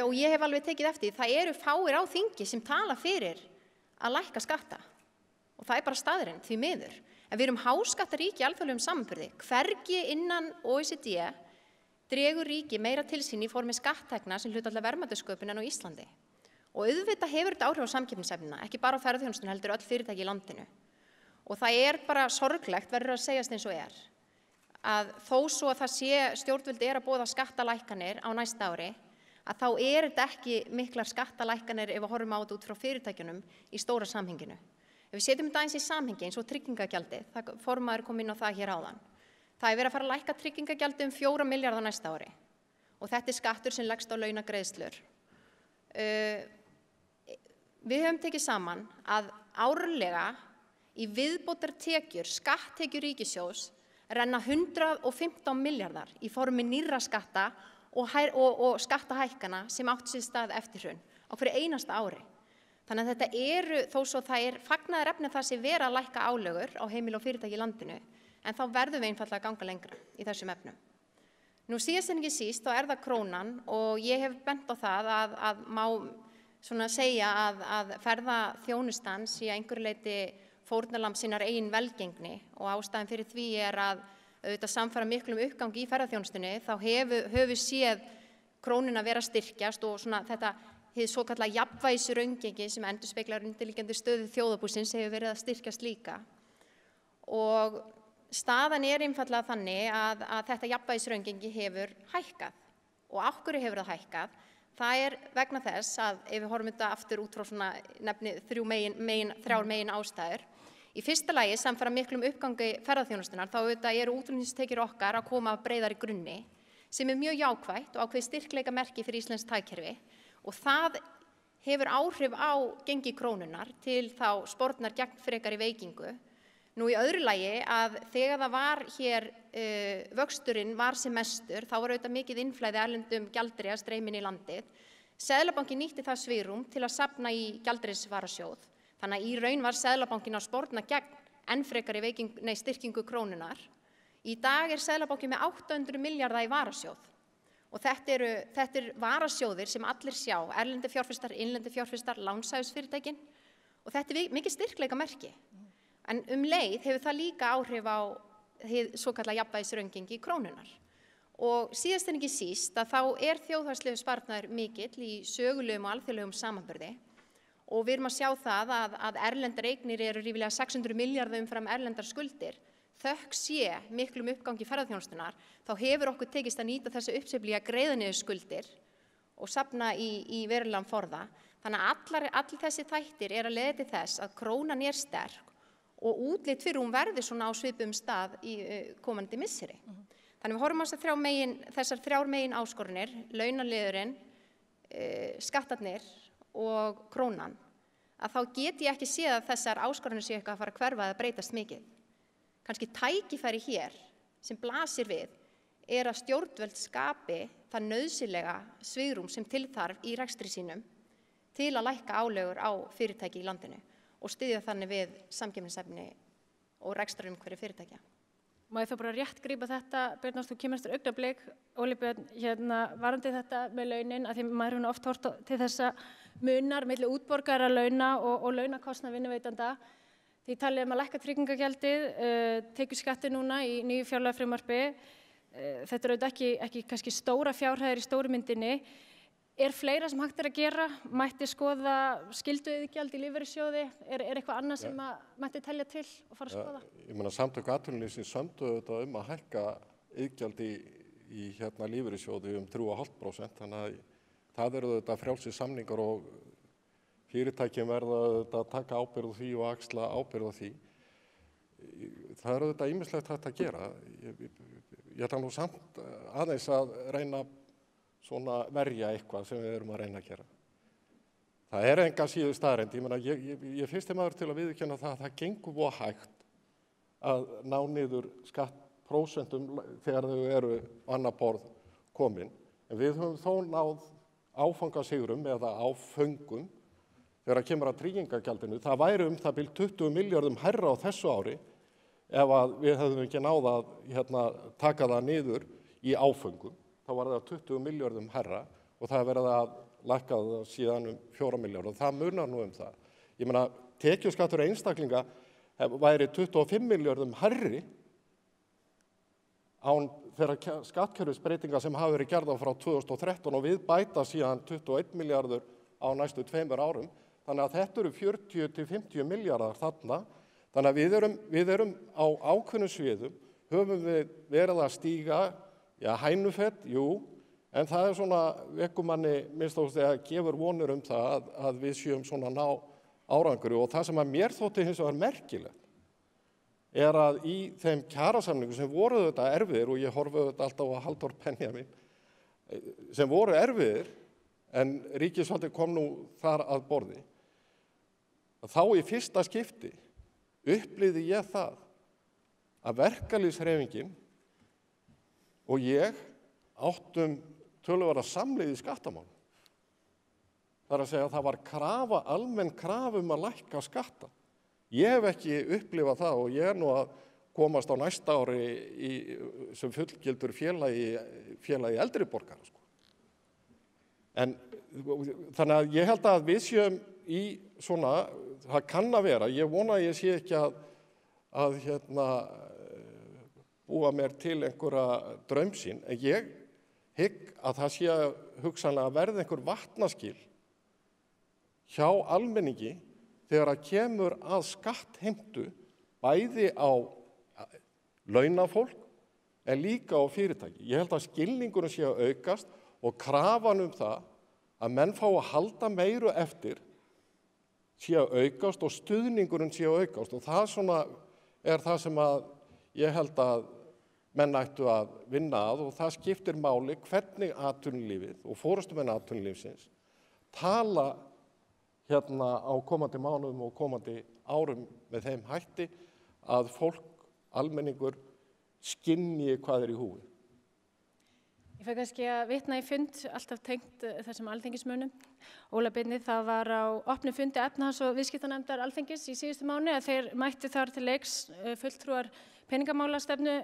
og ég hef alveg tekið eftir, það eru fáir á þingi sem tala fyrir að lækka skatta. Og það bara staðreynd, því miður. En við erum háskattaríki í alþjóðlegum samanburði. Hvergi innan OECD dregur ríki meira til sín í formi skatttekna sem hlutfall af verðmætasköpun en á Íslandi. Og auðvitað hefur þetta áhrif á samkeppnishæfnina, ekki bara á ferðaþjónustuna heldur öll fyrirtæki í landinu. Og það bara sorglegt, verður að segjast eins og að þó svo að það stjórnvöld að boða skattalækkanir á næsta ári, að þá þetta ekki miklar skattalækkanir ef við horfum á þetta út frá fyrirtækjunum í stóra samhenginu. Ef við setjum þetta aðeins í samhengi eins og tryggingagjaldið, formaður kom inn á það hér áðan, það verið að fara að lækka tryggingagjaldið 4 milljarða á næsta ári og þetta skattur sem leggst á launagreiðslur. Við höfum tekið saman að árlega í viðbótartekjur, skatttekjur ríkissjóðs renna 115 milljarðar í formi nýrra skatta og skattahækkana sem átt sér stað eftir hrun á hverju einasta ári. Þannig að þetta þó svo það fagnaðarefni það sem vera að lækka álögur á heimili og fyrirtæki í landinu, en þá verðum við einfaldlega að ganga lengra í þessum efnum. Nú síðast en ekki síst, þá það krónan og ég hef bent á það að má segja að ferðaþjónustan sé að einhverju leyti fórnarlamb sinnar eigin velgengni og ástæðan fyrir því að auðvitað samfara miklum uppgangi í ferðaþjónustunni þá höfum við séð krónuna vera að styrkjast og þetta hið svokallaða jafnvægisraungengi sem endurspeglar undirliggjandi stöðu þjóðarbúsins hefur verið að styrkjast líka. Og staðan einfaldlega þannig að þetta jafnvægisraungengi hefur hækkað. Og af hverju hefur það hækkað? Það vegna þess að ef við horfum þetta aftur út frá nefni þrjár megin ástæður. Í fyrsta lagi samfara miklum uppgangi ferðaþjónustunnar þá útflutningstekjur okkar að koma af breiðari grunni sem mjög jákvætt og ákveðið styrkleika merki fyrir íslenskt hagkerfi og það hefur áhrif á gengi krónunnar til þá spornar gegn frekari veikingu. Nú í öðru lagi að þegar það var hér vöxturinn var sem mestur þá var auðvitað mikið innflæði erlendum gjaldeyri að streyma inn í landið. Seðlabankinn nýtti það svigrúm til að safna í gjaldeyrisvarasjóð. Þannig að í raun var Seðlabankinn að sporna gegn enn frekari styrkingu krónunnar. Í dag Seðlabankinn með 800 milljarða í varasjóð. Og þetta varasjóðir sem allir sjá, erlendi fjárfestar, innlendi fjárfestar, lánshæfisfyrirtækin og þetta mikið styrkleika merki. En leið hefur það líka áhrif á hið svokallaða jafnvægisraungengi krónunnar. Og síðast en ekki síst að þá þjóðhagslegur sparnaður mikill í sögulegum og alþjóðlegum samanburði og við erum að sjá það að erlendar eignir ríflega 600 milljarða umfram erlendar skuldir. Þökk sé miklum uppgangi ferðaþjónustunnar, þá hefur okkur tekist að nýta þessu uppsveiflu í að greiða niður skuldir og safna í verulegan forða. Þannig að allir þessi þættir að leiða til þess að krónan sterk og útlit fyrir hún verði á svipum stað í komandi misseri. Þannig við horfum á þessar þrjár megin áskorunir, launaliðurinn, skattarnir og krónan, að þá get ég ekki séð að þessar áskorunir séu eitthvað að fara að hverfa eða breytast mikið. Kannski tækifæri hér sem blasir við að stjórnvöld skapi það nauðsynlega svigrúm sem tilþarf í rekstri sínum til að lækka álögur á fyrirtæki í landinu og styðja þannig við samkeppnishæfni og rekstrarumhverfi fyrirtækja.
Má ég þá bara rétt grípa þetta, Birna, þú kemur eftir augnablik, Óli Björn, varðandi þetta með launin, að því maður hefur oft hort til þessa munar milli útborgara launa og launakostnað vinnuveitanda. Því talið að lækka tryggingagjaldið, tekjuskatti núna í nýju fjárlagafrumvarpi. Þetta auðvitað ekki kannski stóra fjárhæðir í stóru myndinni. Fleira sem hægt að gera? Mætti skoða skylduiðgjald í lífeyrissjóði? Eitthvað annað sem mætti telja til og fara að skoða?
Ég meina Samtaka atvinnulífsins sömdu auðvitað að hækka iðgjald í lífeyrissjóði 3,5%. Þannig að það auðvitað frjálsir samningar og fyrirtækjum verða að taka ábyrgð á því og axla ábyrgð á því. Það auðvitað ýmislegt hægt að gera. Ég ætla nú samt aðeins að reyna verja eitthvað sem við erum að reyna að gera. Það engan síður staðreynd. Ég fyrsti maður til að viðurkenna það að það gengur voða hægt að ná niður skattprósentum þegar þau eru annað borð komin. En við höfum þó náð áfangasigrum eða áföngum þegar kemur að tryggingagjaldinu. Það væri það bil 20 milljörðum hærra á þessu ári ef að við hefðum ekki náð að taka það niður í áföngum. Þá var það 20 milljörðum hærra og það verið að lækka það síðan 4 milljarða. Það munar nú það. Ég meina, tekjuskattur einstaklinga væri 25 milljörðum hærri án þeirra skattkerfisbreytinga sem hafa verið gerðar frá 2013 og við bæta síðan 21 milljarður á næstu 2 árum. Þannig að þetta eru 40 til 50 milljarðar þarna. Þannig að við erum á ákveðnum sviðum, höfum við verið að stíga, hænufett, jú, en það svona vekkumanni minnst þegar gefur vonur það að við séum svona ná árangri og það sem að mér þótti hins vegar merkilegt að í þeim kjarasamningum sem voru þetta erfiðir og ég horfi þetta alltaf á Halldór Benjamin sem voru erfiðir en ríkisvaldið kom nú þar að borði. Þá í fyrsta skipti upplifði ég það að verkalýðshreyfingin og ég áttum töluverða samleið í skattamálum. Það að segja að það var almenn krafa að lækka skatta. Ég hef ekki upplifað það og ég nú að komast á næsta ári sem fullgildur félagi eldri borgara. En þannig að ég held að við séum í svona, það kann að vera, ég vona að ég sé ekki að búa mér til einhverja draumsýn, en ég hygg að það sé hugsanlega að verða einhver vatnaskil hjá almenningi þegar að kemur að skattheimtu bæði á launafólk en líka á fyrirtæki. Ég held að skilningurinn sé að aukast og krafan það að menn fá að halda meiru eftir sé að aukast og stuðningurinn sé að aukast og það svona það sem að ég held að menn ættu að vinna og það skiptir máli hvernig atvinnulífið og forystumenn atvinnulífsins tala á komandi mánuðum og komandi árum með þeim hætti að fólk, almenningur, skynji hvað í húfi.
Ég fæ kannski að vitna í fund, alltaf tengt þessum alþingismönnum. Óla Birni, það var á opnum fundi efnahags- og viðskiptanefndar Alþingis í síðustu mánuði að þeir mættu þar til leiks fulltrúar peningamálastefnu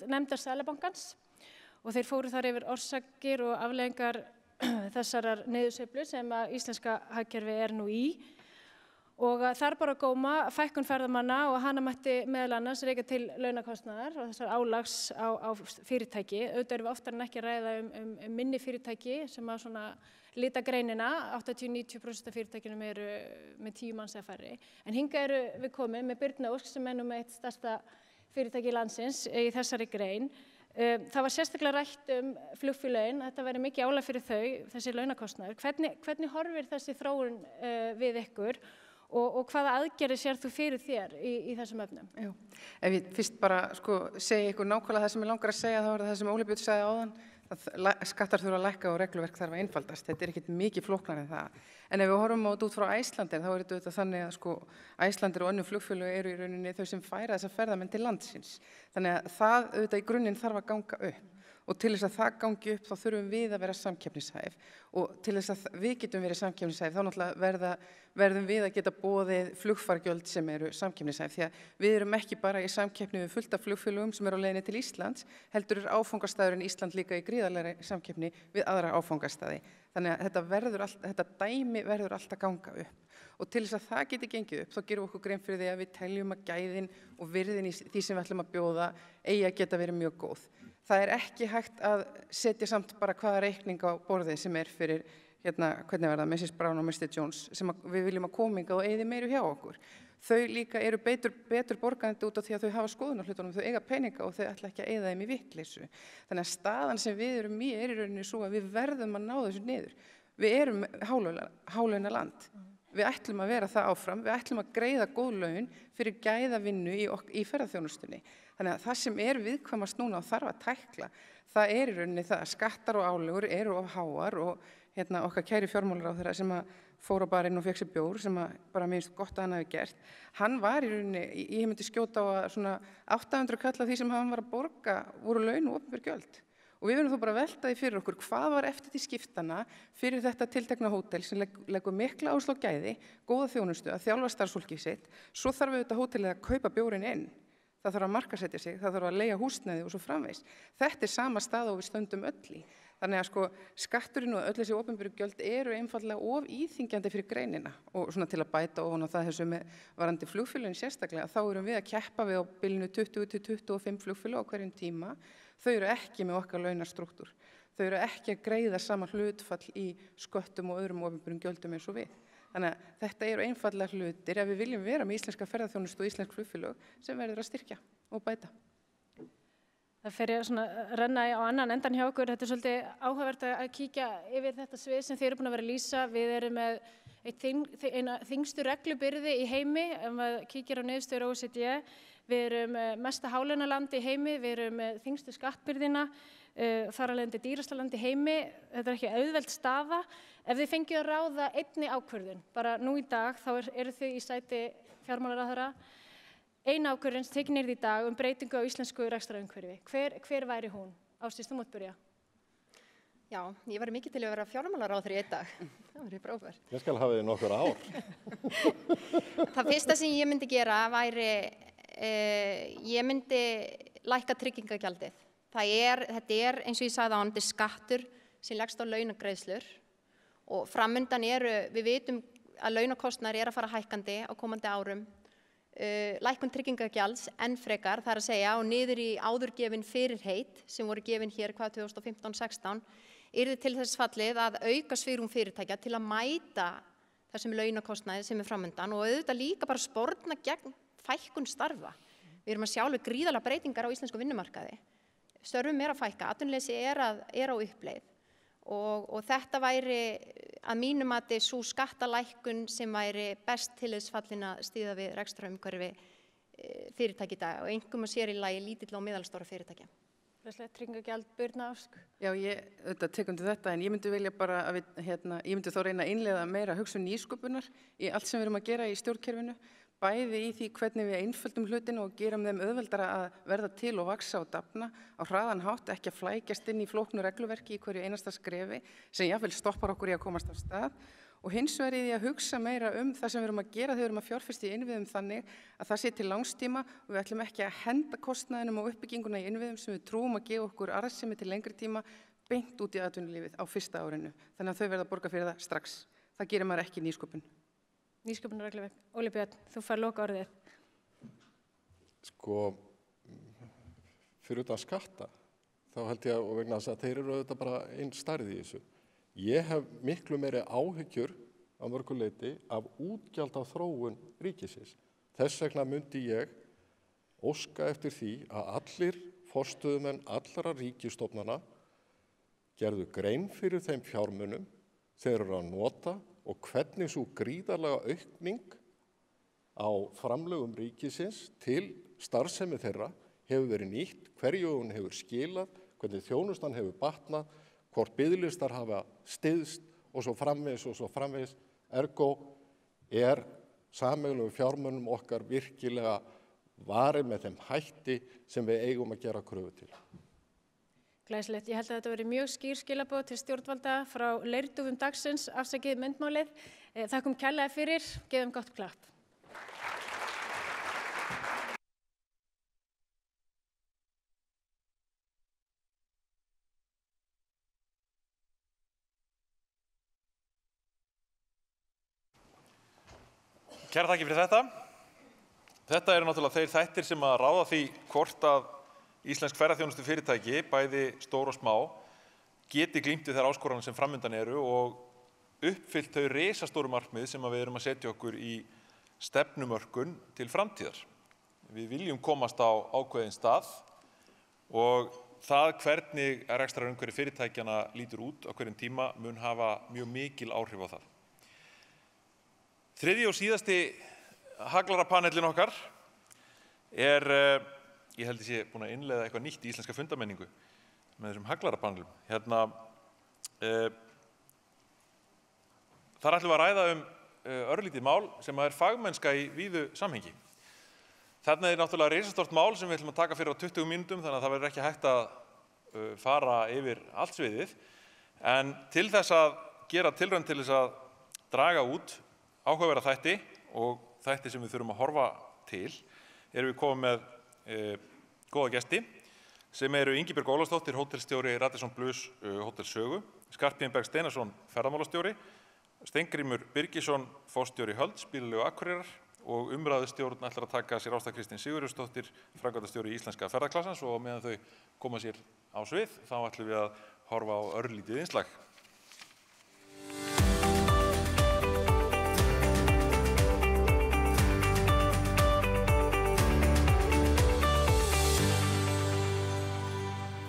nefndar Seðlabankans og þeir fóru þar yfir orsakir og afleiðingar þessarar niðursveiflu sem að íslenska hagkerfi nú í og þar bara góma fækkun ferðamanna og hana mætti meðal annars rekja til launakostnaðar og þessar álags á fyrirtæki. Auðvitað erum við oftar en ekki að ræða um minni fyrirtæki sem að svona lita greinina, 80–90% af fyrirtækjunum eru með 10 manns eða færri. En hingað eru við komið með Birna Ósk sem nú með eitt stærsta fyrirtæki landsins í þessari grein. Það var sérstaklega rætt flugfélögin, þetta verið mikið álag fyrir þau, þessi launakostnaður. Hvernig horfir þessi þróun við ykkur og hvaða aðgerðir sér þú fyrir þér í þessum efnum?
Já, ef ég fyrst bara segja ykkur nákvæmlega það sem ég langar að segja, þá það sem Óli Björn sagði áðan, að skattar þurfa að lækka og regluverk þarf að einfaldast. Þetta ekkert mikið flóknar en það. En ef við horfum á þetta út frá Icelandair, þá þetta þannig að Icelandair og önnur flugfélög eru í rauninni þau sem færa þessa ferðamenn til landsins. Þannig að það auðvitað í grunninn þarf að ganga upp. Og til þess að það gangi upp þá þurfum við að vera samkeppnishæf og til þess að við getum verið samkeppnishæf þá náttúrulega verðum við að geta boðið flugfargjöld sem eru samkeppnishæf því að við erum ekki bara í samkeppni við fullt af flugfélögum sem eru á leiðinni til Íslands heldur áfangastaðurinn Ísland líka í gríðarlegri samkeppni við aðra áfangastaði. Þannig að þetta dæmi verður alltaf ganga upp og til þess að það geti gengið upp þá gerum við okkur grein fyrir því að við teljum að gæðin og virðin í því sem við ætlum að bjóða eigi að geta verið mjög góð. Það ekki hægt að setja samt bara hvaða reikning á borðið sem fyrir, hvernig var það, Mrs. Brown og Mr. Jones, sem við viljum að koma hingað og eyði meiru hjá okkur. Þau líka eru betur borgandi út af því að þau hafa skoðun á hlutunum, þau eiga peninga og þau ætla ekki að eyða þeim í vitleysu. Þannig að staðan sem við erum í rauninni svo að við verðum að ná þessu niður. Við erum hálauna land. Við ætlum að vera það áfram, við ætlum að greiða góð laun fyrir gæðavinnu í ferðaþjónustunni. Þannig að það sem viðkvæmast núna og þarf að tækla, það í rauninni það að skattar og álögur eru of háar og okkar kæri fjármálaráðherra sem að fór á barinn og fekk sér bjór sem bara mér finnst gott að hann hafi gert. Hann var í rauninni, ég myndi skjóta á að svona 800 kall af því sem hann var að borga voru laun og opinber gjöld. Og við verðum þó bara að velta því fyrir okkur hvað var eftir til skiptana fyrir þetta tiltekna hótel sem leggur mikla áherslu á gæði, góða þjónustu, að þjálfa starfsfólkið sitt. Svo þarf auðvitað hótelið að kaupa bjórinn inn. Það þarf að markaðsetja sig, það þarf að leigja húsnæði og svo framvegis. Þetta sama staða og við stöndum öll í. Þannig að sko skatturinn og öll þessi opinberu gjöld eru einfaldlega of íþyngjandi fyrir greinina og svona til að bæta ofan á það þessu með varandi flugfélögin sérstaklega, þá erum við að keppa við á bilinu 20-25 flugfélög á hverjum tíma. Þau eru ekki með okkar launastrúktúr. Þau eru ekki að greiða sama hlutfall í sköttum og öðrum opinberum gjöldum eins og við. Þannig að þetta eru einfaldlega hlutir ef við viljum vera með íslenska ferðaþjónustu og íslensk flugfélög sem verður að styrkja og bæta.
Það fer ég svona að renna á annan endan hjá okkur. Þetta er svolítið áhugavert að kíkja yfir þetta svið sem þið eru búin að vera að lýsa. Við erum með eina þyngstu reglubyrði í heimi, ef maður kíkir á niðurstöður OECD. Við erum mesta hálaunaland í heimi, við erum með þyngstu skattbyrðina, þar af leiðandi dýrasta land í heimi. Þetta er ekki auðveld staða. Ef þið fengið að ráða einni ákvörðun, bara nú í dag, þá eru þið í sæti fjármálaráðherra. Ein ákvörðun sem tekin yrði í dag breytingu á íslensku rekstrarumhverfi. Hver væri hún? Ásdís, þú mátt byrja.
Já, ég væri mikið til að vera fjármálaráðherra í einn dag. Það væri frábært.
Ég skal hafa þið nokkur ár.
Það fyrsta sem ég myndi gera væri, ég myndi lækka tryggingagjaldið. Þetta er, eins og ég sagði áðan, þetta er skattur sem leggst á launagreiðslur og framundan við vitum að launakostnaður að fara hækkandi á komandi árum. Lækkun tryggingagjalds enn frekar, það er að segja, og niður í áðurgefin fyrirheit sem voru gefin hér 2015-16, yrði til þess fallið að auka svigrúm fyrirtækja til að mæta þessum launakostnaði sem framundan og auðvitað líka bara sporna gegn fækkun starfa. Við erum að sjá alveg gríðarlega breytingar á íslensku vinnumarkaði. Störfum að fækka, atvinnuleysi á uppleið og þetta væri að mínu mati sú skattalækkun sem væri best til þess fallin að styðja við rekstrarumhverfi fyrirtæki í dag og einkum að sér í lagi lítill og meðalstóra fyrirtækja.
Tryggingagjald, Birna Ósk.
Já, ég tek undir þetta en ég myndi vilja bara að ég myndi þó reyna að innleiða meira hugsun nýsköpunar í allt sem við erum að gera í stjórnkerfinu. Bæði í því hvernig við einföldum hlutinu og gerum þeim auðveldara að verða til og vaxa og dafna á hraðan hátt, ekki að flækjast inn í flóknu regluverki í hverju einasta skrefi sem jafnvel stoppar okkur í að komast af stað og hins vegar í því að hugsa meira það sem við erum að gera þegar við erum að fjárfesta í innviðum þannig að það sé til langstíma og við ætlum ekki að henda kostnaðinum og uppbygginguna í innviðum sem við trúum að gefa okkur arðsemi til lengri tíma beint út í atvinnulífið á fyrsta árinu. Þannig að þau verða að borga fyrir það strax. Það gerir maður ekki í nýsköpun.
Nýsköpunarregluverk. Óli Björn, þú fær loka orðið.
Sko, fyrir utan skatta, þá held ég og vegna þess að þeir eru auðvitað bara einn stærð í þessu. Ég hef miklu meiri áhyggjur á mörgu leyti af útgjald á þróun ríkisins. Þess vegna myndi ég óska eftir því að allir forstöðumenn allra ríkisstofnana gerðu grein fyrir þeim fjármunum þeir eru að nota og hvernig svo gríðarlega aukning á framlögum ríkisins til starfsemi þeirra hefur verið nýtt, hverju hún hefur skilað, hvernig þjónustan hefur batnað, hvort biðlistar hafa styðst og svo framvegis, ergo sameiginlegum fjármunum okkar virkilega varið með þeim hætti sem við eigum að gera kröfu til.
Glæsilegt. Ég held að þetta veri mjög skýr skilaboð til stjórnvalda frá leirdúfum dagsins, afsakið myndmálið. Þakkum kærlega fyrir, gefum gott klapp.
Kæra þakki fyrir þetta. Þetta eru náttúrulega þeir þættir sem að ráða því hvort að íslensk ferðaþjónustu fyrirtæki, bæði stór og smá, geti glímt við þær áskoranir sem framundan eru og uppfyllt þau risastóru markmið sem við erum að setja okkur í stefnumörkun til framtíðar. Við viljum komast á ákveðin stað og það hvernig rekstrarumhverfi fyrirtækjana lítur út á hverjum tíma mun hafa mjög mikil áhrif á það. Þriðji og síðasti haglarapanellin okkar ég held ég sé búin að innleiða eitthvað nýtt í íslenska fundamenningu með þessum haglarapanelum. Þar ætlum við að ræða örlítið mál sem er fagmennska í víðu samhengi. Þarna náttúrulega risastórt mál sem við ætlum að taka fyrir á 20 mínútum, þannig að það verður ekki hægt að fara yfir allt sviðið. En til þess að gera tilraun til þess að draga út áhugaverða þætti og þætti sem við þurfum að horfa til, erum við komið með góða gesti sem eru Ingibjörg Ólafsdóttir, hótelstjóri Radisson Blues Hótel Sögu, Skarphéðinn Berg Steinarsson, ferðamálastjóri, Steingrímur Birgisson, forstjóri Hölds, bílalegu Akureyrar og umræðustjórn ætlar að taka sér Ásta Kristín Sigurjónsdóttir, framkvæmdastjóri íslenska ferðaklassans og meðan þau koma sér á svið, þá ætlum við að horfa á örlítið innslag.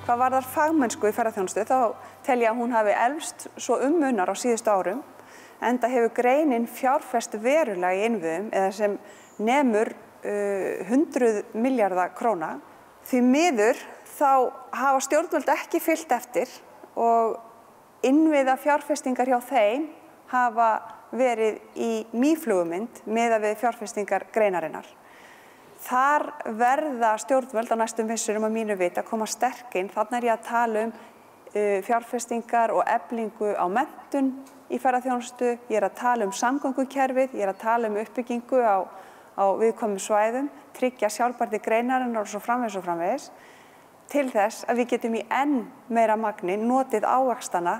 Hvað varðar fagmennsku í ferðaþjónustu þá tel ég að hún hafi eflst svo munar á síðustu árum, enda hefur greinin fjárfest verulega í innviðum eða sem nemur 100 milljarða króna. Því miður þá hafa stjórnvöld ekki fylgt eftir og innviða fjárfestingar hjá þeim hafa verið í mýflugumynd miðað við fjárfestingar greinarinnar. Þar verða stjórnvöld á næstum misserum að mínu viti að koma sterk inn. Þarna er ég að tala fjárfestingar og eflingu á menntun í ferðaþjónustu, ég er að tala samgöngukerfið, ég er að tala uppbyggingu á viðkvæmum svæðum, tryggja sjálfbærni greinarinnar og svo framvegis, til þess að við getum í enn meira magni notið ávaxtana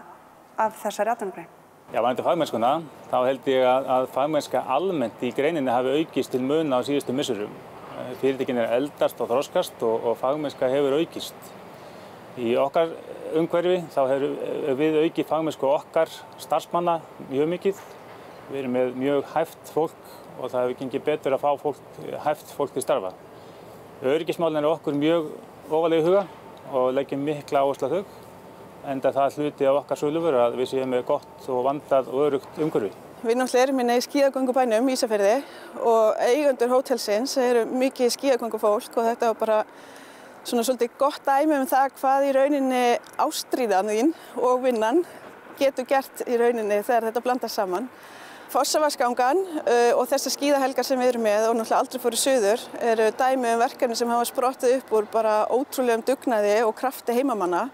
af þessari atvinnugrein.
Já, varðandi fagmennskuna, þá held ég að fagmennska almennt í greininni hafi aukist til muna á síðustu misserum. Fyrirtækin eldast og þroskast og fagmennska hefur aukist. Í okkar umhverfi þá hefur við aukið fagmennsku okkar starfsmanna mjög mikið. Við erum með mjög hæft fólk og það hefur gengið betur að fá hæft fólk til starfa. Öryggismálin eru okkur mjög ofarlega í huga og leggjum mikla áherslu á þau, enda það hluti af okkar söluvöru að við séum með gott og vandað og öruggt umhverfi.
Við náttúrulega erum í skíðagöngubænum Ísafirði og eigendur hótelsins eru mikið skíðagöngufólk og þetta var bara svolítið gott dæmi það hvað í rauninni ástríðan þín og vinnan getur gert í rauninni þegar þetta blandast saman. Fossavaðsgangan og þessar skíðahelgar sem við erum með og náttúrulega aldrei fóru suður eru dæmi verkefni sem hafa sprottið upp úr bara ótrúlegum dugnaði og krafti heimamanna.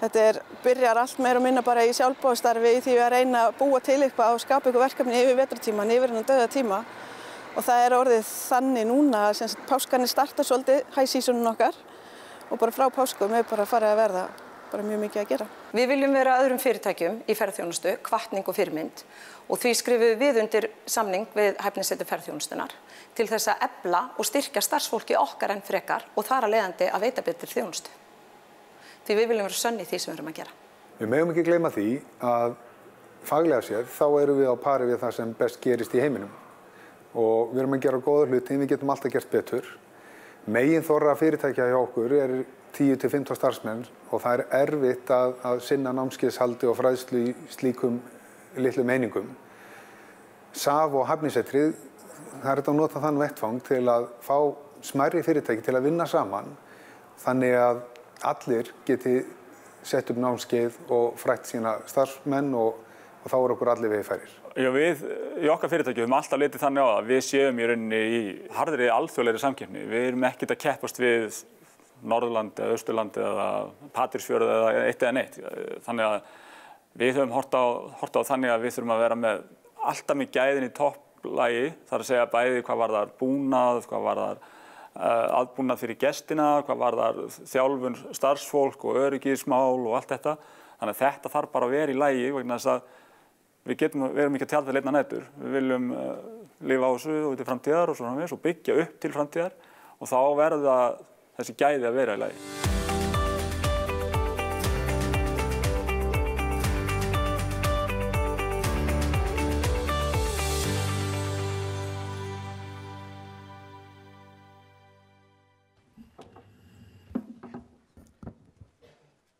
Þetta byrjar allt meira og minna bara í sjálfboðastarfi í því að reyna að búa til eitthvað og skapa eitthvað verkefni yfir vetrartímann, yfir þennan dauðatíma. Og það orðið þannig núna að páskarnir starta svolítið high seasonin okkar og bara frá páskum bara farið að verða bara mjög mikið að gera.
Við viljum vera öðrum fyrirtækjum í ferðaþjónustu, hvatning og fyrirmynd og því skrifum við undir samning við hæfnisetur ferðaþjónustunnar til þess að efla og styrkja starfsfólki okkar enn frekar og þar að leiðandi að veita betri þjónustu. Því við viljum vera sönn í því sem við erum að gera.
Við megum ekki gleyma því að faglega séð þá erum við á pari við það sem best gerist í heiminum og við erum að gera góða hluti en við getum alltaf gert betur. Meginþorra fyrirtækja hjá okkur 10-15 starfsmenn og það erfitt að sinna námskeiðshaldi og fræðslu í slíkum litlum einingum. SAF og Hæfnisetrið, það þetta að nota þann vettfang til að fá smærri fyrirtæki til að vinna saman þannig að allir geti sett upp námskeið og frætt sína starfsmenn og þá okkur allir vegfærir.
Já, við í okkar fyrirtæki höfum alltaf litið þannig á að við séum í rauninni í harðri alþjóðlegri samkeppni. Við erum ekkert að keppast við Norðurlandi eða Austurlandi eða Patreksfjörð eða eitt eða neitt. Þannig að við höfum hort á þannig að við þurfum að vera með alltaf með gæðin í topplagi, þar að segja bæði hvað varðar búnað, hvað varðar aðbúnað fyrir gestina, hvað varðar þjálfun starfsfólk og öryggismál og allt þetta. Þannig að þetta þarf bara að vera í lagi vegna þess að við erum ekki að tjálta leitna nætur. Við viljum lifa á þessu og til framtíðar og svona við og byggja upp til framtíðar og þá verða þessi gæði að vera í lagi.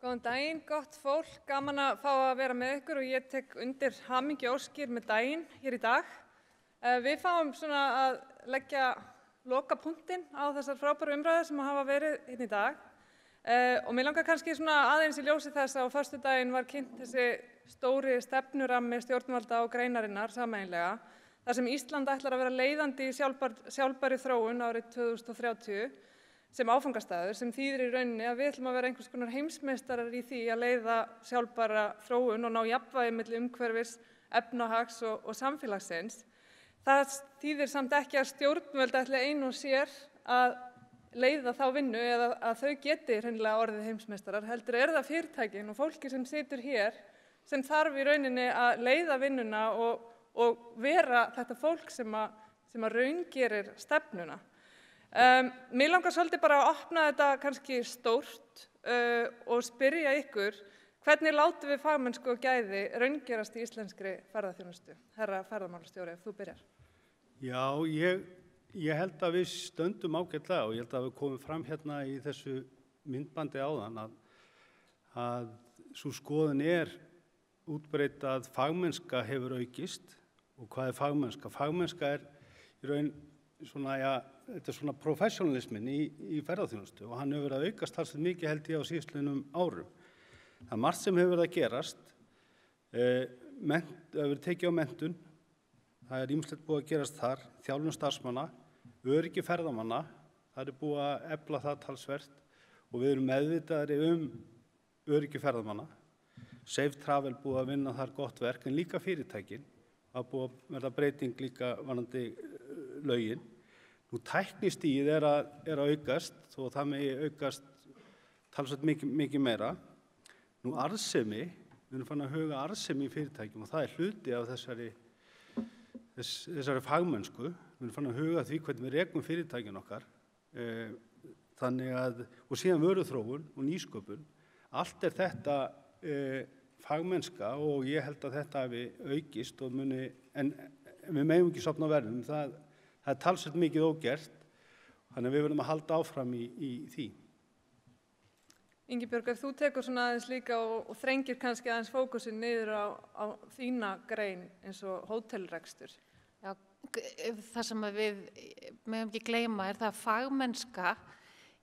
Góðan daginn, gott fólk, gaman að fá að vera með ykkur og ég tek undir hamingjuóskir með daginn hér í dag. Við fáum svona að leggja lokapunktinn á þessar frábæru umræður sem hafa verið hérna í dag. Og mér langar kannski svona aðeins í ljósi þess að á föstudaginn var kynnt þessi stóri stefnurammi stjórnvalda og greinarinnar sameiginlega, þar sem Ísland ætlar að vera leiðandi í sjálfbærri þróun árið 2030 sem áfangastaður, sem þýðir í rauninni að við ætlum að vera einhvers konar heimsmeistarar í því að leiða sjálfbæra þróun og ná jafnvægi milli umhverfis, efnahags og samfélagsins. Það þýðir samt ekki að stjórnvöld ætli ein og sér að leiða þá vinnu eða að þau geti hreinlega orðið heimsmeistarar, heldur það fyrirtækin og fólki sem situr hér sem þarf í rauninni að leiða vinnuna og vera þetta fólk sem að raungerir stefnuna. Mér langar svolítið bara að opna þetta kannski stórt og spyrja ykkur, hvernig látum við fagmennsku og gæði raungerast í íslenskri ferðaþjónustu? Herra ferðamálastjóri, ef þú byrjar.
Já, ég held að við stöndum ágætlega og ég held að við komum fram hérna í þessu myndbandi áðan að sú skoðun útbreidd að fagmennska hefur aukist. Og hvað er fagmennska? Fagmennska í raun svona, þetta svona professionalismin í ferðaþjónustu og hann hefur verið að aukast talsvert mikið held ég á síðastliðnum árum. Það margt sem hefur verið að gerast, það hefur verið tekið á menntun, það ýmislegt búið að gerast þar, þjálfun starfsmanna, öryggi ferðamanna, það búið að efla það talsvert og við erum meðvitaðri öryggi ferðamanna. Safe Travel búið að vinna þar gott verk en líka fyrirtækin, það búið að verða breyting líka varðandi lögin. Nú tæknistigið að aukast og það megi aukast talsvert mikið meira. Nú arðsemi, við erum fann að huga arðsemi í fyrirtækjum og það hluti af þessari fagmennsku. Við erum fann að huga því hvernig við rekum fyrirtækjun okkar. Þannig að, og síðan vöruþróun og nýsköpun, allt þetta fagmennska og ég held að þetta hafi aukist og muni, en við megum ekki sofna á verðum, það talsvert mikið ógert, þannig að við verðum að halda áfram í því.
Ingibjörg, ef þú tekur svona aðeins líka og þrengir kannski aðeins fókusin niður á þína grein eins og hótelrekstur.
Já, það sem við megum ekki gleyma það að fagmennska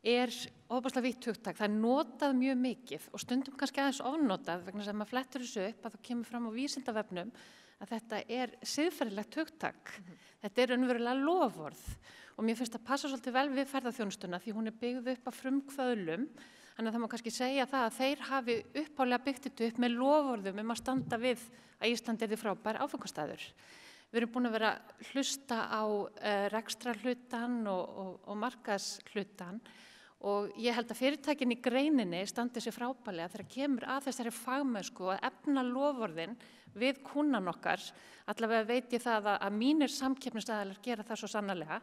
ofboðslega vítt hugtak. Það notað mjög mikið og stundum kannski aðeins ofnotað vegna sem maður flettur þessu upp að það kemur fram á Vísindavefnum að þetta siðferðilegt hugtak. Þetta raunverulega loforð og mér finnst að passa svolítið vel við ferðaþjónustuna því hún byggð upp af frumkvöðlum. Þannig að það má kannski segja það að þeir hafi upphaflega byggt þetta upp með loforðum að standa við að Ísland yrði frábær áfangastaður. Við erum búin að vera hlusta á rekstrarhlutann og markaðshlutann og ég held að fyrirtækin í greininni standi sér frábærlega þegar kemur að þessari fagmennsku og efna loforðin við kúnnan okkar. Allavega veit ég það að mínir samkeppnisaðilar gera það svo sannarlega.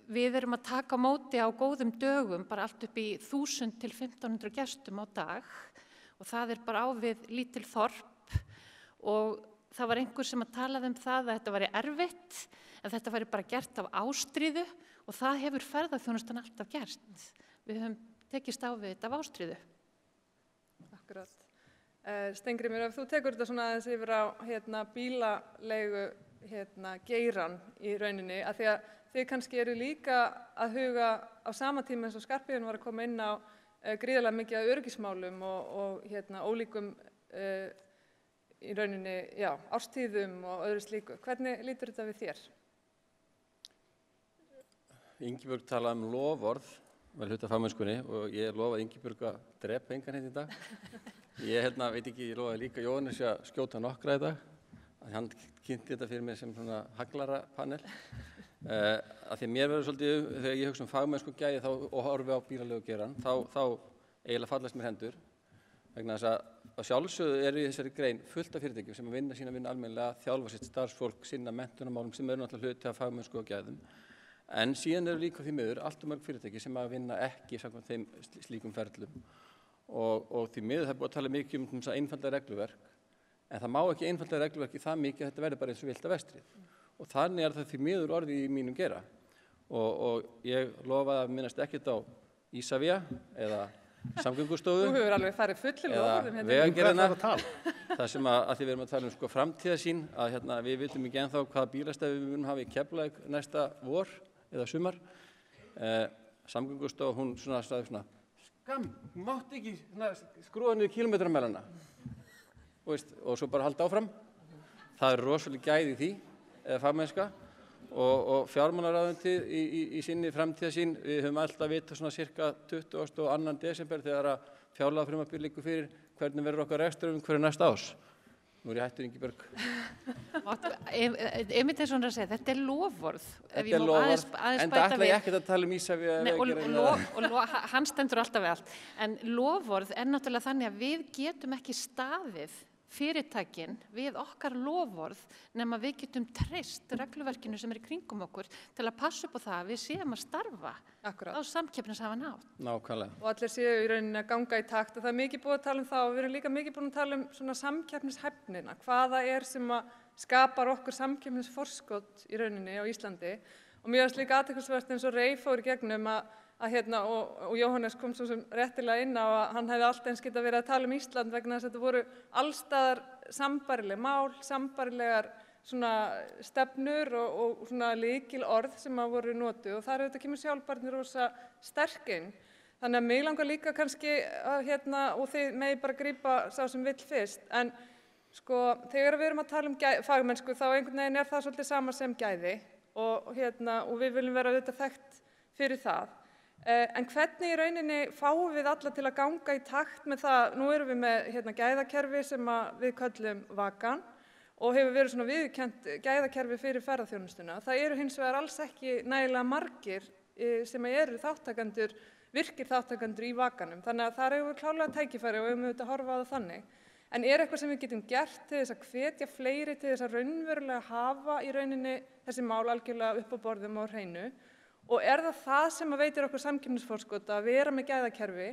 Við erum að taka á móti á góðum dögum bara allt upp í 1000 til 1500 gestum á dag og það bara á við lítil þorp og það var einhver sem að talaði það að þetta væri erfitt en þetta væri bara gert af ástríðu og það hefur ferðaþjónustan alltaf gert. Við höfum tekist á við þetta af ástríðu.
Akkurat. Steingrímur, ef þú tekur þetta svona aðeins yfir á bílaleigu geirann í rauninni, af því að þið kannski eru líka að huga á sama tíma eins og Skarphéðinn var að koma inn á gríðarlega mikið af öryggismálum og ólíkum í rauninni, árstíðum og öðru slíku. Hvernig lítur þetta við þér?
Ingibjörg talaði loforð, var hluti af fagmennskunni og ég lofaði Ingibjörg að drepa engan hérna í dag. Ég veit ekki, ég lofaði líka Jóhannes að skjóta nokkra í dag. Hann kynnti þetta fyrir mig sem svona haglarapanel. Af því að mér verður svolítið, þegar ég hugsa fagmennsku gæði og horfi á bílaleigugerann, þá eiginlega fallast mér hendur. Vegna þess að sjálfsögðu í þessari grein fullt af fyrirtækjum sem að vinna almennilega, þjálfa sitt starfsfólk, sinna menntunarmálum sem eru náttúrulega hluti af fagmennsku og gæðum. En síðan eru líka því miður allt mörg fyrirtæki sem að vinna ekki samkvæmt þeim slíkum ferlum. Og því miður það búið að tala mikið um þess að einfalda regluverk, en það má ekki einfalda regluverki það mikið að þetta verður bara eins og villt af vestrið. Og þannig það því miður orðið í mínum gera. Og ég lofaði að minnast ekkert á Ísavía eða Samgöngustofu.
Þú hefur alveg farið fullum loforðum
hérna. Vegagerðina, það sem að því við erum að tala um framtíðarsýn, að við vitum ekki ennþá hvaða bílastæði við munum hafa í Keflavík næsta vor eða sumar. Samgöngustofa, hún sagði mátti ekki skrúa niður kílómetramælana. Og svo bara halda áfram. Það rosalega gæði í því, eða fagmennska. Og fjármálaráðuneytið í sinni framtíðarsýn, við höfum alltaf vitað svona cirka 22. desember þegar að fjárlagafrumvarpið liggur fyrir hvernig verður okkar rekstrarumhverfi næsta árs. Nú ég hættur Ingibjörg.
Einmitt eins og hann að segja, þetta loforð.
Þetta loforð, en það ætla ég ekkert að tala Ísafjarðar.
Og hann stendur alltaf við allt. En loforð náttúrulega þannig að við getum ekki staðið fyrirtækin við okkar loforð nema við getum treyst regluverkinu sem í kringum okkur til að passa upp á það að við séum að starfa á samkeppnishæfan hátt.
Nákvæmlega.
Og allir séu í rauninni að ganga í takt og það mikið búið að tala það og við erum líka mikið búin að tala svona samkeppnishæfnina. Hvaða sem að skapar okkur samkeppnisforskot í rauninni á Íslandi og mér finnst líka athyglisvert eins og Rey fór í gegnum og Jóhannes kom svo sem réttilega inn á að hann hefði alltaf eins geta verið að tala Ísland vegna þess að þetta voru allstaðar sambærileg mál, sambærilegar svona stefnur og svona lykil orð sem að voru notuð og þar auðvitað kemur sjálfbærni rosa sterk inn. Þannig að mig langar líka kannski og þið megi bara grípa sá sem vill fyrst en sko þegar við erum að tala fagmennsku þá einhvern veginn það svolítið sama sem gæði og við viljum vera auðvitað þekkt fyrir það. En hvernig í rauninni fáum við alla til að ganga í takt með það, nú erum við með gæðakerfi sem við köllum Vakan og hefur verið svona viðurkennt gæðakerfi fyrir ferðaþjónustuna. Það eru hins vegar alls ekki nægilega margir sem eru þátttakendur, virkir þáttakendur í Vakanum. Þannig að það eru klárlega tækifæri og við höfum auðvitað að horfa á það þannig. En eitthvað sem við getum gert til þess að hvetja fleiri til þess að raunverulega hafa í rauninni þessi mál algjörlega upp á borðum og hreinu? Og það sem að veitir okkur samkeppnisforskot að vera með gæðakerfi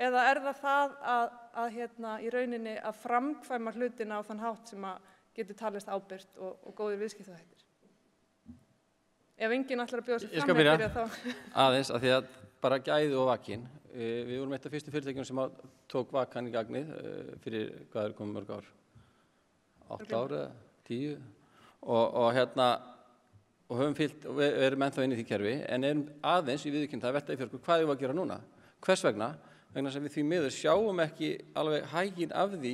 eða það að í rauninni að framkvæma hlutina á þann hátt sem að getur talist ábyrgt og góðir viðskiptahættir? Ef enginn ætlar að bjóða sig fram með byrja þá.
Aðeins, af því að bara gæði og Vakin. Við vorum eitt af fyrstu fyrirtækjum sem tók Vakan í gagnið fyrir, hvað komið mörg ár? 8 ár eða 10? Og höfum fyllt og við erum ennþá inn í því kerfi en erum aðeins í viðurkennd að velta í fyrir hvað við að gera núna. Hvers vegna? Vegna sem við því miður sjáum ekki alveg hæginn af því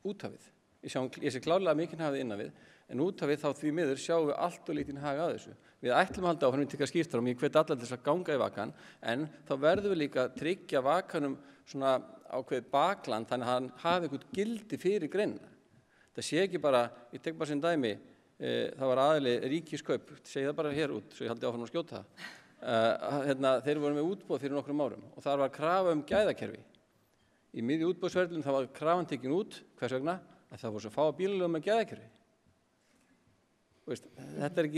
úthafið. Ég sé klárlega mikinn hafið innan við en úthafið þá því miður sjáum við allt og lítinn hag að þessu. Við ætlum að halda áfram til að skipta og ég hvet allar til þess að ganga í Vakan en þá verðum við líka að tryggja Vakanum svona ákveðið bakland þannig að hann hafi eitthvað gildi fyrir greinina. Það sé ekki bara, ég tek bara sem dæmi það var aðili ríkiskaup, segi það bara hér út svo ég haldi áfram að skjóta það þeir voru með útboð fyrir nokkrum árum og þar var krafa gæðakerfi í miðju útboðsferlinu það var krafan tekin út, hvers vegna að það voru svo fáa bílalögum með gæðakerfi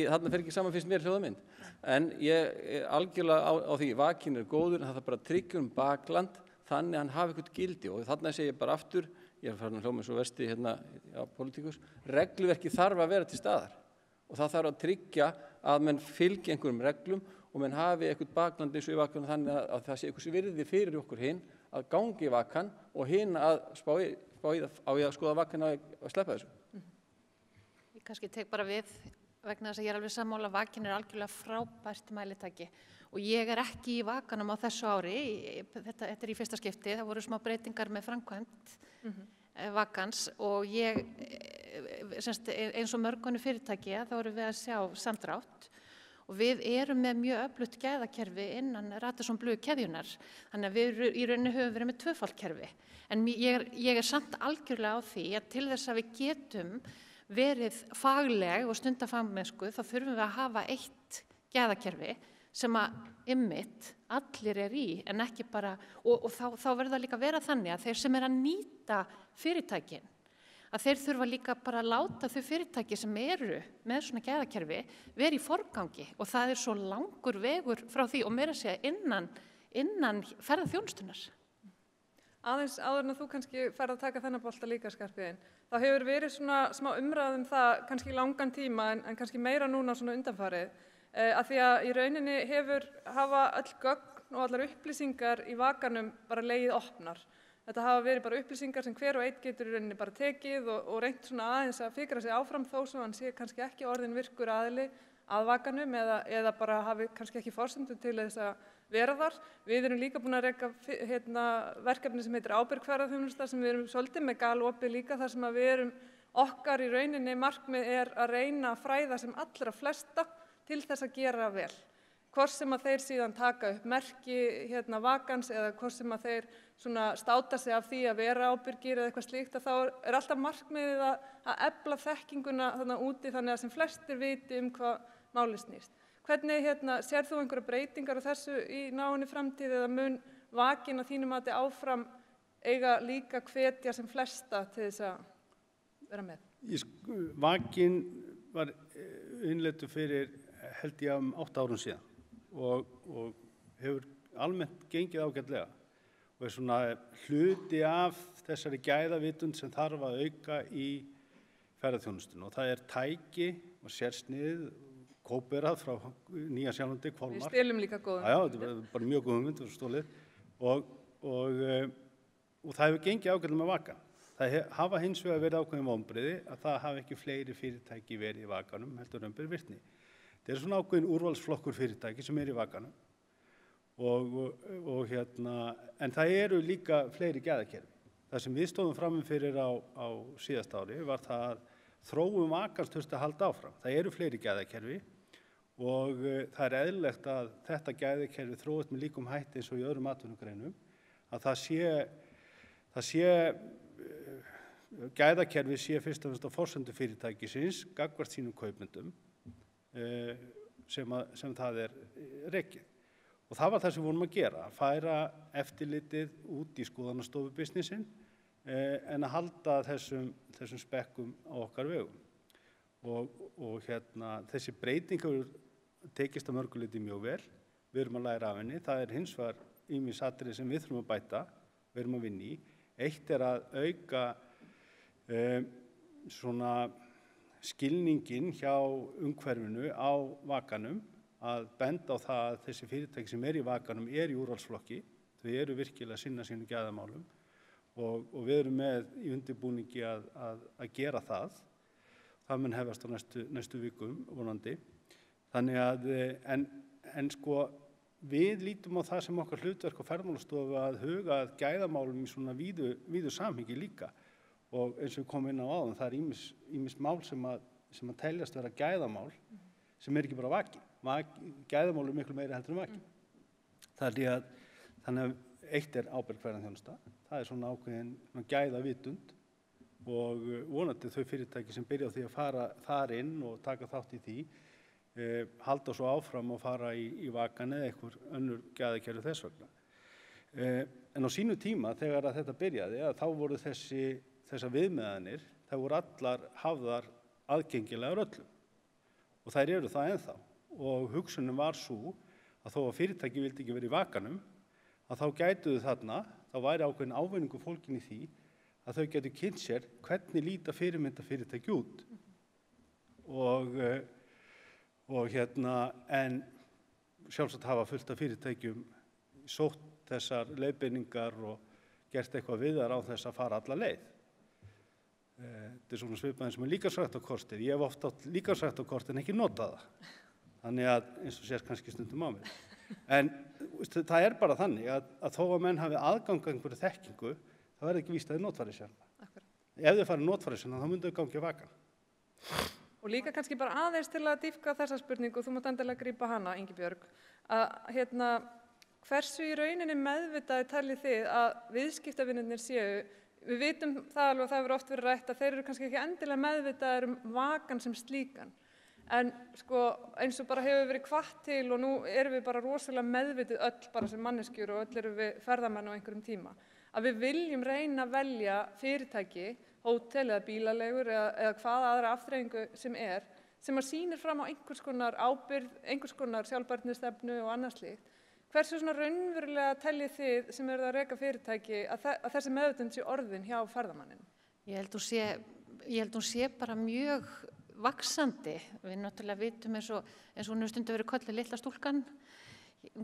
þarna fer ekki saman fyrst mér hljóðamynd en ég algjörlega á því Vakin góður en það bara tryggjum bakland þannig að hann hafi eitthvað gildi og þarna segi ég bara aftur ég farin að hljóma svo versti politíkus, regluverki þarf að vera til staðar og það þarf að tryggja að menn fylgi einhverjum reglum og menn hafi eitthvað bakland eins og í Vakan þannig að það sé eitthvað virði fyrir okkur hinn að gangi í Vakan og hinn að spá í á ég að skoða Vakan að sleppa þessu.
Ég kannski tek bara við vegna þess að ég alveg sammála Vakin algjörlega frábært mælitæki og ég ekki í Vakanum á þessu ári, þetta í fyrsta skipti, það voru smá breytingar með framkvæmd Vakans og ég, eins og mörgunni fyrirtæki, þá erum við að sjá samdrátt og við erum með mjög öflugt gæðakerfi innan Radisson Blu keðjunar, þannig að við í rauninni höfum verið með tvöfaldkerfi. En ég samt algjörlega á því að til þess að við getum verið fagleg og stunda fagmennsku, þá þurfum við að hafa eitt gæðakerfi sem að allir í en ekki bara, og þá verður það líka að vera þannig að þeir sem að nýta fyrirtækin, að þeir þurfa líka bara að láta þau fyrirtæki sem eru með svona gæðakerfi vera í forgangi og það svo langur vegur frá því og meira að segja innan ferðaþjónustunnar.
Aðeins áður en þú kannski ferð að taka þennan bolta líka Skarphéðinn, þá hefur verið svona smá umræð það kannski langan tíma en kannski meira núna svona undanfarið af því að í rauninni hafa öll gögn og allar upplýsingar í Vakanum bara legið opnar. Þetta hafa verið bara upplýsingar sem hver og einn getur í rauninni bara tekið og reynt svona aðeins að fikra sig áfram þó svo hann sé kannski ekki orðin virkur aðili að Vakanum eða bara hafi kannski ekki forsendur til þess vera þar. Við erum líka búin að reka verkefni sem heitir ábyrg ferðaþjónusta sem við erum svolítið með galopið líka þar sem að við erum okkar í rauninni markmið að reyna að fræða sem allra flesta til þess að gera vel. Hvort sem að þeir síðan taka upp merki vakans eða hvort sem að þeir státa sig af því að vera ábyrgir eða eitthvað slíkt, að þá alltaf markmiðið að efla þekkinguna þarna úti þannig að sem flestir viti hvað málið snýst. Hvernig sér þú einhverja breytingar á þessu í náinni framtíð eða mun vakin að þínu mati áfram eiga líka hvetja sem flesta til þess að vera með?
Vakin var innleiddur fyrir held ég 8 árum síðan og hefur almennt gengið ágætlega og svona hluti af þessari gæðavitund sem þarf að auka í ferðaþjónustunni og það tæki og sérsnið kóperað frá Nýja Sjálandi, Kolbrún.
Við stelum líka góðum.
Já, þetta er bara mjög góðum mynd og stólið og það hefur gengið ágætlega með vakan. Það hafa hins vegar verið ákveðin vonbrigði að það hafi ekki fleiri fyrirtæki verið í vakanum heldur en ber virkni. Það svona ákveðin úrvalsflokkur fyrirtæki sem í vakanum en það eru líka fleiri gæðakerfi. Það sem við stóðum frammi fyrir á síðasta ári var það að þróun vakans þurfti að halda áfram. Það eru fleiri gæðakerfi og það eðlilegt að þetta gæðakerfi þróast með líkum hætti eins og í öðrum atvinnugreinum að það sé gæðakerfi sé fyrst og fremst á forsendu fyrirtækisins gagnvart sínum kaupendum sem það rekið. Og það var það sem við vorum að gera, að færa eftirlitið út í skoðanastofubusinessin en að halda þessum spekkum á okkar vegum. Og þessi breyting hefur tekist að mörgu leyti mjög vel, við erum að læra af henni, það hins vegar ýmis atriði sem við þurfum að bæta, við erum að vinna í. Eitt að auka svona skilningin hjá umhverfinu á vakanum, að benda á það að þessi fyrirtæki sem í vakanum í úrvalsflokki, þau eru virkilega að sinna sínum gæðamálum og við erum með í undirbúningi að gera það. Það mun hefjast á næstu vikum vonandi. Þannig að, en sko, við lítum á það sem okkar hlutverk og ferðamálastofu að huga að gæðamálum í svona víðu samhengi líka. Og eins og við komum inn á áðan, það ýmis mál sem að teljast vera gæðamál sem ekki bara vakin. Gæðamál miklu meiri heldur en vakin. Þannig að eitt ábyrg ferðaþjónusta, það svona ákveðin gæðavitund og vonandi þau fyrirtæki sem byrja á því að fara þar inn og taka þátt í því, halda svo áfram og fara í vakan eða einhver önnur gæðakerfi þess vegna. En á sínu tíma þegar að þetta byrjaði, þá voru þessar viðmiðanir, það voru allar hafðar aðgengilegar öllum og þær eru það ennþá og hugsunin var svo að þó að fyrirtæki vildi ekki vera í vakanum að þá gætuðu þarna, þá væri ákveðin ávinningur fólkin í því að þau gætu kynnt sér hvernig líta fyrirmyndafyrirtæki út en sjálfsagt hafa fullt af fyrirtækjum sótt þessar leiðbeiningar og gert eitthvað við þar á þess að fara alla leið. Þetta svona svipaðin sem líkamsræktarkortið. Ég hef oft átt líkamsræktarkort en ekki notað það. Þannig að eins og sér kannski stundum á mér. En það bara þannig að þó að menn hafi aðgang að einhverju þekkingu, það ekki víst að þið notfæri sér. Ef þið farið notfæri sér, þá myndu þau gangi að vakan.
Og líka kannski bara aðeins til að dýpka þessa spurningu, þú mátt endilega grípa hana, Ingibjörg, að hversu í rauninni meðvitaði talið þið að viðskiptavinirnir séu, við vitum það alveg og það hefur oft verið rætt að þeir eru kannski ekki endilega meðvitaðir vakan sem slíkan. En sko eins og bara hefur verið hvatt til og nú erum við bara rosalega meðvituð öll bara sem manneskjur og öll erum við ferðamenn á einhverjum tíma. Að við viljum reyna að velja fyrirtæki, hótel eða bílaleigur eða hvaða aðra afþreyingu sem að sýnir fram á einhvers konar ábyrgð, einhvers konar sjálfbærnistefnu og annað slíkt. Hversu svona raunverulega teljið þið sem eruð að reka fyrirtæki að þessi meðvitund sé orðin hjá ferðamanninu?
Ég held hún sé bara mjög vaxandi. Við náttúrulega vitum eins og hún hefur stundum verið kölluð litla stúlkan,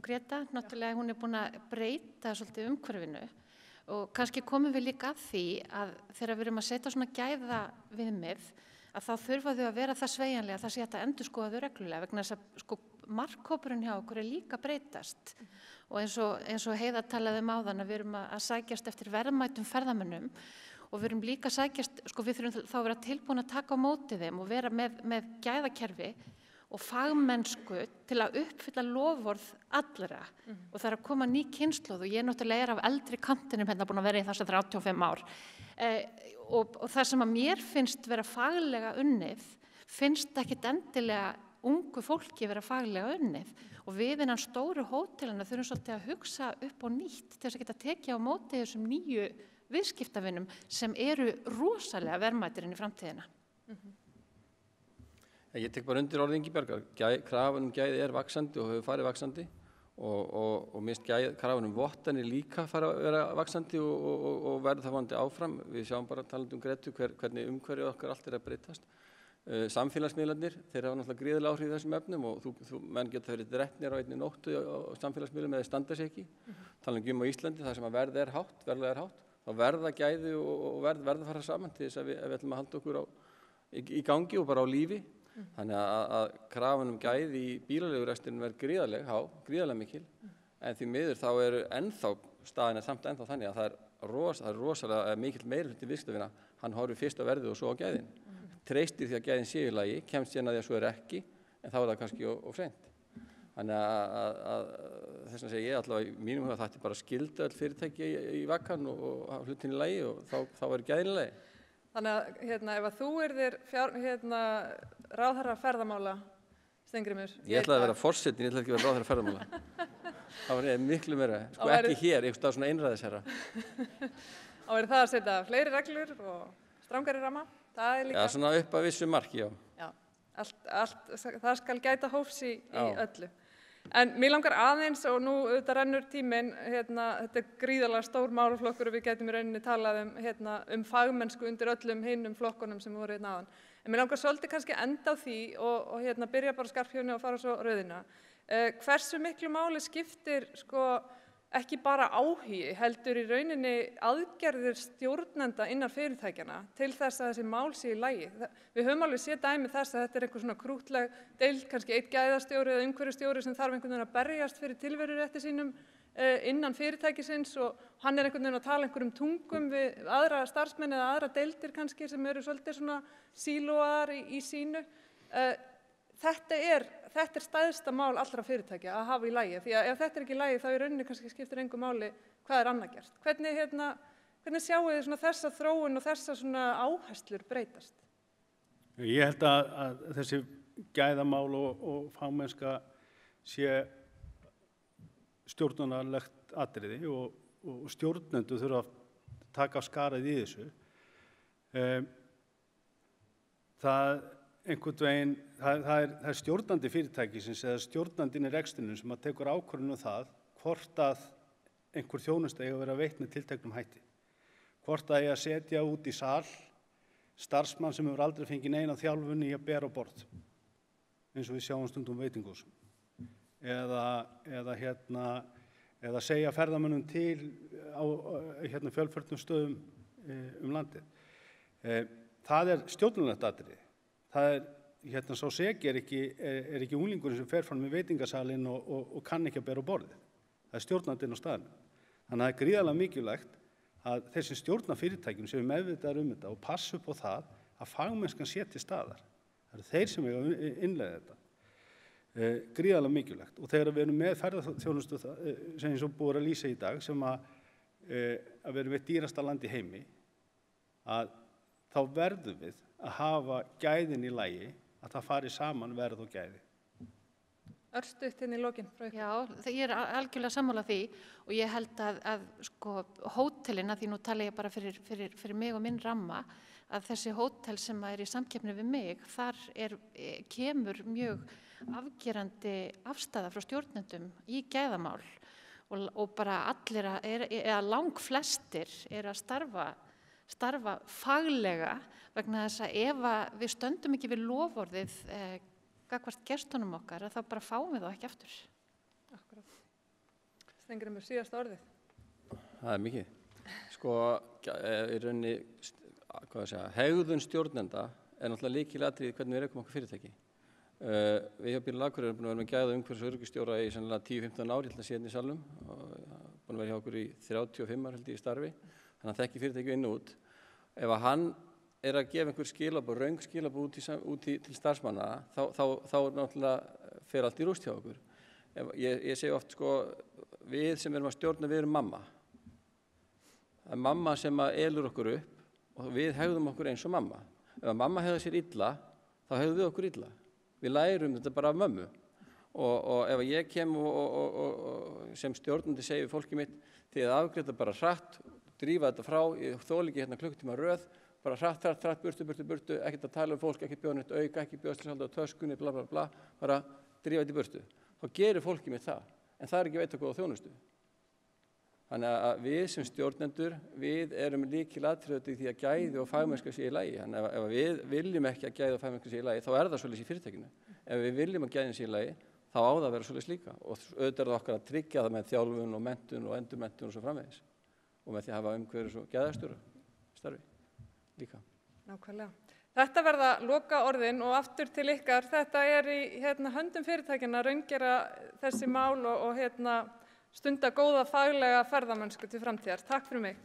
Greta, náttúrulega hún búin að breyta svolítið umhverfinu og kannski komum við líka að því að þegar við erum að setja svona gæða viðmið að þá þurfa þau að vera það sveigjanlega að það sé hægt að endurskoða þau reglulega vegna þess að sko, markhópurinn hjá okkur líka breytast og eins og Heiða talaði áðan að við erum að sækjast eftir verðmætum ferðamönnum og við erum líka að sækjast, sko við þurfum þá að vera tilbúin að taka á móti þeim og vera með gæðakerfi og fagmennsku til að uppfylla loforð allra og það að koma ný kynslóð og ég náttúrulega af eldri kantinum hérna búin að vera í þessi 35 ár og það sem að mér finnst vera faglega unnið finnst ekkit endilega ungu fólki vera faglega unnið og við innan stóru hótelana þurfum svolítið að hugsa upp og nýtt til þess að geta tekið á móti þessum nýju viðskiptavinum sem eru rosalega verðmætir inn í framtíðina.
Ég tek bara undir orðið Ingibjargar. Krafan gæði vaxandi og hefur farið vaxandi og minnst krafan vottanir líka fara að vera vaxandi og verður það vonandi áfram. Við sjáum bara talandi Gretu hvernig umhverfið okkar allt að breytast. Samfélagsmiðlarnir, þeir hafa náttúrulega gríðarlega áhrif í þessum efnum og menn geta verið drepnir á einni nóttu á samfélagsmiðlum eða standa sig ekki. Talandi á Íslandi þar sem að verðið hátt, þá verða gæði og verða að fara saman til þess að við ætlum að halda okkur í gangi og bara á lífi. Þannig að krafan gæði í bílaleigurekstrinum gríðarlega mikil, en því miður þá eru staðin samt ennþá þannig að það er rosalega mikill meirihluti viðskiptavina, hann horfir fyrst á verðið og svo á gæðin. Treystir því að gæðin séu í lagi, kemst síðan að því að svo ekki, en þá er það kannski of seint. Þannig að þess að segja ég allavega í mínum huga það ætti bara að skylda öll fyrirtæki í vakkan og hafa hlutin í lagi og þá er gæðin í lagi.
Þannig að ef að þú yrðir ráðherra ferðamála, Steingrímur.
Ég ætlaði að vera forsetinn, ég ætlaði ekki að vera ráðherra ferðamála. Það var miklu meira, sko ekki hér, einhvers staðar svona einræðisherra.
Þá verður það að setja fleiri reglur og strangari ramma.
Já, svona upp að vissu marki, já.
Já, það skal gæta hófs í öllu. En mér langar aðeins og nú auðvitað rennur tíminn, þetta er gríðarlega stór málaflokkur og við gætum í rauninni talað um fagmennsku undir öllum hinnum flokkunum sem voru áðan. En mér langar svolítið kannski enda á því og byrja bara skarphjóni og fara svo rauðina. Hversu miklu máli skiptir ekki bara áhugi, heldur í rauninni aðgerðir stjórnenda innan fyrirtækjana til þess að þessi mál sé í lagi. Við höfum alveg séð dæmi þess að þetta er einhver svona krúttleg deild, kannski einn gæðastjóri eða umhverfisstjóri sem þarf einhvern veginn að berjast fyrir tilverurétti sínum innan fyrirtækisins og hann er einhvern veginn að tala einhverjum tungum við aðra starfsmenn eða aðra deildir kannski sem eru svolítið svona sílóar í sínu. Þetta er stærsta mál allra fyrirtækja að hafa í lagi, því að ef þetta er ekki í lagi þá í rauninni kannski skiptir engu máli hvað er annað gert. Hvernig sjáu þið þessa þróun og þessa áherslur breytast?
Ég held að þessi gæðamál og fagmennska sé stjórnunarlegt atriði og stjórnendur þurfa að taka af skarið í þessu. Það er stjórnandi fyrirtækisins eða stjórnandinn í rekstrinum sem að tekur ákvörðun það hvort að einhver þjónusta eigi að vera veitt með tilteknum hætti. Hvort að eigi að setja út í sal starfsmann sem hefur aldrei fengið neina þjálfun í að bera á borð, eins og við sjáum stundum veitingahúsum. Eða segja ferðamönnum til á fjölförnum stöðum landið. Það er stjórnunarlegt atriði. Það er, sá seki er ekki unglingurinn sem fer fram í veitingasalinn og kann ekki að bera á borðið. Það er stjórnandinn á staðnum. Þannig að það er gríðarlega mikilvægt að þeir sem stjórna fyrirtækjum séu meðvitaðir þetta og passa upp á það að fagmennskan sé til staðar. Það eru þeir sem eiga að innleiða þetta. Gríðarlega mikilvægt. Og þegar við erum með ferðaþjónustu sem eins og búið að lýsa í dag sem að við erum við dýrasta land í heimi, að þá verðum við að hafa gæðin í lagi, að það fari saman verð og gæði.
Örstutt í lokin frá ykkur.
Já, ég er algjörlega sammála því og ég held að hótelin, því nú tala ég bara fyrir mig og minn ramma, að þessi hótel sem er í samkeppni við mig, þar kemur mjög afgerandi afstaða frá stjórnendum í gæðamál og bara allir, eða langflestir að starfa faglega vegna þess að ef við stöndum ekki við loforðið gagnvart gestunum okkar, þá bara fáum við það ekki aftur.
Akkurat. Steingrímur, síðasta orðið.
Það er mikið. Í rauninni, hegðun stjórnenda er náttúrulega lykilatriði hvernig við rekum okkur fyrirtæki. Við hjá Bílun Akureyri erum búin að vera með gæða umhverfis- og öryggistjóra í sennilega 10-15 ár, ég held að sé hérna í salnum, og búin að vera hjá okkur í 35 ár held ég í starfi, þannig að þekki fyrirtæki inn og út. Ef að hann að gefa einhver skilabóð, röng skilabóð út til starfsmanna, þá náttúrulega fer allt í rúst hjá okkur. Ég segi oft, sko, við sem erum að stjórna, við erum mamma. Það er mamma sem elur okkur upp og við hegðum okkur eins og mamma. Ef að mamma hegða sér illa, þá hegðum við okkur illa. Við lærum þetta bara af mömmu. Og ef ég kem og sem stjórnandi segi við fólki mitt, þið afgreiða bara hratt, drífa þetta frá, ég þoli ekki hérna klukkutíma röð, bara hratt, burtu, ekkert að tala um fólk, ekki bjóða neitt auka, ekki bjóða slísalda á töskunni, bla bla bla, bara drífa þetta í burtu. Þá gerir fólki mitt það, en það er ekki veita góða þjónustu. Þannig að við sem stjórnendur, við erum lykilatriði í því að gæði og fagmennska sé í lagi. Þannig að ef við viljum ekki að gæði og fagmennska sé í lagi, þá er það svoleiðis í fyrirtækinu. Ef við viljum að gæðin sé í lagi, þá á það að vera svoleiðis líka. Og auðvitað er það okkar að tryggja það með þjálfun og menntun og endurmenntun og svo framvegis. Og með því að hafa umhverfis- og gæðastjóra starfi líka.
Nákvæmlega. Þetta verða loka orðin og aftur til ykkar. Þetta er í höndum fyrirtækjanna að raungera þessi mál og stunda góða faglega ferðamennsku til framtíðar. Takk fyrir mig.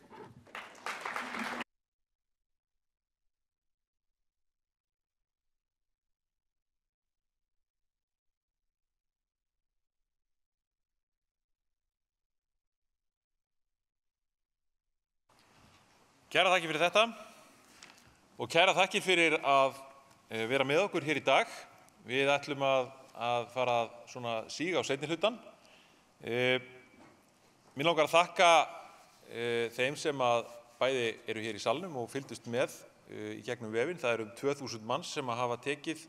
Kæra þakkir fyrir þetta og kæra þakkir fyrir að vera með okkur hér í dag. Við ætlum að fara svona síga á seinni hlutann. Mér langar að þakka þeim sem að bæði eru hér í salnum og fylgdust með í gegnum vefinn. Það eru 2000 manns sem að hafa tekið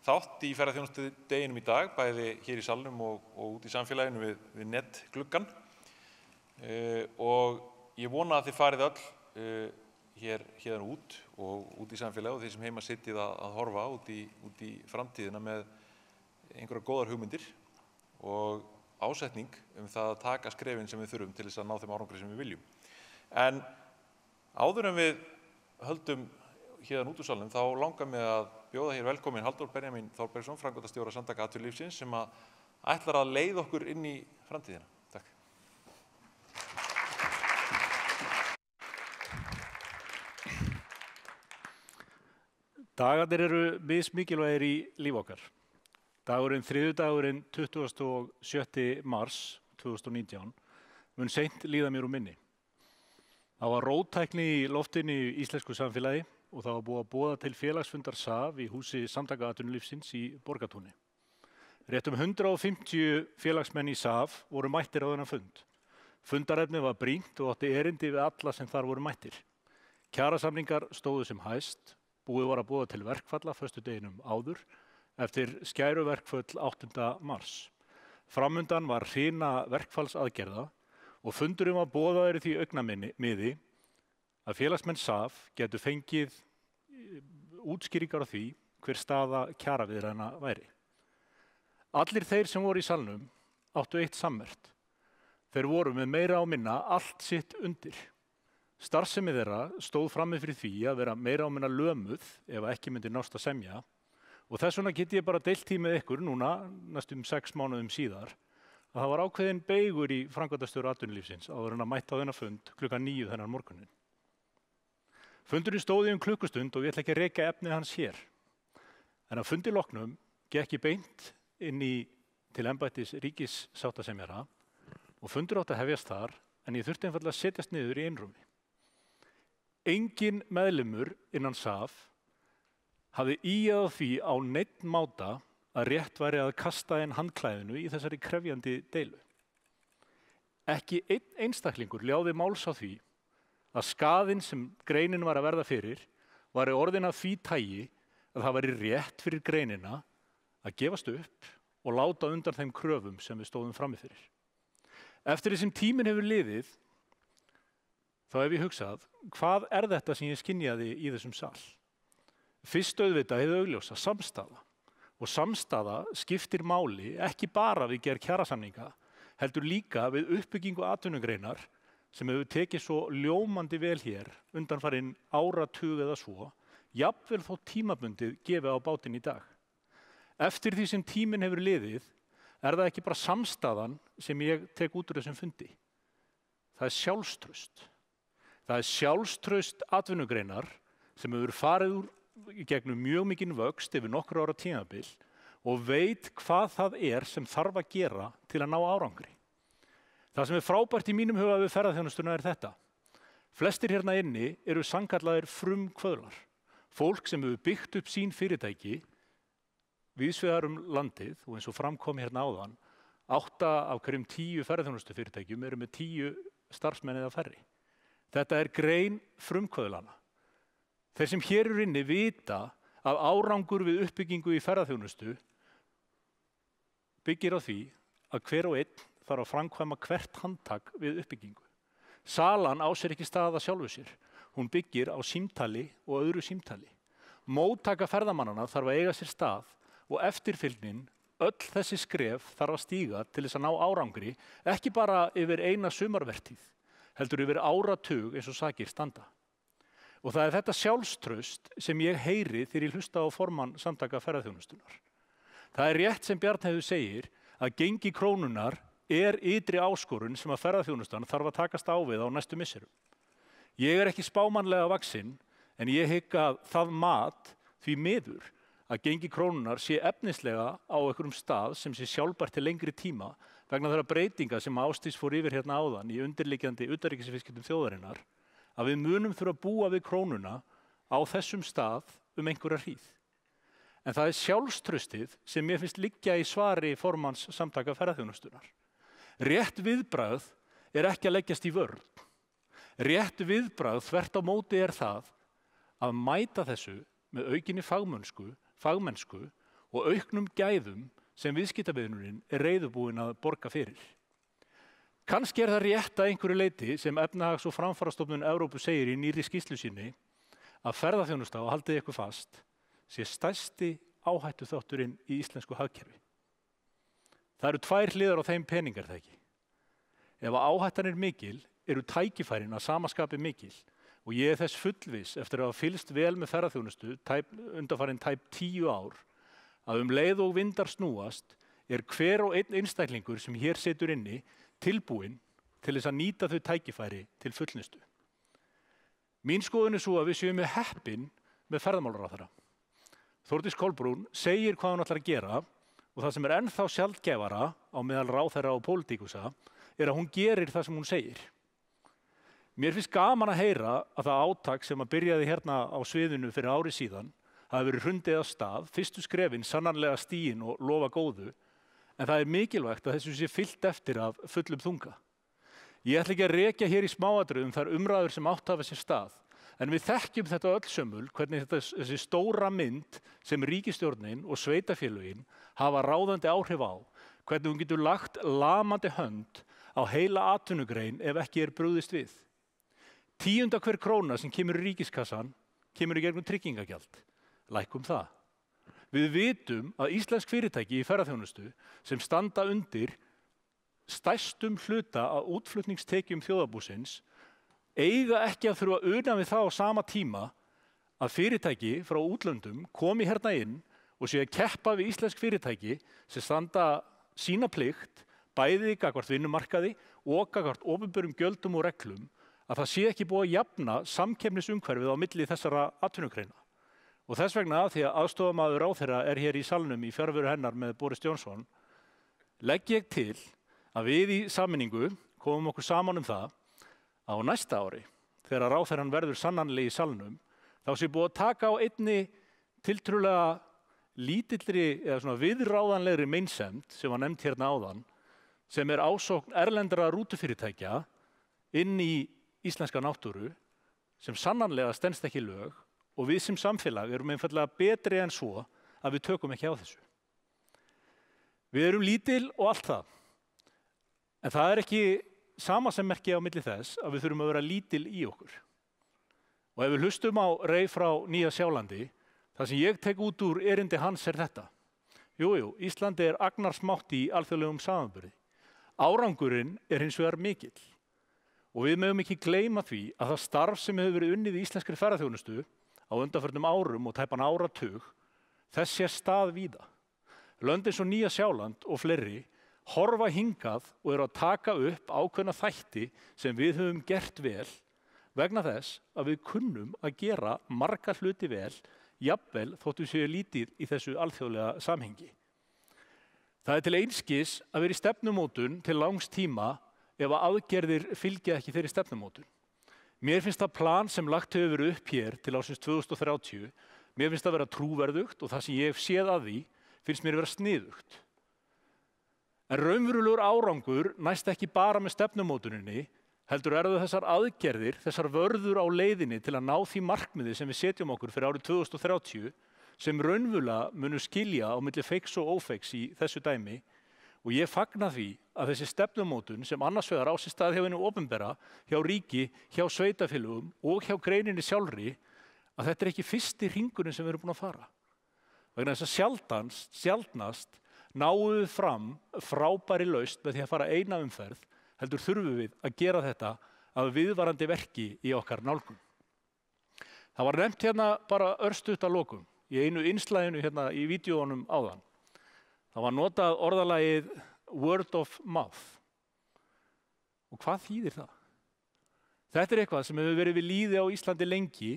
þátt í ferðaþjónustudeginum í dag, bæði hér í salnum og út í samfélaginu við netgluggan. Og ég vona að þið farið öll hérðan út og út í samfélagi og þeir sem heima sittið að horfa út í framtíðina með einhverjar góðar hugmyndir og ásetning það að taka skrefin sem við þurfum til þess að ná þeim árangri sem við viljum. En áður en við höldum hérðan út úr salnum þá langar mig að bjóða hér velkomin Halldór Benjamín Þorbergsson, framkvæmdastjóra Samtaka atvinnulífsins, sem að ætlar að leiða okkur inn í framtíðina. Takk.
Dagarnir eru mismikilvægir í líf okkar. Þriðjudagurinn 27. mars 2019 mun seint líða mér úr minni. Það var róttækni í loftinu í íslensku samfélagi og það var búið að boða til félagsfundar SAF í húsi Samtaka atvinnulífsins í Borgartúni. Rétt 150 félagsmenn í SAF voru mættir á þennan fund. Fundarefnið var brýnt og átti erindi við alla sem þar voru mættir. Kjarasamningar stóðu sem hæst, búið var að boða til verkfalla föstudeginum áður, eftir skæruverkföll 8. mars. Framundan var hrina verkfallsaðgerða og fundurinn var boðaður í því augnamiði að félagsmenn SAF getu fengið útskýringar á því hver staða kjaraviðræðna væri. Allir þeir sem voru í salnum áttu eitt sammerkt. Þeir voru með meira á minna allt sitt undir. Starfsemi þeirra stóð frammi fyrir því að vera meira á minna lömuð ef ekki myndi nást að semja. Og þess vegna get ég bara deilt því með ykkur núna, næstum 6 mánuðum síðar, að það var ákveðin beigur í framkvæmdastjóra atvinnulífsins áður en að mæta á þennan fund klukkan 9 þennan morguninn. Fundurinn stóð í klukkustund og ég ætla ekki að rekja efnið hans hér. En að fundi loknum gekk ég beint inn til embættis ríkissáttasemjara og fundur átti að hefjast þar, en ég þurfti einfaldlega að setjast niður í einrúmi. Engin meðlimur innan SAF hafði ígjað á því á neinn máta að rétt væri að kasta inn handklæðinu í þessari krefjandi deilu. Ekki einn einstaklingur ljáði máls á því að skaðinn sem greinin var að verða fyrir væri orðin af því tagi að það væri rétt fyrir greinina að gefast upp og láta undan þeim kröfum sem við stóðum frammi fyrir. Eftir því sem tíminn hefur liðið, þá hef ég hugsað, hvað er þetta sem ég skynjaði í þessum sal? Fyrst auðvitað hefði augljósa samstaða og samstaða skiptir máli ekki bara við gerð kjarasamninga, heldur líka við uppbyggingu atvinnugreinar sem hefur tekið svo ljómandi vel hér undanfarinn áratug eða svo, jafnvel þó tímabundið gefið á bátinn í dag. Eftir því sem tíminn hefur liðið, það ekki bara samstaðan sem ég tek út úr þessum fundi. Það sjálfstraust. Það sjálfstraust atvinnugreinar sem hefur farið í gegnum mjög mikinn vöxt yfir nokkur ára tímabil og veit hvað það sem þarf að gera til að ná árangri. Það sem frábært í mínum huga við ferðaþjónustuna þetta. Flestir hérna inni eru sannkallaðir frumkvöðlar. Fólk sem hefur byggt upp sín fyrirtæki víðsvegar landið og eins og framkom hérna áðan, 8 af hverjum 10 ferðaþjónustufyrirtækjum eru með 10 starfsmenn eða færri. Þetta grein frumkvöðlana. Þeir sem hér eru inni vita að árangur við uppbyggingu í ferðaþjónustu byggir á því að hver og einn þarf að framkvæma hvert handtak við uppbyggingu. Salan á sér ekki stað að sjálfu sér. Hún byggir á símtali og öðru símtali. Móttaka ferðamannanna þarf að eiga sér stað og eftirfylgnin, öll þessi skref þarf að stíga til þess að ná árangri, ekki bara yfir eina sumarvertíð, heldur yfir áratug eins og sakir standa. Og það þetta sjálfstraust sem ég heyri þegar ég hlusta á formann Samtaka ferðaþjónustunnar. Það rétt sem Bjarnheiður segir að gengi krónunnar ytri áskorun sem að ferðaþjónustan þarf að takast á við á næstu misserum. Ég ekki spámannlega vaxinn, en ég hygg að það mat því miður að gengi krónunnar sé efnislega á einhverjum stað sem sé sjálfbært til lengri tíma vegna þeirra breytinga sem Ásdís fór yfir hérna áðan í undirliggjandi utanríkisviðskiptum þjóðarinnar, að við munum þurfa að búa við krónuna á þessum stað einhverja hríð. En það sjálfstraustið sem mér finnst liggja í svari formanns Samtaka ferðaþjónustunnar. Rétt viðbragð ekki að leggjast í vörn. Rétt viðbragð þvert á móti það að mæta þessu með aukinni fagmennsku og auknum gæðum sem viðskiptaviðurinn reiðubúinn að borga fyrir. Kannski það rétt að einhverju leyti sem Efnahags- og framfarastofnun Evrópu segir í nýrri skýrslu sinni að ferðaþjónusta, og haldið ykkur fast, sé stærsti áhættuþátturinn í íslensku hagkerfi. Það eru 2 hliðar á þeim peningar það ekki. Ef áhættan mikil, eru tækifærin að sama skapi mikil og ég þess fullviss eftir að hafa fylgst vel með ferðaþjónustu undanfarin tæp 10 ár að leið og vindar snúast hver og einn einstaklingur sem hér situr inni tilbúinn til þess að nýta þau tækifæri til fullnustu. Mín skoðun svo að við séum með heppin með ferðamálaráðherra. Þórdís Kolbrún segir hvað hún ætlar að gera og það sem ennþá sjaldgæfara á meðal ráðherra og pólitíkusa að hún gerir það sem hún segir. Mér finnst gaman að heyra að það átak sem byrjaði hérna á sviðinu fyrir ári síðan hafi verið hrundið af stað, fyrstu skrefin sannarlega stigin og lofa góðu, en það mikilvægt að þessu sé fylgt eftir af fullum þunga. Ég ætla ekki að rekja hér í smáatriðum þær umræður sem átt hafa sér stað, en við þekkjum þetta öll sömul hvernig þessi stóra mynd sem ríkisstjórnin og sveitafélögin hafa ráðandi áhrif á, hvernig hún getur lagt lamandi hönd á heila atvinnugrein ef ekki brugðist við. 10. hver króna sem kemur í ríkiskassan kemur í gegnum tryggingagjald. Lækkum það. Við vitum að íslensk fyrirtæki í ferðaþjónustu sem standa undir stærstum hluta af útflutningstekjum þjóðarbúsins eiga ekki að þurfa að una við það á sama tíma að fyrirtæki frá útlöndum komi hérna inn og séu að keppa við íslensk fyrirtæki sem standa sína plikt bæði gagnvart vinnumarkaði og gagnvart opinberum gjöldum og reglum, að það sé ekki búið að jafna samkeppnisumhverfið á milli þessara atvinnugreina. Og þess vegna, því að aðstofamaður ráðherra hér í salnum í fjarveru hennar með Boris Johnson, legg ég til að við í sameiningu komum okkur saman það að á næsta ári, þegar ráðherrann verður sannanlega í salnum, þá sé búið að taka á einni tiltrúlega lítilli eða svona viðráðanlegri meinsemd sem var nefnd hérna áðan, sem ásókn erlendra rútufyrirtækja inn í íslenska náttúru sem sannanlega stenst ekki lög og við sem samfélag einfaldlega betri en svo að við tökum ekki á þessu. Við lítil og allt það, en það ekki sama sem merki á milli þess að við þurfum að vera lítil í okkur. Og ef við hlustum á Rey frá Nýja Sjálandi, það sem ég tek út úr erindi hans þetta. Jú, Íslandi agnarsmátt í alþjóðlegum samanburði. Árangurinn hins vegar mikill. Og við megum ekki gleyma því að það starf sem hefur verið unnið í íslenskri ferðaþjónustu á undanförnum árum og tæpan áratug, þess stað víða. Lönd eins og Nýja Sjáland og fleiri horfa hingað og eru að taka upp ákveðna þætti sem við höfum gert vel vegna þess að við kunnum að gera marga hluti vel, jafnvel þóttu séu lítið í þessu alþjóðlega samhengi. Það til einskis að vera í stefnumótun til langs tíma ef að aðgerðir fylgja ekki þeirri stefnumótun. Mér finnst það plan sem lagt hefur verið upp hér til ársins 2030, mér finnst það vera trúverðugt og það sem ég hef séð að því finnst mér vera sniðugt. En raunverulegur árangur næst ekki bara með stefnumótuninni, heldur það þessar aðgerðir, þessar vörður á leiðinni til að ná því markmiði sem við setjum okkur fyrir árið 2030 sem raunverulega munu skilja á milli feiks og ófeiks í þessu dæmi og ég fagna því að þessi stefnumótun sem annars vegar á sér stað hjá hinu opinbera, hjá ríki, hjá sveitarfélögum og hjá greininni sjálfri að þetta ekki fyrsti hringurinn sem við erum búin að fara. Vegna þess að sjaldnast náum við fram frábæri lausn með því að fara eina umferð, heldur þurfum við að gera þetta að viðvarandi verki í okkar nálgun. Það var nefnt hérna bara örstutt að lokum í einu innslaginu hérna í vídeónum áðan. Það var notað orðalagið word of mouth. Og hvað þýðir það? Þetta eitthvað sem hefur verið við lýði á Íslandi lengi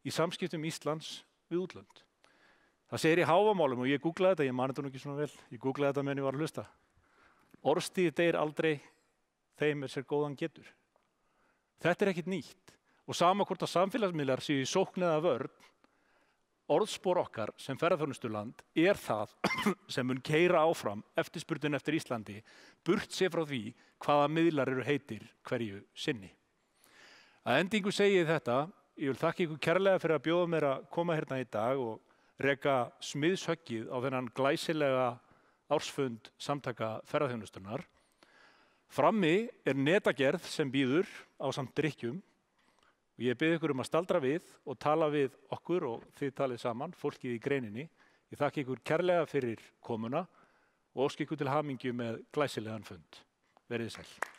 í samskiptum Íslands við útlönd. Það segir í Hávamálum og ég googlaði þetta, ég man þetta nú ekki svona vel, ég googlaði þetta meðan ég var að hlusta. Orðstíð deyr aldrei, þeim sér góðan getur. Þetta ekkert nýtt og sama hvort að samfélagsmiðlar séu í sókn eða vörn, orðspor okkar sem ferðaþjónustuland það sem mun keyra áfram eftirspurnin eftir Íslandi, burt sér frá því hvaða miðlar eru heitir hverju sinni. Að endingu segi ég þetta, ég vil þakka ykkur kærlega fyrir að bjóða mér að koma hérna í dag og reka smiðshöggið á þennan glæsilega ársfund Samtaka ferðaþjónustunnar. Frammi netagerð sem býður ásamt drykkjum og ég bið ykkur að staldra við og tala við okkur og þið talið saman, fólkið í greininni. Ég þakka ykkur kærlega fyrir komuna og óska ykkur til hamingju með glæsilegan fund. Verið sæl.